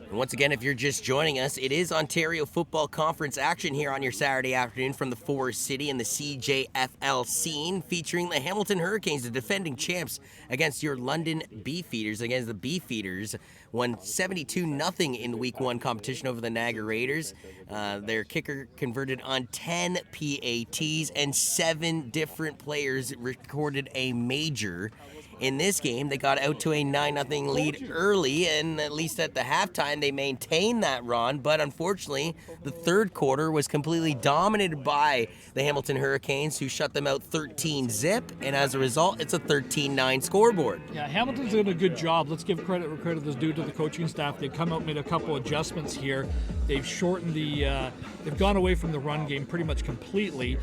B: And once again, if you're just joining us, it is Ontario Football Conference action here on your Saturday afternoon from the Forest City and the CJFL scene, featuring the Hamilton Hurricanes, the defending champs, against your London Beefeaters. Against the Beefeaters, won 72-0 in Week 1 competition over the Niagara Raiders. Their kicker converted on 10 PATs, and 7 different players recorded a major. In this game, they got out to a 9-0 lead early, and at least at the halftime, they maintained that run. But unfortunately, the third quarter was completely dominated by the Hamilton Hurricanes, who shut them out 13-0, and as a result, it's a 13-9 scoreboard.
A: Yeah, Hamilton's doing a good job. Let's give credit where credit is due to the coaching staff. They've come out, made a couple adjustments here. They've shortened they've gone away from the run game pretty much completely.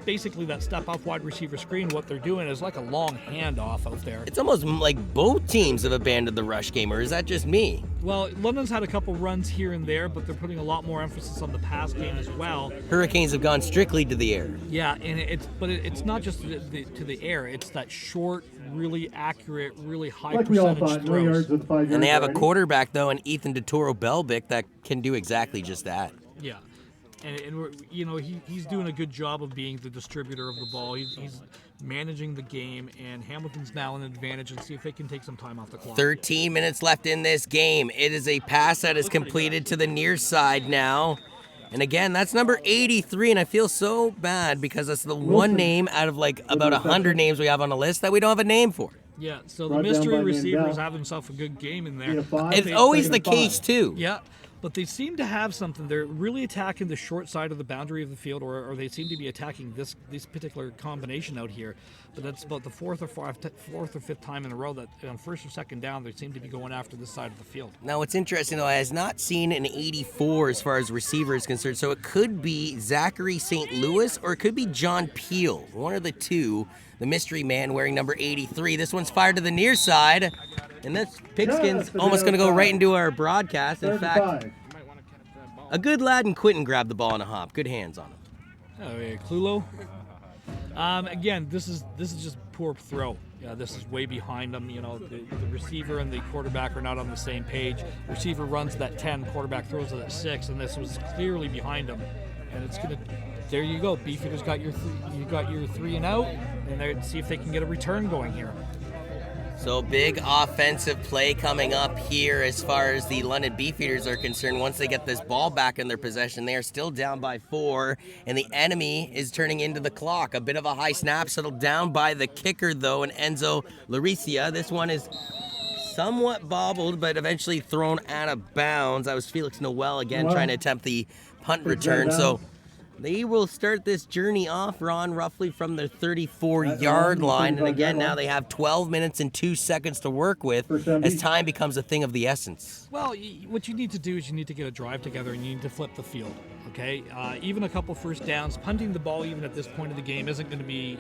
A: Basically that step-off wide receiver screen, what they're doing is like a long handoff out there.
B: It's almost like both teams have abandoned the rush game, or is that just me?
A: Well, London's had a couple runs here and there, but they're putting a lot more emphasis on the pass game as well.
B: Hurricanes have gone strictly to the air.
A: Yeah, and it's not just to the air. It's that short, really accurate, really high
C: Like we all
A: percentage
C: thought, no yards
A: throws.
C: with 5 yards.
B: And they have a
C: already.
B: quarterback, though, in Ethan DeToro-Belbic, that can do exactly just that.
A: Yeah, and we're, he's doing a good job of being the distributor of the ball. He's managing the game, and Hamilton's now in an advantage, and see if they can take some time off the clock.
B: 13 minutes left in this game. It is a pass that is completed to the near side now. And again, that's number 83, and I feel so bad because that's the one name out of like about 100 names we have on the list that we don't have a name for.
A: Yeah, so the
C: Brought down
A: mystery
C: by
A: receiver
C: Mandel.
A: is having himself a good game in
C: Need a
A: there.
C: 5,
B: It's
C: second
B: always the
C: and 5.
B: case, too.
A: Yeah, but they seem to have something. They're really attacking the short side of the boundary of the field, or they seem to be attacking this particular combination out here. But that's about the fourth or fifth time in a row that on first or second down they seem to be going after this side of the field.
B: Now, what's interesting, though, I has not seen an 84 as far as receiver is concerned, so it could be Zachary St. Louis or it could be John Peel, one of the two. The mystery man wearing number 83. This one's fired to the near side, and this pigskin's almost going to go right into our broadcast. In
C: 3rd and
B: fact,
C: 5.
B: a good lad in Quinton grabbed the ball in a hop. Good hands on him.
A: Oh, yeah, Clulo. Again, this is just poor throw. Yeah, this is way behind them. The receiver and the quarterback are not on the same page. Receiver runs that 10, quarterback throws it at 6, and this was clearly behind them. And it's gonna. There you go. Beefeaters got your 3 and out, and they're see if they can get a return going here.
B: So big offensive play coming up here as far as the London Beefeaters are concerned. Once they get this ball back in their possession, they are still down by 4, and the enemy is turning into the clock. A bit of a high snap, settled down by the kicker, though, and Enzo Laricia. This one is somewhat bobbled, but eventually thrown out of bounds. That was Felix Noel again trying to attempt the punt return. So they will start this journey off, Ron, roughly from the 34-yard line. And again, now they have 12 minutes and 2 seconds to work with as time becomes a thing of the essence.
A: Well, what you need to do is you need to get a drive together, and you need to flip the field. Okay, even a couple first downs, punting the ball even at this point of the game isn't going to be,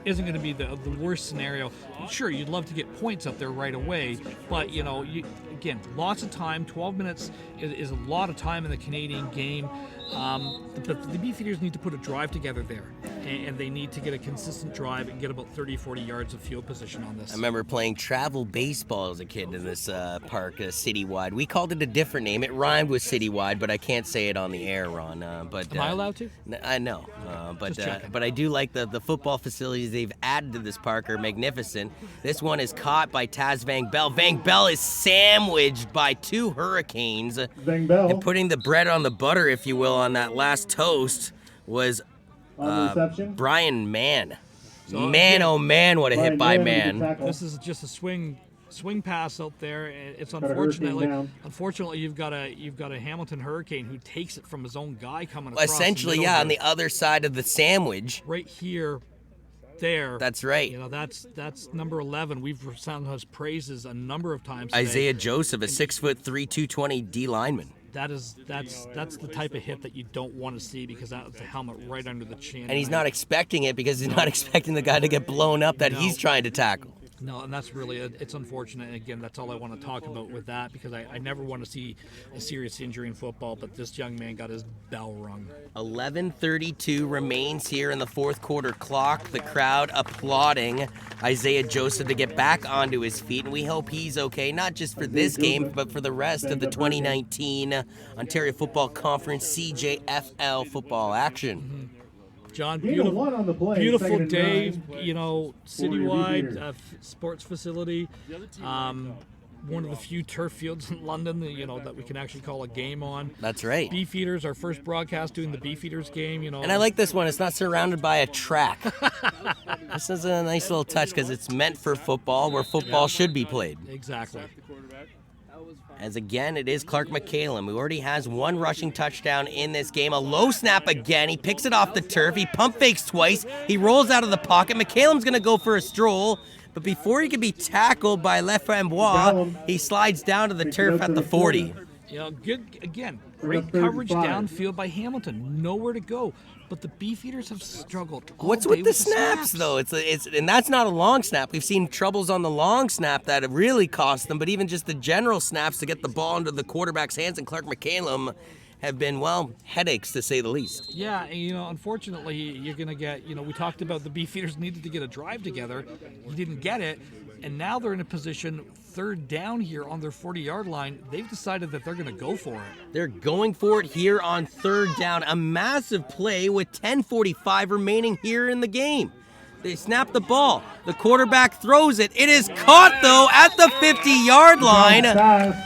A: the worst scenario. Sure, you'd love to get points up there right away, but again, lots of time. 12 minutes is a lot of time in the Canadian game. The Beefeaters need to put a drive together there, and they need to get a consistent drive and get about 30-40 yards of field position on this.
B: I remember playing travel baseball as a kid in this park, Citywide. We called it a different name. It rhymed with Citywide, but I can't say it on the air, Ron. But
A: Am I allowed to?
B: I know, but I do like the football facilities they've added to this park are magnificent. This one is caught by Taz Van Bell. Van Bell is sandwiched by 2 Hurricanes.
C: Van Bell
B: And putting the bread on the butter, if you will, on that last toast was
C: on the reception.
B: Brian Mann.
A: So,
B: Oh man, what a hit by
C: Mann with the
B: Mann.
C: tackle.
A: This is just a swing pass out there. It's
C: Got a Hurricane down.
A: unfortunately you've got a Hamilton Hurricane who takes it from his own guy coming across.
B: Essentially,
A: the
B: yeah, on
A: middle
B: the other side of the sandwich.
A: right here, there.
B: That's right.
A: That's number 11. We've sung his praises a number of times today.
B: Isaiah Joseph, a 6'3", 220 D lineman.
A: That's the type of hit that you don't want to see, because that's a helmet right under the chin.
B: And he's not expecting it because he's not expecting the guy to get blown up that
A: No.
B: he's trying to tackle.
A: No, and that's really, it's unfortunate. And again, that's all I want to talk about with that, because I never want to see a serious injury in football, but this young man got his bell rung.
B: 11:32 remains here in the fourth quarter clock. The crowd applauding Isaiah Joseph to get back onto his feet, and we hope he's okay, not just for this game, but for the rest of the 2019 Ontario Football Conference CJFL football action.
A: John,
C: One on the play,
A: beautiful
C: second and
A: day,
C: 9
A: citywide
C: Beefeaters.
A: Sports facility. One of the few turf fields in London, that we can actually call a game on.
B: That's right.
A: Beefeaters, our first broadcast doing the Beefeaters game,
B: And I like this one. It's not surrounded by a track. This is a nice little touch because it's meant for football, where football should be played.
A: Exactly.
B: As again, it is Clark McCallum, who already has one rushing touchdown in this game. A low snap again. He picks it off the turf. He pump fakes twice. He rolls out of the pocket. McCallum's going to go for a stroll. But before he can be tackled by Leframbois, he slides down to the turf at the 40.
A: Good again. Great coverage downfield by Hamilton. Nowhere to go. But the Beefeaters have struggled.
B: What's with the snaps, though? It's and that's not a long snap. We've seen troubles on the long snap that have really cost them. But even just the general snaps to get the ball into the quarterback's hands and Clark McCallum have been, headaches to say the least.
A: Yeah, and, unfortunately, you're going to get, we talked about the Beefeaters needed to get a drive together. You didn't get it. And now they're in a position, third down here on their 40-yard line. They've decided that they're going to go for it.
B: They're going for it here on third down. A massive play with 10:45 remaining here in the game. They snap the ball. The quarterback throws it. It is caught, though, at the 50-yard line.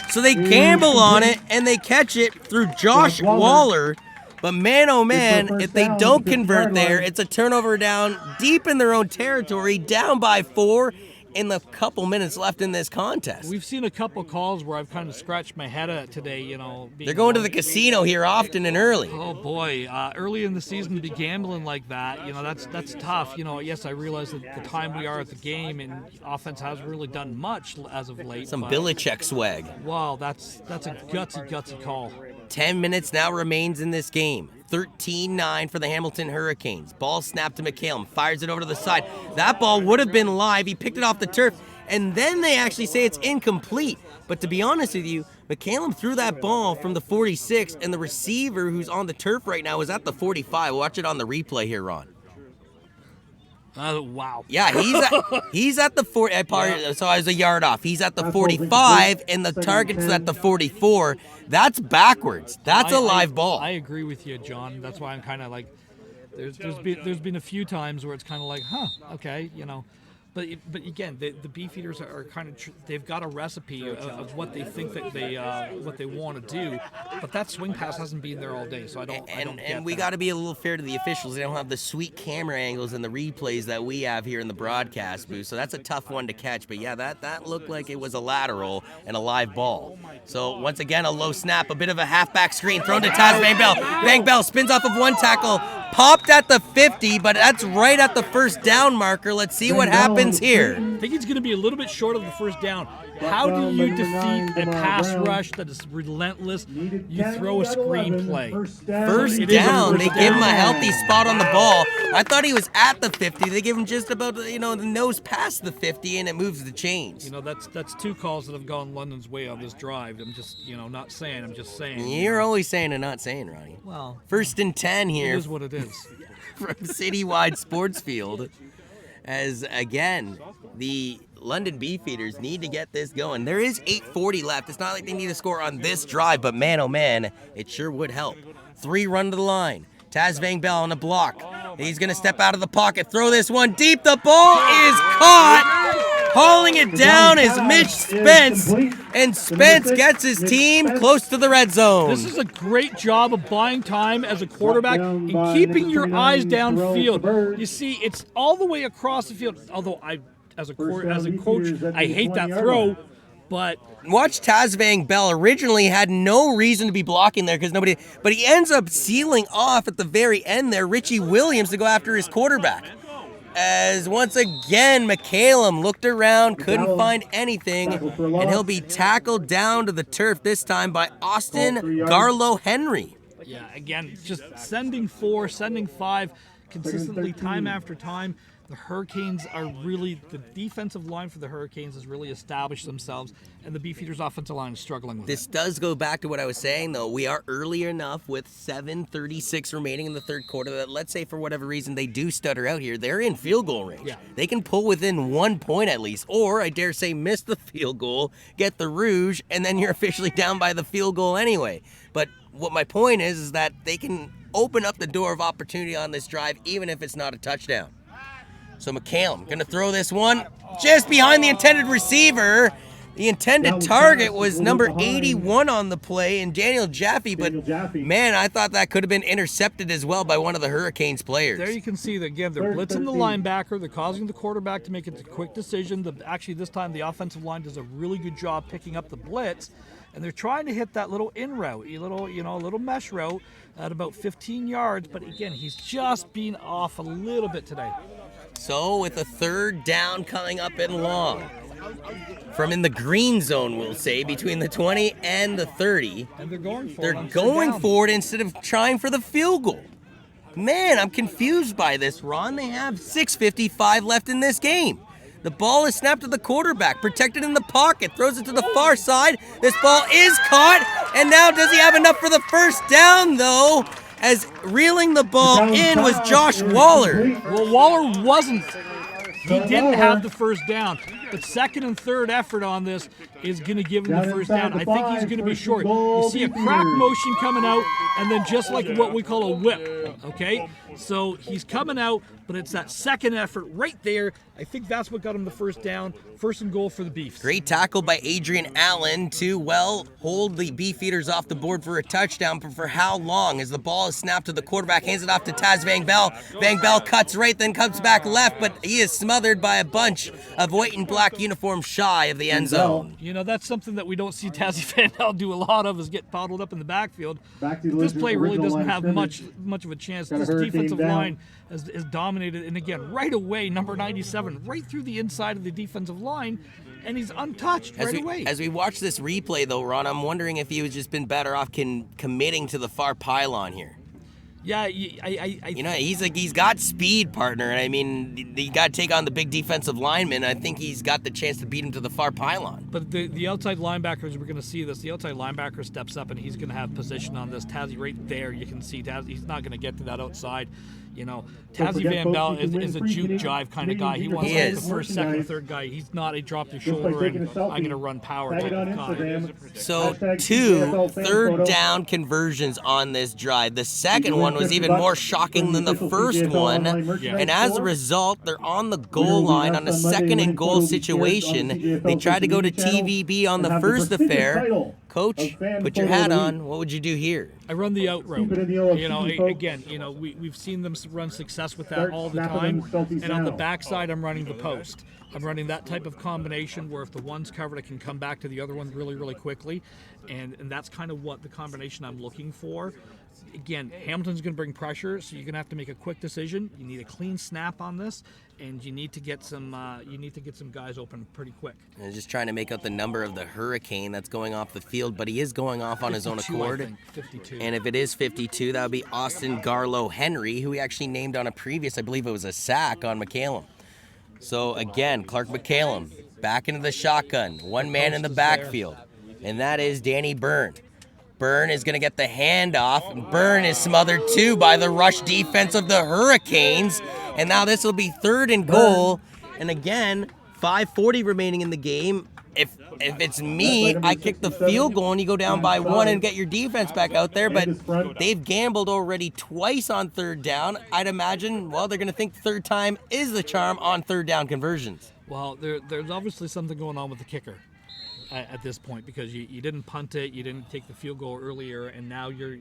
B: So they gamble on it, and they catch it through Josh Waller. But man, oh man, if they don't convert there, it's a turnover down deep in their own territory, down by 4. In the couple minutes left in this contest.
A: We've seen a couple calls where I've kind of scratched my head at today,
B: They're going to the casino here often and early.
A: Oh boy, early in the season to be gambling like that, that's tough. Yes, I realize that the time we are at the game and offense hasn't really done much as of late.
B: Some Belichick swag.
A: Wow, that's a gutsy call.
B: 10 minutes now remains in this game. 13-9 for the Hamilton Hurricanes. Ball snapped to McCallum. Fires it over to the side. That ball would have been live. He picked it off the turf. And then they actually say it's incomplete. But to be honest with you, McCallum threw that ball from the 46, and the receiver who's on the turf right now is at the 45. Watch it on the replay here, Ron.
A: Wow.
B: Yeah, he's at the 40. So I was a yard off. He's at the 45, and the target's at the 44. That's backwards. That's a live ball.
A: I agree with you, John. That's why I'm kind of like, there's been a few times where it's kind of like, okay, But again, the Beefeaters are kind of they've got a recipe of what they think that what they want to do, but that swing pass hasn't been there all day, so I don't.
B: And we got to be a little fair to the officials. They don't have the sweet camera angles and the replays that we have here in the broadcast booth, so that's a tough one to catch. But yeah, that looked like it was a lateral and a live ball. So once again, a low snap, a bit of a halfback screen thrown to Taz Van Bell. Van Bell spins off of one tackle, popped at the 50, but that's right at the first down marker. Let's see what happens here.
A: I think he's going to be a little bit short of the first down. How do you defeat a pass rush that is relentless? You throw a screenplay.
B: First down. They give him a healthy spot on the ball. I thought he was at the 50. They give him just about the nose past the 50, and it moves the chains.
A: That's two calls that have gone London's way on this drive. I'm just not saying. I'm just saying.
B: You're always saying and not saying, Ronnie.
A: Well,
B: first and 10 here.
A: It is what it is.
B: From Citywide Sports Field. As again, the London Beefeaters need to get this going. There is 8:40 left. It's not like they need to score on this drive, but man, oh man, it sure would help. 3 run to the line. Taz Van Bell on the block. He's going to step out of the pocket, throw this one deep. The ball is caught. Hauling it down is Mitch Spence, and Spence gets his team close to the red zone.
A: This is a great job of buying time as a quarterback and keeping your eyes downfield. You see, it's all the way across the field. Although as a coach, I hate that throw, but
B: watch Taz Van Bell originally had no reason to be blocking there because but he ends up sealing off at the very end there, Richie Williams, to go after his quarterback. As once again, McCallum looked around, couldn't find anything, and he'll be tackled down to the turf this time by Austin Garlow Henry.
A: Yeah, again, just sending 4, sending 5. consistently, time after time, the Hurricanes are really, the defensive line for the Hurricanes has really established themselves, and the Beefeaters offensive line is struggling with
B: This does go back to what I was saying, though. We are early enough with 7:36 remaining in the third quarter that, let's say for whatever reason they do stutter out here, they're in field goal range.
A: Yeah.
B: They can pull within 1 point at least, or I dare say miss the field goal, get the rouge, and then you're officially down by the field goal anyway. But what my point is that they can open up the door of opportunity on this drive, even if it's not a touchdown. So McCallum going to throw this one just behind the intended receiver. The intended target was number 81 on the play, and Daniel Jaffe, but man, I thought that could have been intercepted as well by one of the Hurricanes players.
A: There you can see that, again, they're blitzing the linebacker. They're causing the quarterback to make a quick decision. Actually, this time the offensive line does a really good job picking up the blitz, and they're trying to hit that little in route, a little mesh route at about 15 yards. But again, he's just been off a little bit today.
B: So with a third down coming up in long, from in the green zone, we'll say, between the 20 and the 30.
A: And they're going for it.
B: They're going for it instead of trying for the field goal. Man, I'm confused by this, Ron. They have 6:55 left in this game. The ball is snapped to the quarterback, protected in the pocket, throws it to the far side. This ball is caught, and now does he have enough for the first down, though? As reeling the ball in was Josh Waller.
A: Well, Waller wasn't. He didn't have the first down. But second and third effort on this is going to give him the first down. I think he's going to be short. You see a crack motion coming out, and then just like what we call a whip, okay? So he's coming out, but it's that second effort right there. I think that's what got him the first down. First and goal for the Beefs.
B: Great tackle by Adrian Allen to, hold the Beefeaters off the board for a touchdown, but for how long? As the ball is snapped to the quarterback, hands it off to Taz Van Bell. Van Bell cuts right, then comes back left, but he is smothered by a bunch of white and black uniforms shy of the end zone.
A: That's something that we don't see Tazzy Van Bell do a lot of, is get bottled up in the backfield. This play really doesn't have much of a chance. This defensive line has dominated, and again, right away, number 97, right through the inside of the defensive line, and he's untouched right away.
B: As we watch this replay, though, Ron, I'm wondering if he was just been better off committing to the far pylon here.
A: Yeah,
B: he's got speed, partner, and I mean, you got to take on the big defensive lineman. I think he's got the chance to beat him to the far pylon.
A: But the outside linebackers, we're going to see this. The outside linebacker steps up, and he's going to have position on this. Tazzy right there, you can see Tazzy. He's not going to get to that outside. Tazzy Van Bell is a juke jive kind of guy. He wants to be the first, second, or third guy. He's not a drop your shoulder and I'm going to run power type of guy.
B: So 2 third down conversions on this drive. The second one was even more shocking than the first one. And as a result, they're on the goal line on a second and goal situation. They tried to go to TVB on the first affair. Coach, put your hat on. What would you do here?
A: I run the out route. We've seen them run success with that all the time. And on the backside, I'm running the post. I'm running that type of combination where if the one's covered, I can come back to the other one really, really quickly. And that's kind of what the combination I'm looking for. Again, Hamilton's going to bring pressure, so you're going to have to make a quick decision. You need a clean snap on this, and you need to get some guys open pretty quick.
B: And just trying to make out the number of the Hurricane that's going off the field, but he is going off on his own accord.
A: I think, 52.
B: And if it is 52, that would be Austin Garlow Henry, who he actually named on a previous, I believe it was a sack on McCallum. So again, Clark McCallum back into the shotgun, one man in the backfield, and that is Danny Byrne. Byrne is going to get the handoff, and Byrne is smothered too by the rush defense of the Hurricanes. And now this will be third and goal. And again, 5:40 remaining in the game. If it's me, I kick the field goal and you go down by 1 and get your defense back out there. But they've gambled already twice on third down. I'd imagine, they're going to think third time is the charm on third down conversions.
A: Well, there's obviously something going on with the kicker at this point, because you didn't punt it, you didn't take the field goal earlier, and now you're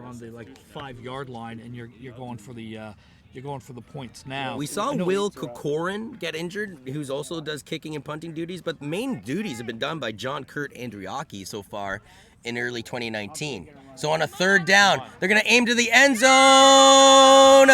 A: on the 5-yard line, and you're going for the points now.
B: We saw Will Kokorin get injured, who also does kicking and punting duties, but the main duties have been done by John Kurt Andriaki so far in early 2019. So on a third down, they're going to aim to the end zone.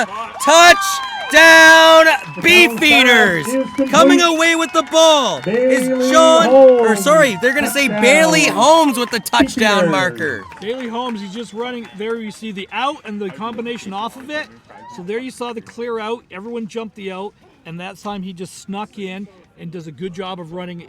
B: Touchdown, Beefeaters! Coming away with the ball is they're going to say Bailey Holmes with the touchdown marker.
A: Bailey Holmes, he's just running there. You see the out and the combination off of it. So there you saw the clear out. Everyone jumped the out, and that time he just snuck in and does a good job of running.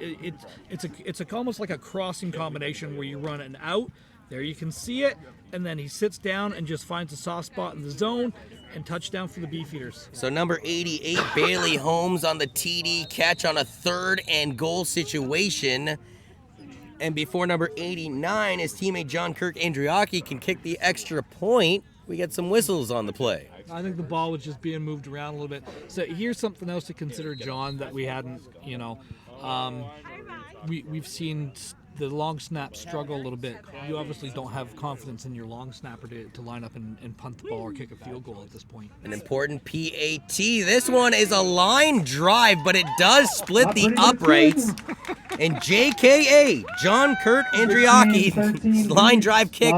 A: It's almost like a crossing combination where you run an out. There you can see it, and then he sits down and just finds a soft spot in the zone, and touchdown for the Beefeaters.
B: So number 88, Bailey Holmes on the TD catch on a 3rd and goal situation. And before number 89, his teammate John Kirk Andriaki can kick the extra point, we get some whistles on the play.
A: I think the ball was just being moved around a little bit. So here's something else to consider, John, that we hadn't, we've seen the long snap struggle a little bit. You obviously don't have confidence in your long snapper to line up and punt the ball or kick a field goal at this point.
B: An important PAT. This one is a line drive, but it does split the uprights. And JKA, John Kurt Andriaki's line drive kick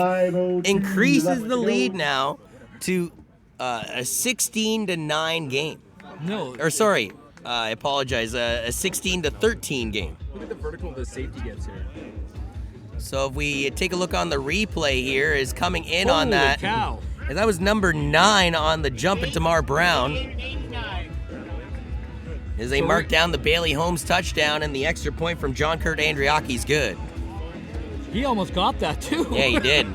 B: increases the lead now to a 16-9 game.
A: No.
B: Or sorry, I apologize, a 16-13 game.
F: Look at the vertical the safety gets here.
B: So if we take a look on the replay here, is coming in on
A: Holy
B: that.
A: cow.
B: And that was number 9 on the jump at Tamar Brown. As they mark down the Bailey Holmes touchdown, and the extra point from John Kurt Andriaki's good.
A: He almost got that too.
B: Yeah, he did.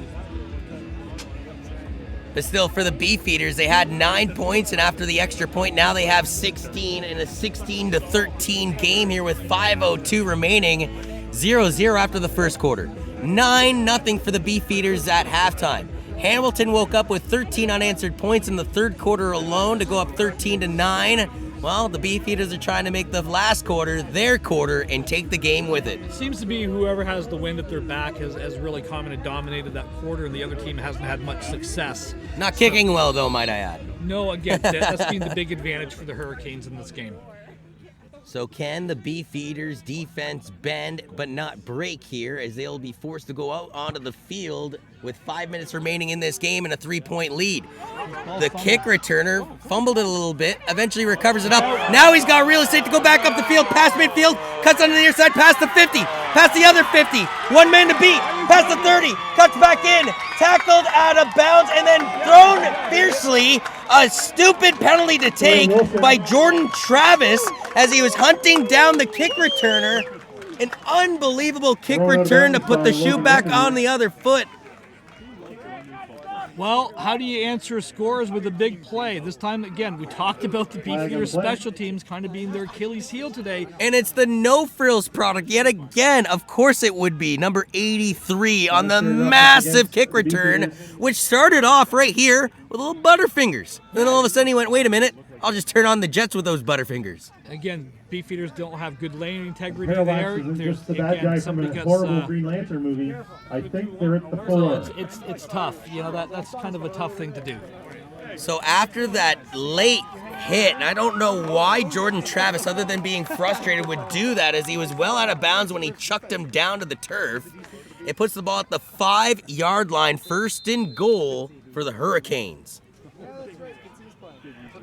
B: But still, for the Beefeaters, they had 9 points, and after the extra point, now they have 16 in a 16-13 game here with 5:02 remaining. 0-0 after the first quarter. 9-0 for the Beefeaters at halftime. Hamilton woke up with 13 unanswered points in the third quarter alone to go up 13-9. Well, the Beefeaters are trying to make the last quarter their quarter and take the game with it.
A: Seems to be whoever has the wind at their back has really come in and dominated that quarter, and the other team hasn't had much success.
B: Not kicking well, though, might I add.
A: No, again, that's been the big advantage for the Hurricanes in this game.
B: So can the Beefeaters defense bend but not break here, as they'll be forced to go out onto the field with 5 minutes remaining in this game and a 3-point lead. The kick returner fumbled it a little bit, eventually recovers it up. Now he's got real estate to go back up the field, past midfield, cuts on the near side, past the 50, past the other 50, one man to beat, past the 30, cuts back in, tackled out of bounds, and then thrown fiercely. A stupid penalty to take by Jordan Travis as he was hunting down the kick returner. An unbelievable kick return to put the shoe back on the other foot.
A: Well, how do you answer scores with a big play? This time, again, we talked about the Beefeaters special teams kind of being their Achilles heel today.
B: And it's the no-frills product yet again. Of course it would be. Number 83 on the massive kick return, which started off right here with little butterfingers. Then all of a sudden he went, wait a minute, I'll just turn on the Jets with those butterfingers.
A: Again, Beefeaters don't have good lane integrity
C: Parallax
A: there.
C: is
A: There's
C: just the bad guy from a horrible Green Lantern movie. I think they're at the floor.
A: So it's tough. You know, that's kind of a tough thing to do.
B: So after that late hit, and I don't know why Jordan Travis, other than being frustrated, would do that, as he was well out of bounds when he chucked him down to the turf. It puts the ball at the 5-yard line, 1st and goal for the Hurricanes.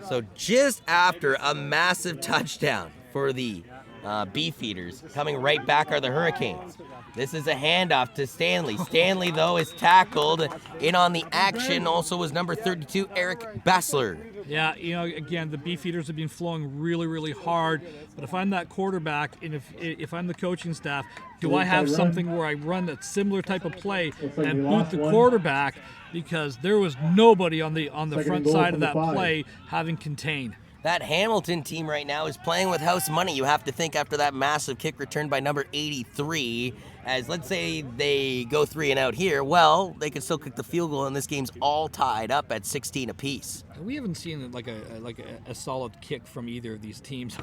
B: So just after a massive touchdown for the Beefeaters, coming right back are the Hurricanes. This is a handoff to Stanley. Stanley, though, is tackled. In on the action also was number 32, Eric Bassler.
A: Yeah, you know, again, the Beefeaters have been flowing really, really hard. But if I'm that quarterback and if I'm the coaching staff, do I have something where I run that similar type of play and boot the quarterback? Because there was nobody on the front side of that play having contained.
B: That Hamilton team right now is playing with house money, you have to think, after that massive kick return by number 83. As let's say they go 3 and out here, well, they can still kick the field goal, and this game's all tied up at 16 apiece.
A: We haven't seen like a solid kick from either of these teams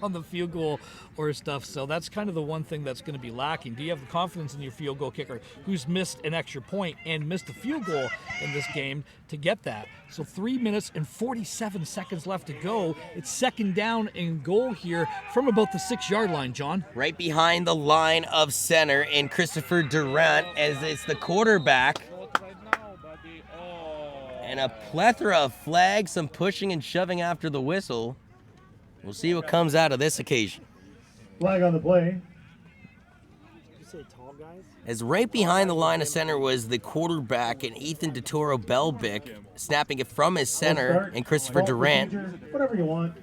A: on the field goal or stuff. So that's kind of the one thing that's going to be lacking. Do you have the confidence in your field goal kicker, who's missed an extra point and missed a field goal in this game, to get that? So 3 minutes and 47 seconds left to go. It's 2nd down and goal here from about the 6-yard line, John.
B: Right behind the line of center in Christopher Durant, as it's the quarterback. And a plethora of flags, some pushing and shoving after the whistle. We'll see what comes out of this occasion.
C: Flag on the play.
G: Did you say Tom
B: as right behind the line of center was the quarterback and Ethan DeToro Belbic, snapping it from his center, and Christopher Durant.
C: Whatever you want.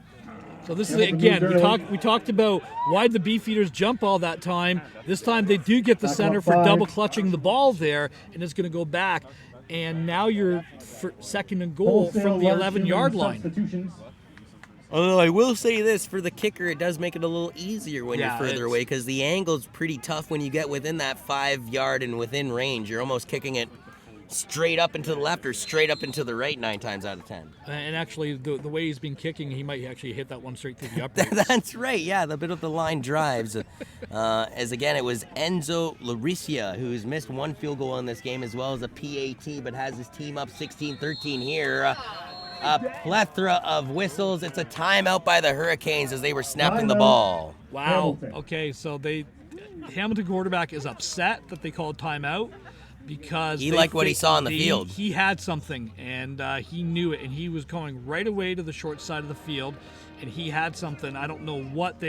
A: So this is, again, we talked about why the Beefeaters jump all that time. This time they do get the center for double clutching the ball there, and it's going to go back. And now you're second and goal from the 11-yard line.
B: Although I will say this, for the kicker, it does make it a little easier when you're further away, because the angle's pretty tough when you get within that 5-yard and within range. You're almost kicking it straight up into the left or straight up into the right 9 times out of 10.
A: And actually, the way he's been kicking, he might actually hit that one straight through the uprights.
B: That's right, yeah, the bit of the line drives. As again, it was Enzo Laricia, who's missed 1 field goal in this game, as well as a PAT, but has his team up 16-13 here. A plethora of whistles. It's a timeout by the Hurricanes as they were snapping the ball.
A: Wow. Okay, so Hamilton quarterback is upset that they called timeout, because
B: he liked what he saw on the field.
A: He had something, and he knew it, and he was going right away to the short side of the field, and he had something. I don't know what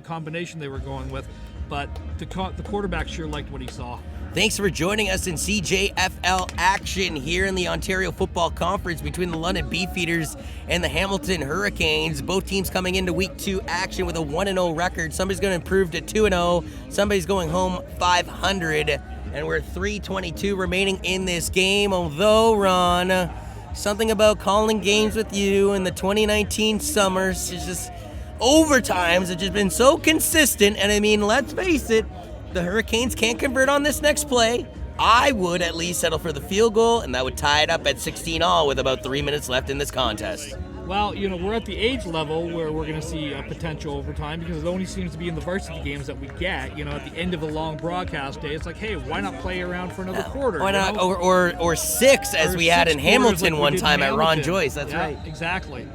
A: combination they were going with, but the quarterback sure liked what he saw.
B: Thanks for joining us in CJFL action here in the Ontario Football Conference between the London Beefeaters and the Hamilton Hurricanes. Both teams coming into Week 2 action with a 1-0 record. Somebody's going to improve to 2-0. Somebody's going home 500. And we're 3:22 remaining in this game. Although, Ron, something about calling games with you in the 2019 summers is just overtimes have just been so consistent. And I mean, let's face it, the Hurricanes can't convert on this next play. I would at least settle for the field goal, and that would tie it up at 16-all with about 3 minutes left in this contest.
A: Well, we're at the age level where we're going to see a potential overtime, because it only seems to be in the varsity games that we get. At the end of a long broadcast day, it's like, hey, why not play around for another quarter?
B: Why not? Or 6, as we had in Hamilton
A: like
B: one time at Ron Joyce. That's right.
A: Exactly.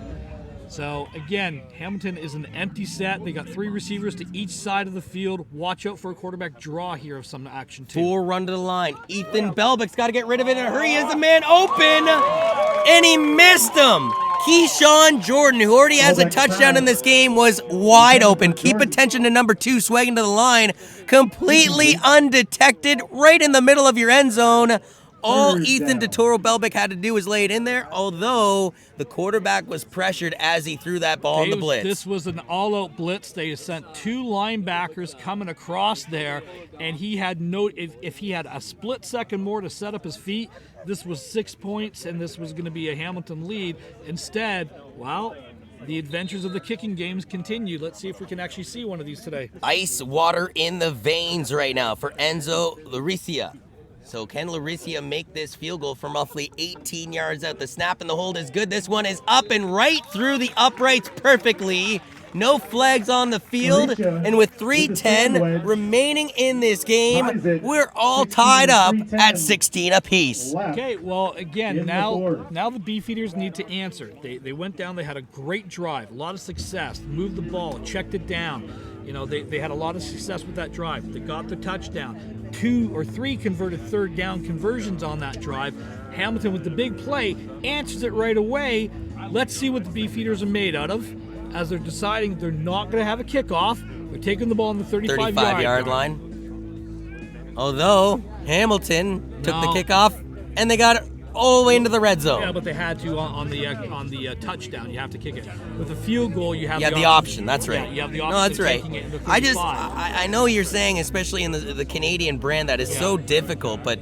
A: So, again, Hamilton is an empty set. They got 3 receivers to each side of the field. Watch out for a quarterback draw here of some action, too.
B: 4 run to the line. Ethan Belbic's got to get rid of it in a hurry. He has a man open, and he missed him. Keyshawn Jordan, who already has a touchdown in this game, was wide open. Keep attention to number 2, swagging to the line. Completely undetected, right in the middle of your end zone. All Ethan DeToro Belbic had to do was lay it in there, although the quarterback was pressured as he threw that ball in the blitz.
A: This was an all-out blitz. They sent 2 linebackers coming across there, and he had if he had a split second more to set up his feet, this was 6 points, and this was going to be a Hamilton lead. Instead, the adventures of the kicking games continue. Let's see if we can actually see one of these today.
B: Ice water in the veins right now for Enzo Laricia. So can Laricia make this field goal from roughly 18 yards out? The snap and the hold is good. This one is up and right through the uprights perfectly. No flags on the field. And with 3:10 remaining in this game, we're all tied up at 16 apiece.
A: Okay, well, again, now the Beefeaters need to answer. They went down. They had a great drive, a lot of success, moved the ball, checked it down. They had a lot of success with that drive. They got the touchdown. 2 or 3 converted third down conversions on that drive. Hamilton, with the big play, answers it right away. Let's see what the Beefeaters are made out of, as they're deciding they're not going to have a kickoff. They're taking the ball on the 35-yard line.
B: Although Hamilton took the kickoff, and they got it all the way into the red zone.
A: Yeah, but they had to on the touchdown. You have to kick it. With a field goal, you have
B: the option. That's right.
A: Yeah, you have the option.
B: No, that's
A: of
B: right.
A: taking it in the 35.
B: I know you're saying, especially in the Canadian brand, that is so difficult, but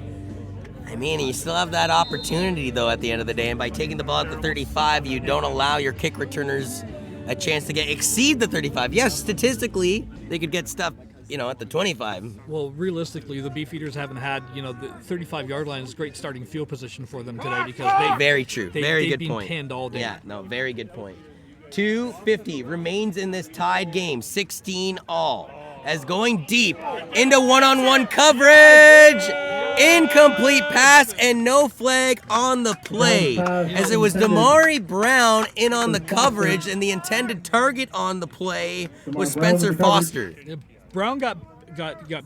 B: I mean, you still have that opportunity, though, at the end of the day. And by taking the ball at the 35, you don't allow your kick returners a chance to exceed the 35. Yes, statistically, they could get stuff, at the 25.
A: Well, realistically, the Beefeaters haven't had, the 35-yard line is great starting field position for them today, because
B: very true. Very good point.
A: They've been pinned all day.
B: Yeah, no, very good point. 2:50 remains in this tied game, 16-all. As going deep into one-on-one coverage. Incomplete pass and no flag on the play, as it was Damari Brown in on the coverage, and the intended target on the play was Spencer Foster.
A: Brown got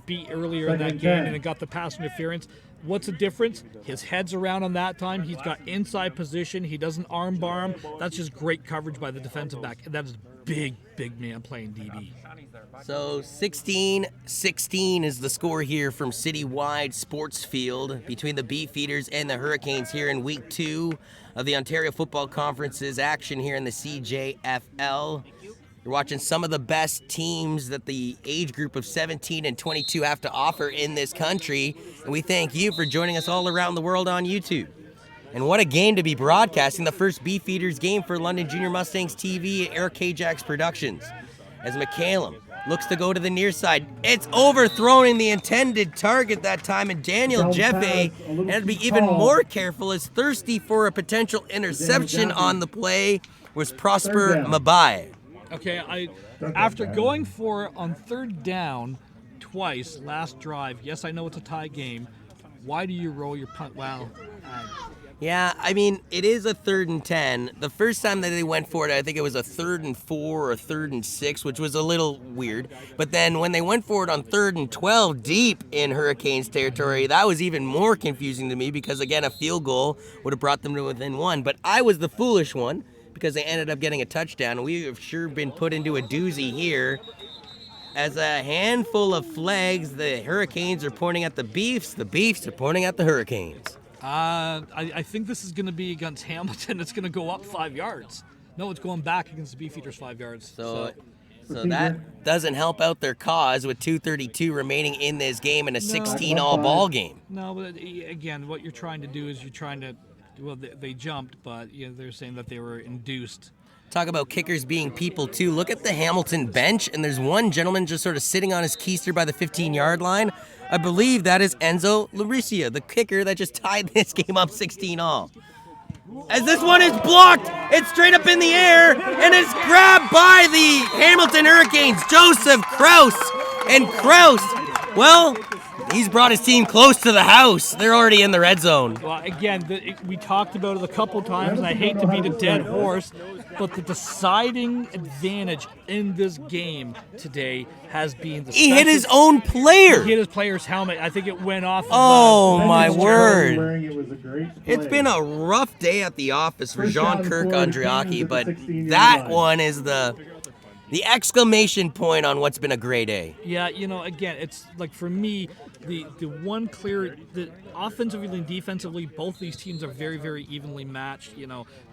A: beat earlier in that game, and it got the pass interference. What's the difference? His head's around on that time. He's got inside position. He doesn't arm bar him. That's just great coverage by the defensive back. That is big man playing DB.
B: So 16-16 is the score here from Citywide Sports Field between the Beefeaters and the Hurricanes here in Week 2 of the Ontario Football Conference's action here in the CJFL. You're watching some of the best teams that the age group of 17 and 22 have to offer in this country, and we thank you for joining us all around the world on YouTube. And what a game to be broadcasting, the first Beefeaters game for London Junior Mustangs TV at Eric Ajax Productions. As McCallum looks to go to the near side, it's overthrown the intended target that time, and Daniel Jeffe had to be even more careful, as thirsty for a potential interception on the play was Prosper Mabai.
A: Okay, after going for it on third down twice last drive, yes, I know it's a tie game. Why do you roll your punt? Well,
B: yeah, I mean, it is a 3rd and 10. The first time that they went for it, I think it was a 3rd and 4 or 3rd and 6, which was a little weird. But then when they went for it on 3rd and 12 deep in Hurricanes territory, that was even more confusing to me because, again, a field goal would have brought them to within 1. But I was the foolish one, because they ended up getting a touchdown. We have sure been put into a doozy here. As a handful of flags, the Hurricanes are pointing at the Beefs are pointing at the Hurricanes.
A: I think this is going to be against Hamilton. It's going to go up 5 yards. No, it's going back against the Beefeaters 5 yards.
B: So that doesn't help out their cause with 2:32 remaining in this game and a 16-all ball game.
A: No, but again, what you're trying to do is well, they jumped, but they're saying that they were induced.
B: Talk about kickers being people, too. Look at the Hamilton bench, and there's one gentleman just sort of sitting on his keister by the 15-yard line. I believe that is Enzo Lauricia, the kicker that just tied this game up 16-all. As this one is blocked, it's straight up in the air, and it's grabbed by the Hamilton Hurricanes, Joseph Kraus. And Kraus, well, he's brought his team close to the house. They're already in the red zone.
A: Well, again, we talked about it a couple times, and I hate to beat a dead horse, but the deciding advantage in this game today has been the
B: He hit his own player.
A: He hit his player's helmet. I think it went off.
B: Oh, my word.
C: It's
B: It's been a rough day at the office for Jean-Kirk Andriaki, but that one is the exclamation point on what's been a great day.
A: Yeah, again, it's like for me, the one clear, the offensively and defensively, both these teams are very, very evenly matched.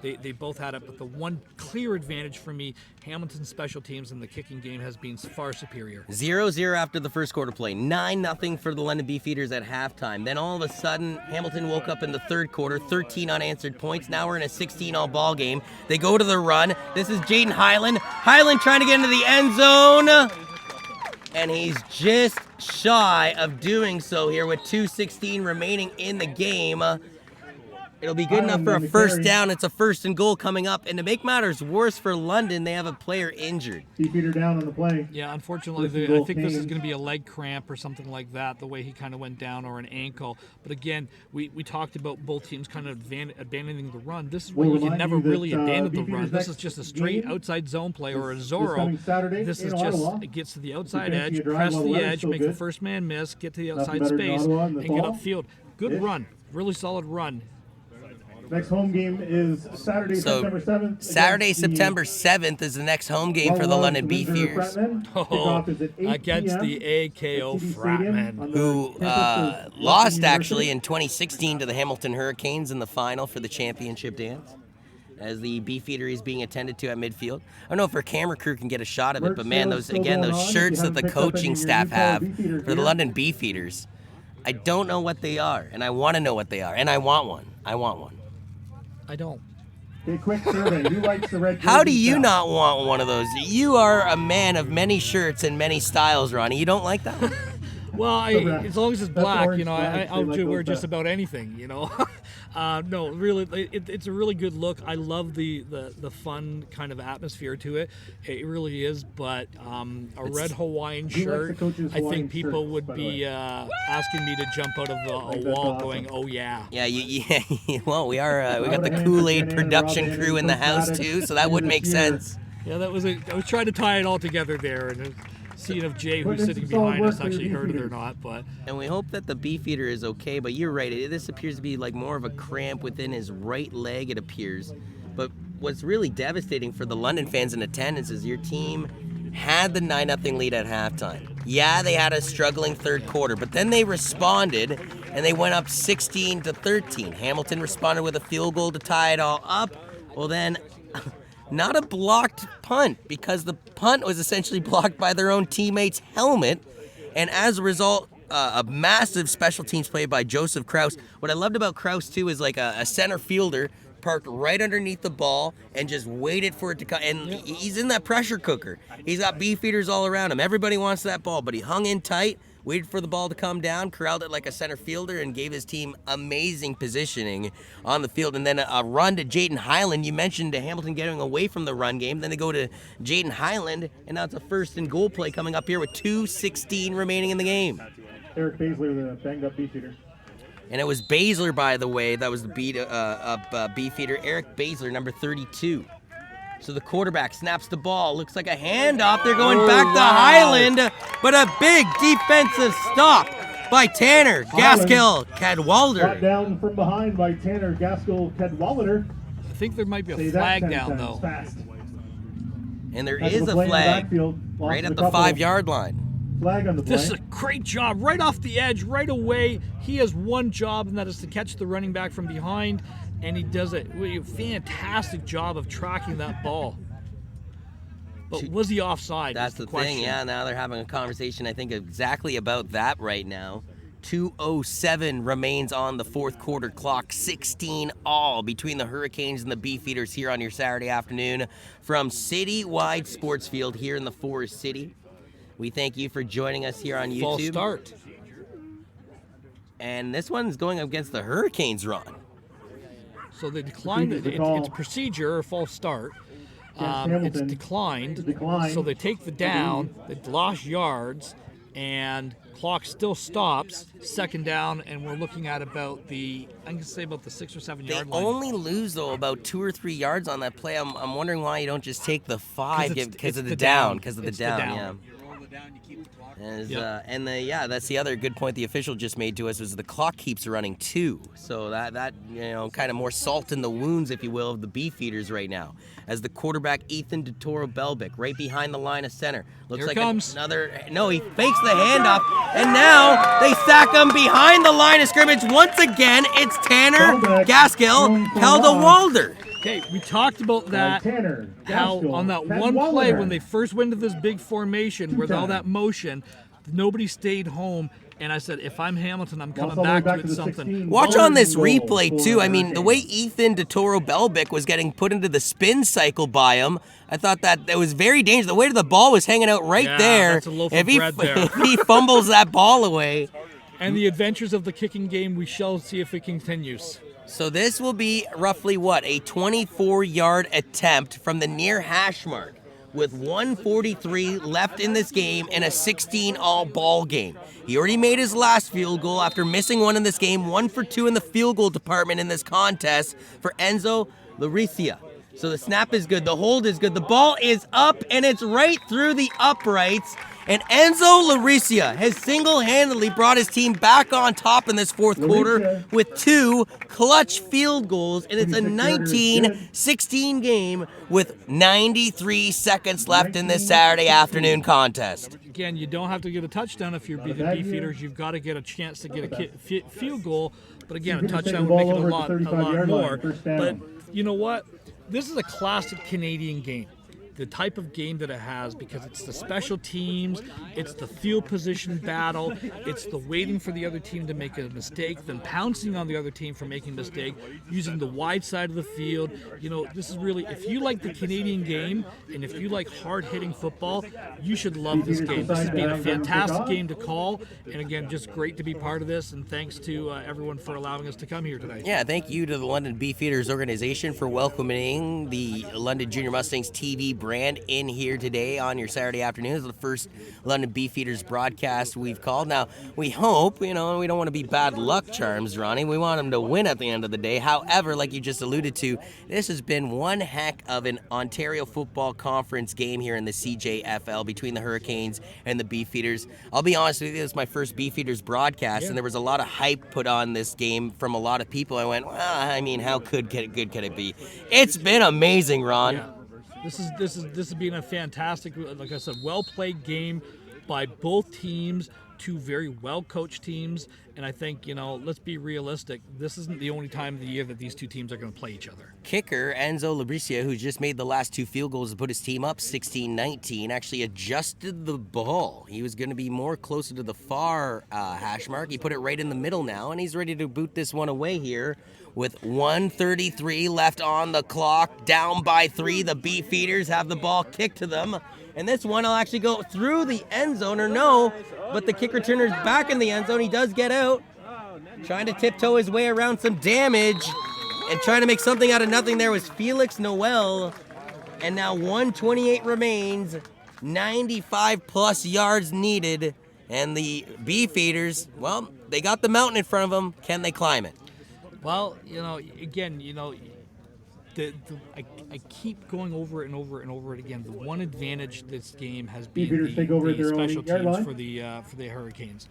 A: They both had it, but the one clear advantage for me, Hamilton's special teams in the kicking game has been far superior.
B: 0-0 after the first quarter play, 9-0 for the London Beefeaters at halftime. Then all of a sudden, Hamilton woke up in the third quarter, 13 unanswered points. Now we're in a 16-all ball game. They go to the run. This is Jaden Highland. Highland trying to get into the end zone. And he's just shy of doing so here with 2:16 remaining in the game. It'll be good enough for a first down. It's a 1st and goal coming up. And to make matters worse for London, they have a player injured.
C: Beefeater down on the play.
A: Yeah, unfortunately, I think this is going to be a leg cramp or something like that, the way he kind of went down, or an ankle. But again, we talked about both teams kind of abandoning the run. This is where you can never really abandon the run. This is just a straight outside zone play or a Zorro. This is just, it gets to the outside edge, press the edge, make the first man miss, get to the outside space, and get upfield. Good run. Really solid run.
C: Next home game is Saturday, September 7th.
B: Saturday, September 7th is the next home game for the London Beefeaters.
A: Against the AKO Fratmen,
B: who lost actually in 2016 to the Hamilton Hurricanes in the final for the championship dance. As the Beefeater is being attended to at midfield. I don't know if our camera crew can get a shot of it, but man, those shirts that the coaching staff have for the London Beefeaters, I don't know what they are, and I want to know what they are, and I want one.
A: I don't.
C: A quick survey. Who likes the red?
B: How do you not want one of those? You are a man of many shirts and many styles, Ronnie. You don't like that one?
A: Well, as long as it's black, I'll
C: like
A: wear
C: those
A: just
C: best.
A: about anything, No, really, it's a really good look. I love the fun kind of atmosphere to it. It really is, but a red Hawaiian shirt, I think people would be asking me to jump out of a wall going, oh yeah.
B: Yeah, well, we got the Kool-Aid production crew in the house too, so that would make sense.
A: Yeah, I was trying to tie it all together there, and seeing if Jay, who's sitting behind us, actually heard it or not. But
B: And we hope that the Beefeater is okay, but you're right. This appears to be like more of a cramp within his right leg, it appears. But what's really devastating for the London fans in attendance is your team had the 9-0 lead at halftime. Yeah, they had a struggling third quarter, but then they responded and they went up 16-13. Hamilton responded with a field goal to tie it all up. Well then, not a blocked punt, because the punt was essentially blocked by their own teammate's helmet. And as a result, a massive special teams play by Joseph Kraus. What I loved about Kraus, too, is like a center fielder parked right underneath the ball and just waited for it to come. And he's in that pressure cooker. He's got Beefeaters all around him. Everybody wants that ball, but he hung in tight, waited for the ball to come down, corralled it like a center fielder, and gave his team amazing positioning on the field. And then a run to Jayden Highland. You mentioned Hamilton getting away from the run game. Then they go to Jayden Highland, and now it's a first and goal play coming up here with 2:16 remaining in the game.
C: Eric Baszler, the banged-up Beefeater.
B: And it was Baszler, by the way, that was the Beefeater. Eric Baszler, number 32. So the quarterback snaps the ball. Looks like a handoff. They're going back to Highland, but a big defensive stop by Tanner Gaskill
C: Brought
B: Cadwalder.
C: down from behind by Tanner Gaskill Cadwalader.
A: I think there might be
C: Say
A: a
C: that
A: flag
C: 10
A: down,
C: times
A: though.
C: fast.
B: And there
C: That's
B: is
C: the
B: a
C: play in the
B: flag
C: backfield. Lost
B: right
C: a
B: at the
C: couple.
B: 5-yard line.
C: Flag on the play.
A: This is a great job. Right off the edge, right away. He has one job, and that is to catch the running back from behind, and he does a fantastic job of tracking that ball. But was he offside?
B: That's the thing, yeah. Now they're having a conversation, I think, exactly about that right now. 2:07 remains on the fourth quarter clock. 16 all between the Hurricanes and the Beefeaters here on your Saturday afternoon from Citywide Sports Field here in the Forest City. We thank you for joining us here on YouTube.
A: False start.
B: And this one's going against the Hurricanes run.
A: So they declined it. It's procedure, or false start. It's declined. So they take the down, they lost yards, and clock still stops. Second down, and we're looking at about I'm going to say about the 6 or 7 yard line.
B: They only lose, though, about 2 or 3 yards on that play. I'm wondering why you don't just take the 5 because of the down. Because of the down, yeah. That's the other good point the official just made to us, was the clock keeps running too. So that kind of more salt in the wounds, if you will, of the Beefeaters right now. As the quarterback Ethan DeToro-Belbic right behind the line of center. Looks like another. No, he fakes the handoff, and now they sack him behind the line of scrimmage once again. It's Tanner Gaskill Cadwalder.
A: Okay, we talked about that, how on that one play when they first went to this big formation with all that motion, nobody stayed home, and I said, if I'm Hamilton, I'm coming back to it something.
B: Watch on this replay, too. I mean, the way Ethan DeToro-Belbic was getting put into the spin cycle by him, I thought that it was very dangerous. The way the ball was hanging out right there.
A: That's a loaf of bread there.
B: If he fumbles that ball away.
A: And the adventures of the kicking game, we shall see if it continues.
B: So this will be roughly, a 24-yard attempt from the near hash mark with 1:43 left in this game and a 16-all ball game. He already made his last field goal after missing one in this game, 1 for 2 in the field goal department in this contest for Enzo Laricia. So the snap is good, the hold is good, the ball is up, and it's right through the uprights. And Enzo Laricia has single-handedly brought his team back on top in this fourth quarter with 2 clutch field goals, and it's a 19-16 game with 93 seconds left in this Saturday afternoon contest.
A: Again, you don't have to get a touchdown if you're the Beefeaters. You've got to get a chance to get a field goal. But again, a touchdown would make it a lot more. But you know what? This is a classic Canadian game. The type of game that it has, because it's the special teams, it's the field position battle, it's the waiting for the other team to make a mistake, then pouncing on the other team for making a mistake, using the wide side of the field. This is really, if you like the Canadian game, and if you like hard-hitting football, you should love this game. This has been a fantastic game to call, and again, just great to be part of this, and thanks to everyone for allowing us to come here today.
B: Yeah, thank you to the London Beefeaters organization for welcoming the London Junior Mustangs TV Brand in here today on your Saturday afternoon. This is the first London Beefeaters broadcast we've called. Now, we hope, we don't want to be bad luck charms, Ronnie. We want them to win at the end of the day. However, like you just alluded to, this has been one heck of an Ontario Football Conference game here in the CJFL between the Hurricanes and the Beefeaters. I'll be honest with you, this is my first Beefeaters broadcast, and there was a lot of hype put on this game from a lot of people. I went, well, I mean, how good can it be? It's been amazing, Ron.
A: Yeah. This has been a fantastic, like I said, well-played game by both teams, two very well-coached teams, and I think, let's be realistic. This isn't the only time of the year that these two teams are going to play each other.
B: Kicker Enzo Labricia, who just made the last 2 field goals to put his team up 16-19, actually adjusted the ball. He was going to be more closer to the far hash mark. He put it right in the middle now, and he's ready to boot this one away here with 1:33 left on the clock. Down by 3, the Beefeaters have the ball kicked to them. And this one will actually go through the end zone, or no, but the kick returner's back in the end zone. He does get out, trying to tiptoe his way around some damage, and trying to make something out of nothing there was Felix Noel. And now 1:28 remains, 95-plus yards needed, and the Beefeaters, well, they got the mountain in front of them. Can they climb it?
A: Well, again, I keep going over it and over and over it again. The one advantage this game has been
C: Beefeaters take over
A: the
C: their own
A: special
C: yard
A: teams
C: line.
A: for the Hurricanes.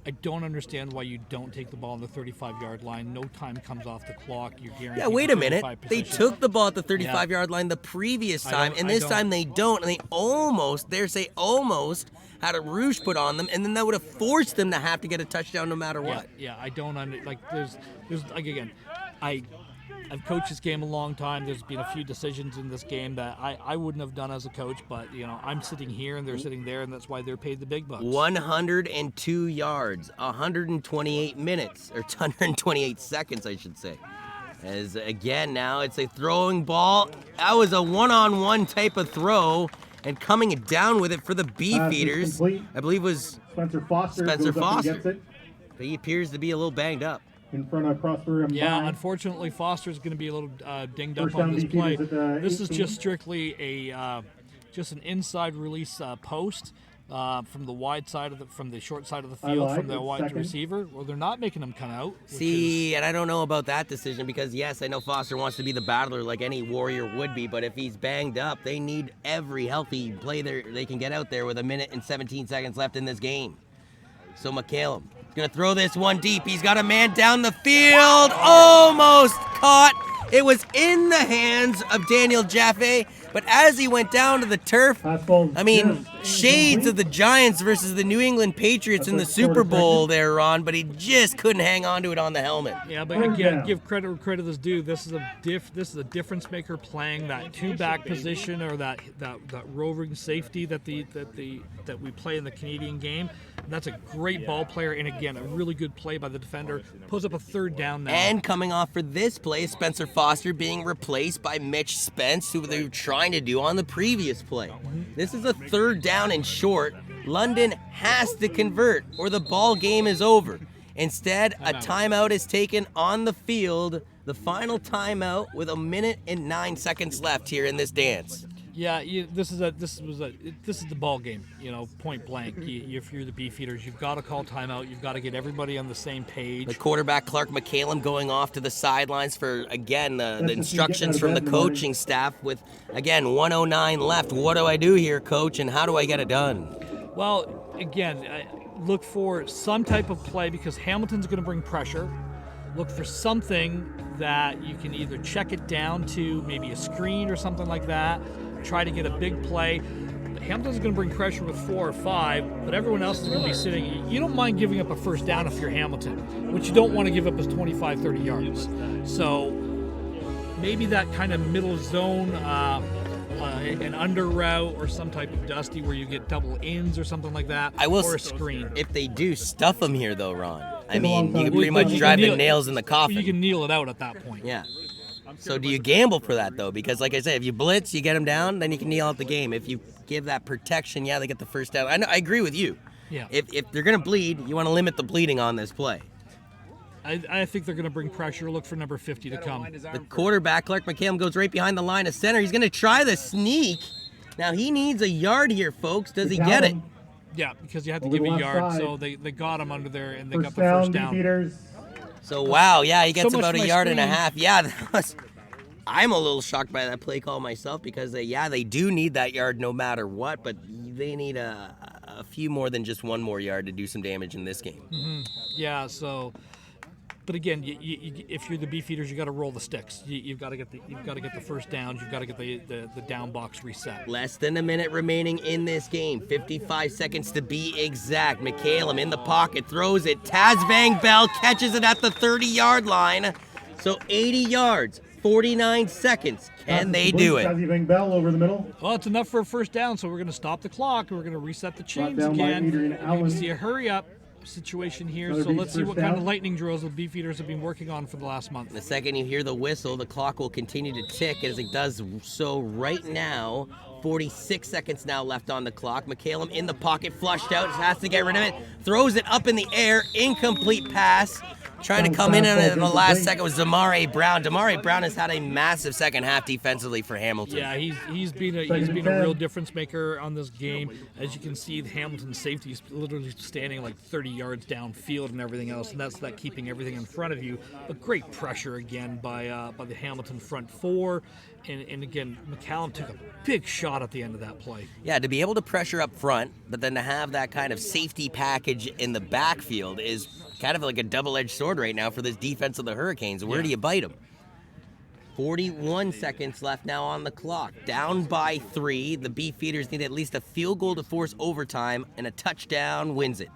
A: I don't understand why you don't take the ball on the 35-yard line. No time comes off the clock. You're guaranteed.
B: Yeah, wait a minute.
A: 35
B: They
A: position.
B: took the ball at the 35-yard line the previous time, and this time they don't. And they almost had a rouge put on them, and then that would have forced them to have to get a touchdown no matter what.
A: Yeah, I don't there's like, again, I've coached this game a long time. There's been a few decisions in this game that I wouldn't have done as a coach, but I'm sitting here and they're sitting there, and that's why they're paid the big bucks.
B: 102 yards, 128 minutes, or 128 seconds, I should say. As again, now it's a throwing ball. That was a one-on-one type of throw, and coming down with it for the Beefeaters, I believe was
C: Spencer Foster.
B: Spencer
C: goes up and
B: Foster.
C: gets it
B: But he appears to be a little banged up.
C: in front of Prosper.
A: Yeah, unfortunately, Foster's going to be a little dinged
C: First
A: up on
C: down,
A: this play.
C: Beefeaters at the
A: This is
C: 18.
A: just strictly just an inside release post from the wide side from the short side of the field
C: lied,
A: from the
C: it's
A: wide
C: second.
A: receiver. Well, they're not making him come out.
B: See, and I don't know about that decision because, yes, I know Foster wants to be the battler like any Warrior would be, but if he's banged up, they need every healthy play they can get out there with 1 minute and 17 seconds left in this game. So McCallum is going to throw this one deep. He's got a man down the field, almost caught. It was in the hands of Daniel Jaffe, but as he went down to the turf, I mean, shades of the Giants versus the New England Patriots in the Super Bowl there, Ron, but he just couldn't hang on to it on the helmet.
A: Yeah, but again, give credit where credit is due. This is a difference maker playing that 2-back position, or that roving safety that we play in the Canadian game. That's a great ball player, and again, a really good play by the defender. Pulls up a 3rd down now.
B: And coming off for this play, Spencer Foster being replaced by Mitch Spence, who they were trying to do on the previous play. This is a 3rd down and short. London has to convert, or the ball game is over. Instead, a timeout is taken on the field. The final timeout with 1 minute and 9 seconds left here in this dance.
A: Yeah, this is the ball game. Point blank. If you're the Beefeaters, you've got to call timeout. You've got to get everybody on the same page.
B: The quarterback, Clark McCallum, going off to the sidelines for, again, the instructions from the coaching staff with, again, 1:09 left. What do I do here, coach, and how do I get it done?
A: Well, again, look for some type of play because Hamilton's going to bring pressure. Look for something that you can either check it down to maybe a screen or something like that. Try to get a big play. Hamilton's going to bring pressure with 4 or 5, but everyone else is going to be sitting. You don't mind giving up a 1st down if you're Hamilton. What you don't want to give up is 25, 30 yards. So maybe that kind of middle zone, an under route or some type of dusty where you get double ins or something like that, or a screen.
B: If they do stuff them here, though, Ron, I mean, you can pretty much drive the nails in the coffin.
A: You can kneel it out at that point.
B: Yeah. So do you gamble for that, though? Because, like I said, if you blitz, you get them down, then you can kneel out the game. If you give that protection, yeah, they get the 1st down. I agree with you.
A: Yeah.
B: If they're going to bleed, you want to limit the bleeding on this play.
A: I think they're going to bring pressure. Look for number 50 to come.
B: The quarterback, Clark McCallum, goes right behind the line of center. He's going to try the sneak. Now he needs a yard here, folks. Does he
C: Count
B: get it?
C: him.
A: Yeah, because you have to
C: Over
A: give
C: the
A: a
C: left
A: yard,
C: side.
A: so they got him under there and they got
C: First
A: the first
C: down,
A: down.
C: Beefeaters.
B: So wow, yeah, he gets
A: So much
B: about
A: for
B: a
A: my
B: yard and a
A: screen.
B: half. Yeah, that was. I'm a little shocked by that play call myself because they do need that yard no matter what, but they need a few more than just one more yard to do some damage in this game.
A: Yeah, so, but again, if you're the Beefeaters, you got to roll the sticks. You've got to get the first downs. You've got to get the down box reset.
B: Less than a minute remaining in this game. 55 seconds to be exact. McCallum in the pocket, throws it. Taz Van Bell catches it at the 30-yard line. So 80 yards, 49 seconds. Can they do it?
C: Taz Van Bell over the middle.
A: Well, it's enough for a first down, so we're going to stop the clock. We're going to reset the chains
C: down by
A: again.
C: Adrian
A: You're going
C: Allen.
A: to see a hurry-up situation here.
C: Another
A: So
C: beat
A: let's see
C: first
A: what kind of
C: down.
A: lightning drills the Beefeaters have been working on for the last month.
B: The second you hear the whistle, the clock will continue to tick as it does so right now. 46 seconds now left on the clock. McCallum in the pocket, flushed out, has to get rid of it. Throws it up in the air, incomplete pass. Trying to come in on it in the last second was Damare Brown. Damare Brown has had a massive second half defensively for Hamilton.
A: Yeah, he's been a real difference maker on this game. As you can see, the Hamilton safety is literally standing like 30 yards downfield and everything else, and that's that keeping everything in front of you. But great pressure again by the Hamilton front four, and again, McCallum took a big shot at the end of that play.
B: Yeah, to be able to pressure up front, but then to have that kind of safety package in the backfield is kind of like a double-edged sword right now for this defense of the Hurricanes. Where do you bite them? 41 seconds left now on the clock. Down by 3. The Beefeaters need at least a field goal to force overtime, and a touchdown wins it.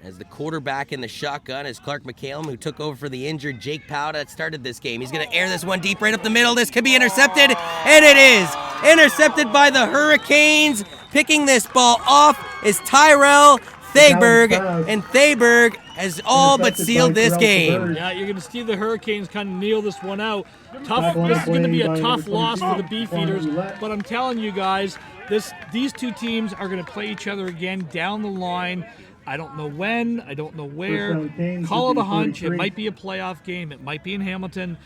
B: As the quarterback in the shotgun is Clark McCallum, who took over for the injured Jake Powell that started this game. He's going to air this one deep right up the middle. This could be intercepted, and it is. Intercepted by the Hurricanes. Picking this ball off is Tyrell Thaberg, and Thaberg has all but sealed this game.
A: Yeah, you're going to see the Hurricanes kind of kneel this one out. Tough. This is going to be a tough loss for the Beefeaters, but I'm telling you guys, these two teams are going to play each other again down the line. I don't know when, I don't know where. Call it a hunch. It might be a playoff game. It might be in Hamilton.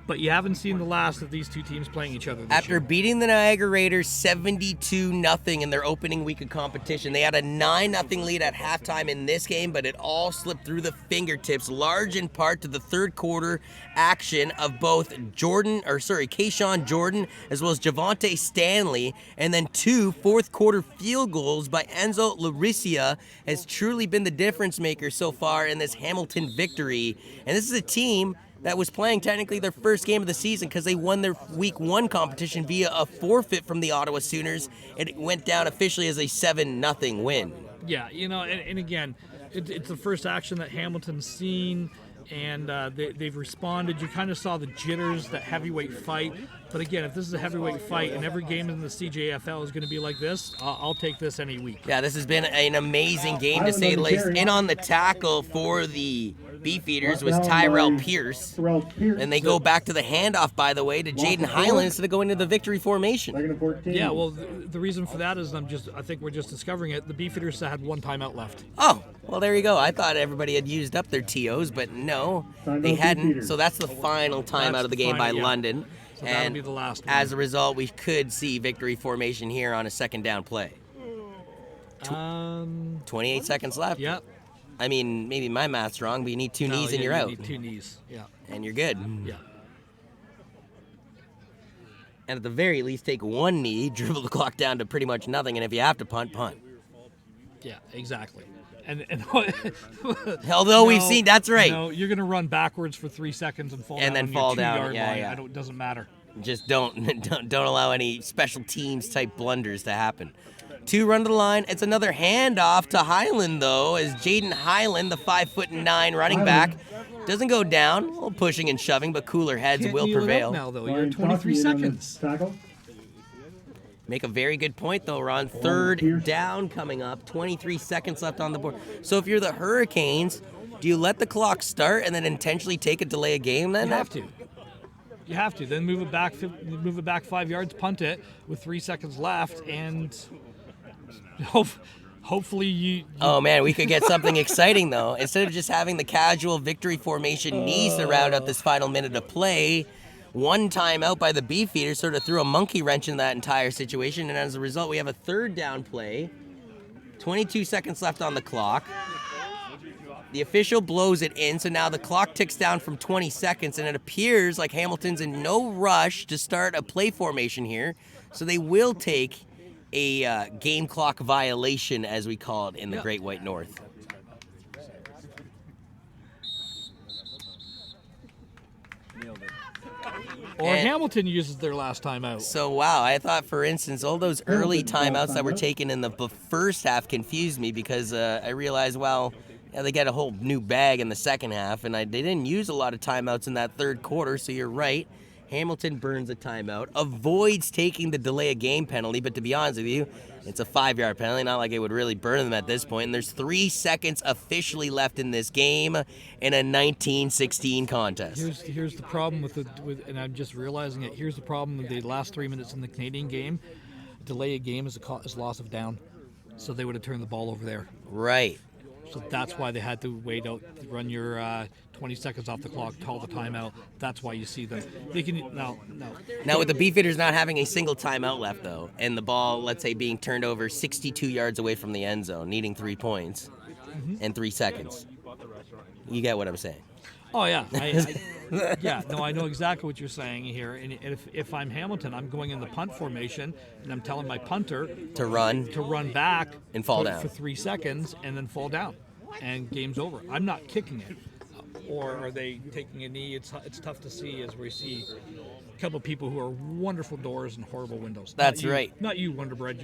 A: But you haven't seen the last of these two teams playing each other this
B: After
A: year.
B: beating the Niagara Raiders 72-0 in their opening week of competition, they had a 9-0 lead at halftime in this game, but it all slipped through the fingertips, large in part to the third quarter action of both Kayshawn Jordan as well as Javonte Stanley, and then 2 fourth quarter field goals by Enzo Laricia has truly been the difference maker so far in this Hamilton victory. And this is a team that was playing technically their first game of the season because they won their week 1 competition via a forfeit from the Ottawa Sooners. It went down officially as a 7-0 win.
A: Yeah, and again, it's the first action that Hamilton's seen, and they've responded. You kind of saw the jitters, that heavyweight fight. But again, if this is a heavyweight fight and every game in the CJFL is going to be like this, I'll take this any week.
B: Yeah, this has been an amazing game to say the least. In on the tackle for the Beefeaters was Tyrell Pierce. And they go back to the handoff, by the way, to Jaden Highland instead of going to the victory formation.
A: Yeah, well, the reason for that is I think we're just discovering it. The Beefeaters had one timeout left.
B: Oh, well, there you go. I thought everybody had used up their TOs, but no, they hadn't. So that's the final time out of the game by London.
A: So that'll
B: And
A: be the last one.
B: as a result, we could see victory formation here on a second down play. 28 seconds left.
A: Yep.
B: I mean, maybe my math's wrong, but you need two knees and you're out.
A: You need 2 knees. Yeah.
B: And you're good.
A: Yeah.
B: And at the very least, take 1 knee, dribble the clock down to pretty much nothing, and if you have to punt, punt.
A: Yeah. Exactly. And
B: Although we've seen, that's right.
A: No, you're going to run backwards for 3 seconds and fall
B: And
A: down
B: then
A: on
B: fall
A: your 2
B: down.
A: yard
B: Yeah,
A: line.
B: yeah.
A: It doesn't matter.
B: Just don't allow any special teams type blunders to happen. 2 run to the line. It's another handoff to Highland, though, as Jaden Highland, the 5'9" running back, doesn't go down. A little pushing and shoving, but cooler heads
A: Can't
B: will
A: kneel it out
B: prevail.
A: now, though. You're at 23 seconds.
B: Make a very good point, though. We're on third down coming up. 23 seconds left on the board. So if you're the Hurricanes, do you let the clock start and then intentionally take a delay of game then?
A: You have to. You have to. Then move it back 5 yards, punt it with 3 seconds left, and hopefully you.
B: Oh man, we could get something exciting though. Instead of just having the casual victory formation knees to round out this final minute of play, One timeout by the Beefeaters sort of threw a monkey wrench in that entire situation, and as a result, we have a third down play. 22 seconds left on the clock. The official blows it in, so now the clock ticks down from 20 seconds, and it appears like Hamilton's in no rush to start a play formation here, so they will take a game clock violation, as we call it in the Great White North.
A: Or Hamilton uses their last timeout.
B: So, wow, I thought, for instance, all those early timeouts that were taken in the first half confused me because I realized, well, they get a whole new bag in the second half, and they didn't use a lot of timeouts in that third quarter, so you're right. Hamilton burns a timeout, avoids taking the delay of game penalty, but to be honest with you, it's a 5-yard penalty, not like it would really burn them at this point. And there's 3 seconds officially left in this game in a 19-16 contest.
A: Here's the problem with and I'm just realizing it. Here's the problem with the last 3 minutes in the Canadian game. Delay of game is loss of down, so they would have turned the ball over there.
B: Right.
A: So that's why they had to wait out, run your 20 seconds off the clock, call the timeout. That's why you see them. They can no.
B: Now with the Beefeaters not having a single timeout left though, and the ball, let's say, being turned over 62 yards away from the end zone, needing 3 points and 3 seconds. You get what I'm saying?
A: Oh yeah, I know exactly what you're saying here. And if I'm Hamilton, I'm going in the punt formation, and I'm telling my punter
B: to run
A: back
B: and fall down
A: for 3 seconds, and then fall down, and game's over. I'm not kicking it, or are they taking a knee? It's tough to see as we see a couple of people who are wonderful doors and horrible windows.
B: That's right.
A: Not you, Wonderbread.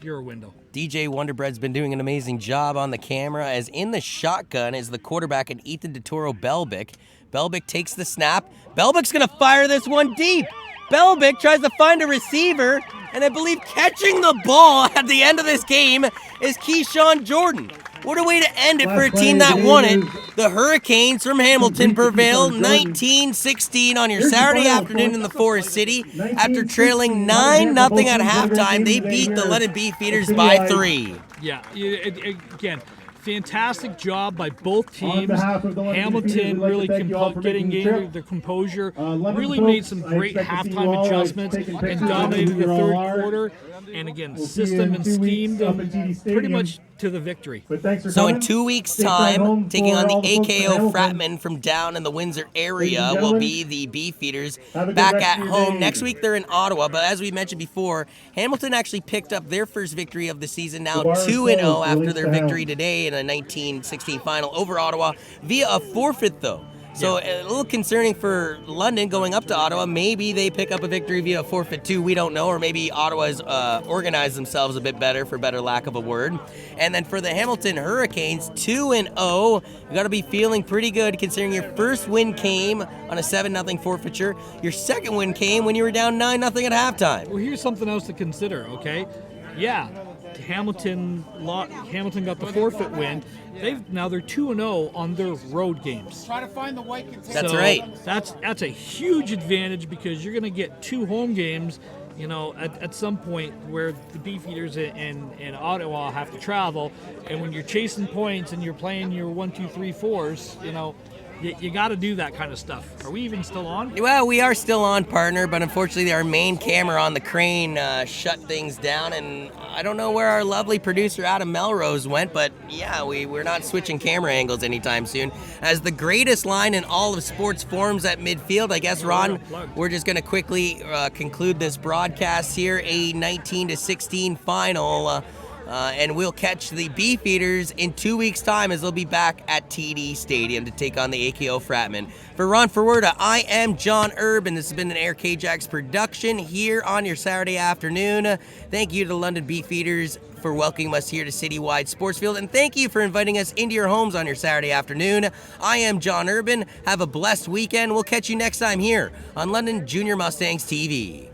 A: You're a window.
B: DJ Wonderbread's been doing an amazing job on the camera, as in the shotgun is the quarterback and Ethan DeToro Belbic. Belbic takes the snap. Belbic's going to fire this one deep. Belbic tries to find a receiver, and I believe catching the ball at the end of this game is Keyshawn Jordan. What a way to end it for a team that won it. The Hurricanes from Hamilton prevail 19-16 on your Saturday afternoon in the Forest City. After trailing 9-0 at halftime, they beat the London Beefeaters by 3.
A: Yeah, again, fantastic job by both teams. Hamilton really getting their composure, really made some great halftime adjustments and dominated the third quarter. And again, system and schemed them pretty much to the victory.
B: So in 2 weeks' time, taking on the AKO Fratmen from down in the Windsor area will be the Beefeaters back at home. Next week they're in Ottawa, but as we mentioned before, Hamilton actually picked up their first victory of the season, now 2-0 after their victory today in a 19-16 final over Ottawa via a forfeit, though. So a little concerning for London going up to Ottawa. Maybe they pick up a victory via forfeit too. We don't know. Or maybe Ottawa's organized themselves a bit better, for better lack of a word. And then for the Hamilton Hurricanes, 2-0. You got to be feeling pretty good considering your first win came on a 7-0 forfeiture. Your second win came when you were down 9-0 at halftime.
A: Well, here's something else to consider, okay? Yeah, Hamilton got the forfeit win. They're 2-0 on their road games.
D: Try to find the white container.
B: That's right.
A: That's a huge advantage because you're going to get 2 home games, at some point where the Beefeaters and Ottawa have to travel, and when you're chasing points and you're playing your 1, 2, 3, 4s, you got to do that kind of stuff. Are we even still on?
B: Well, we are still on, partner, but unfortunately our main camera on the crane shut things down, and I don't know where our lovely producer Adam Melrose went, but yeah, we're not switching camera angles anytime soon. As the greatest line in all of sports forms at midfield, I guess, Ron, we're just going to quickly conclude this broadcast here, a 19-16 final. And we'll catch the Beefeaters in 2 weeks' time as they'll be back at TD Stadium to take on the AKO Fratmen. For Ron Ferwerda, I am John Urban. This has been an Air K-Jax production here on your Saturday afternoon. Thank you to the London Beefeaters for welcoming us here to Citywide Sportsfield, and thank you for inviting us into your homes on your Saturday afternoon. I am John Urban. Have a blessed weekend. We'll catch you next time here on London Junior Mustangs TV.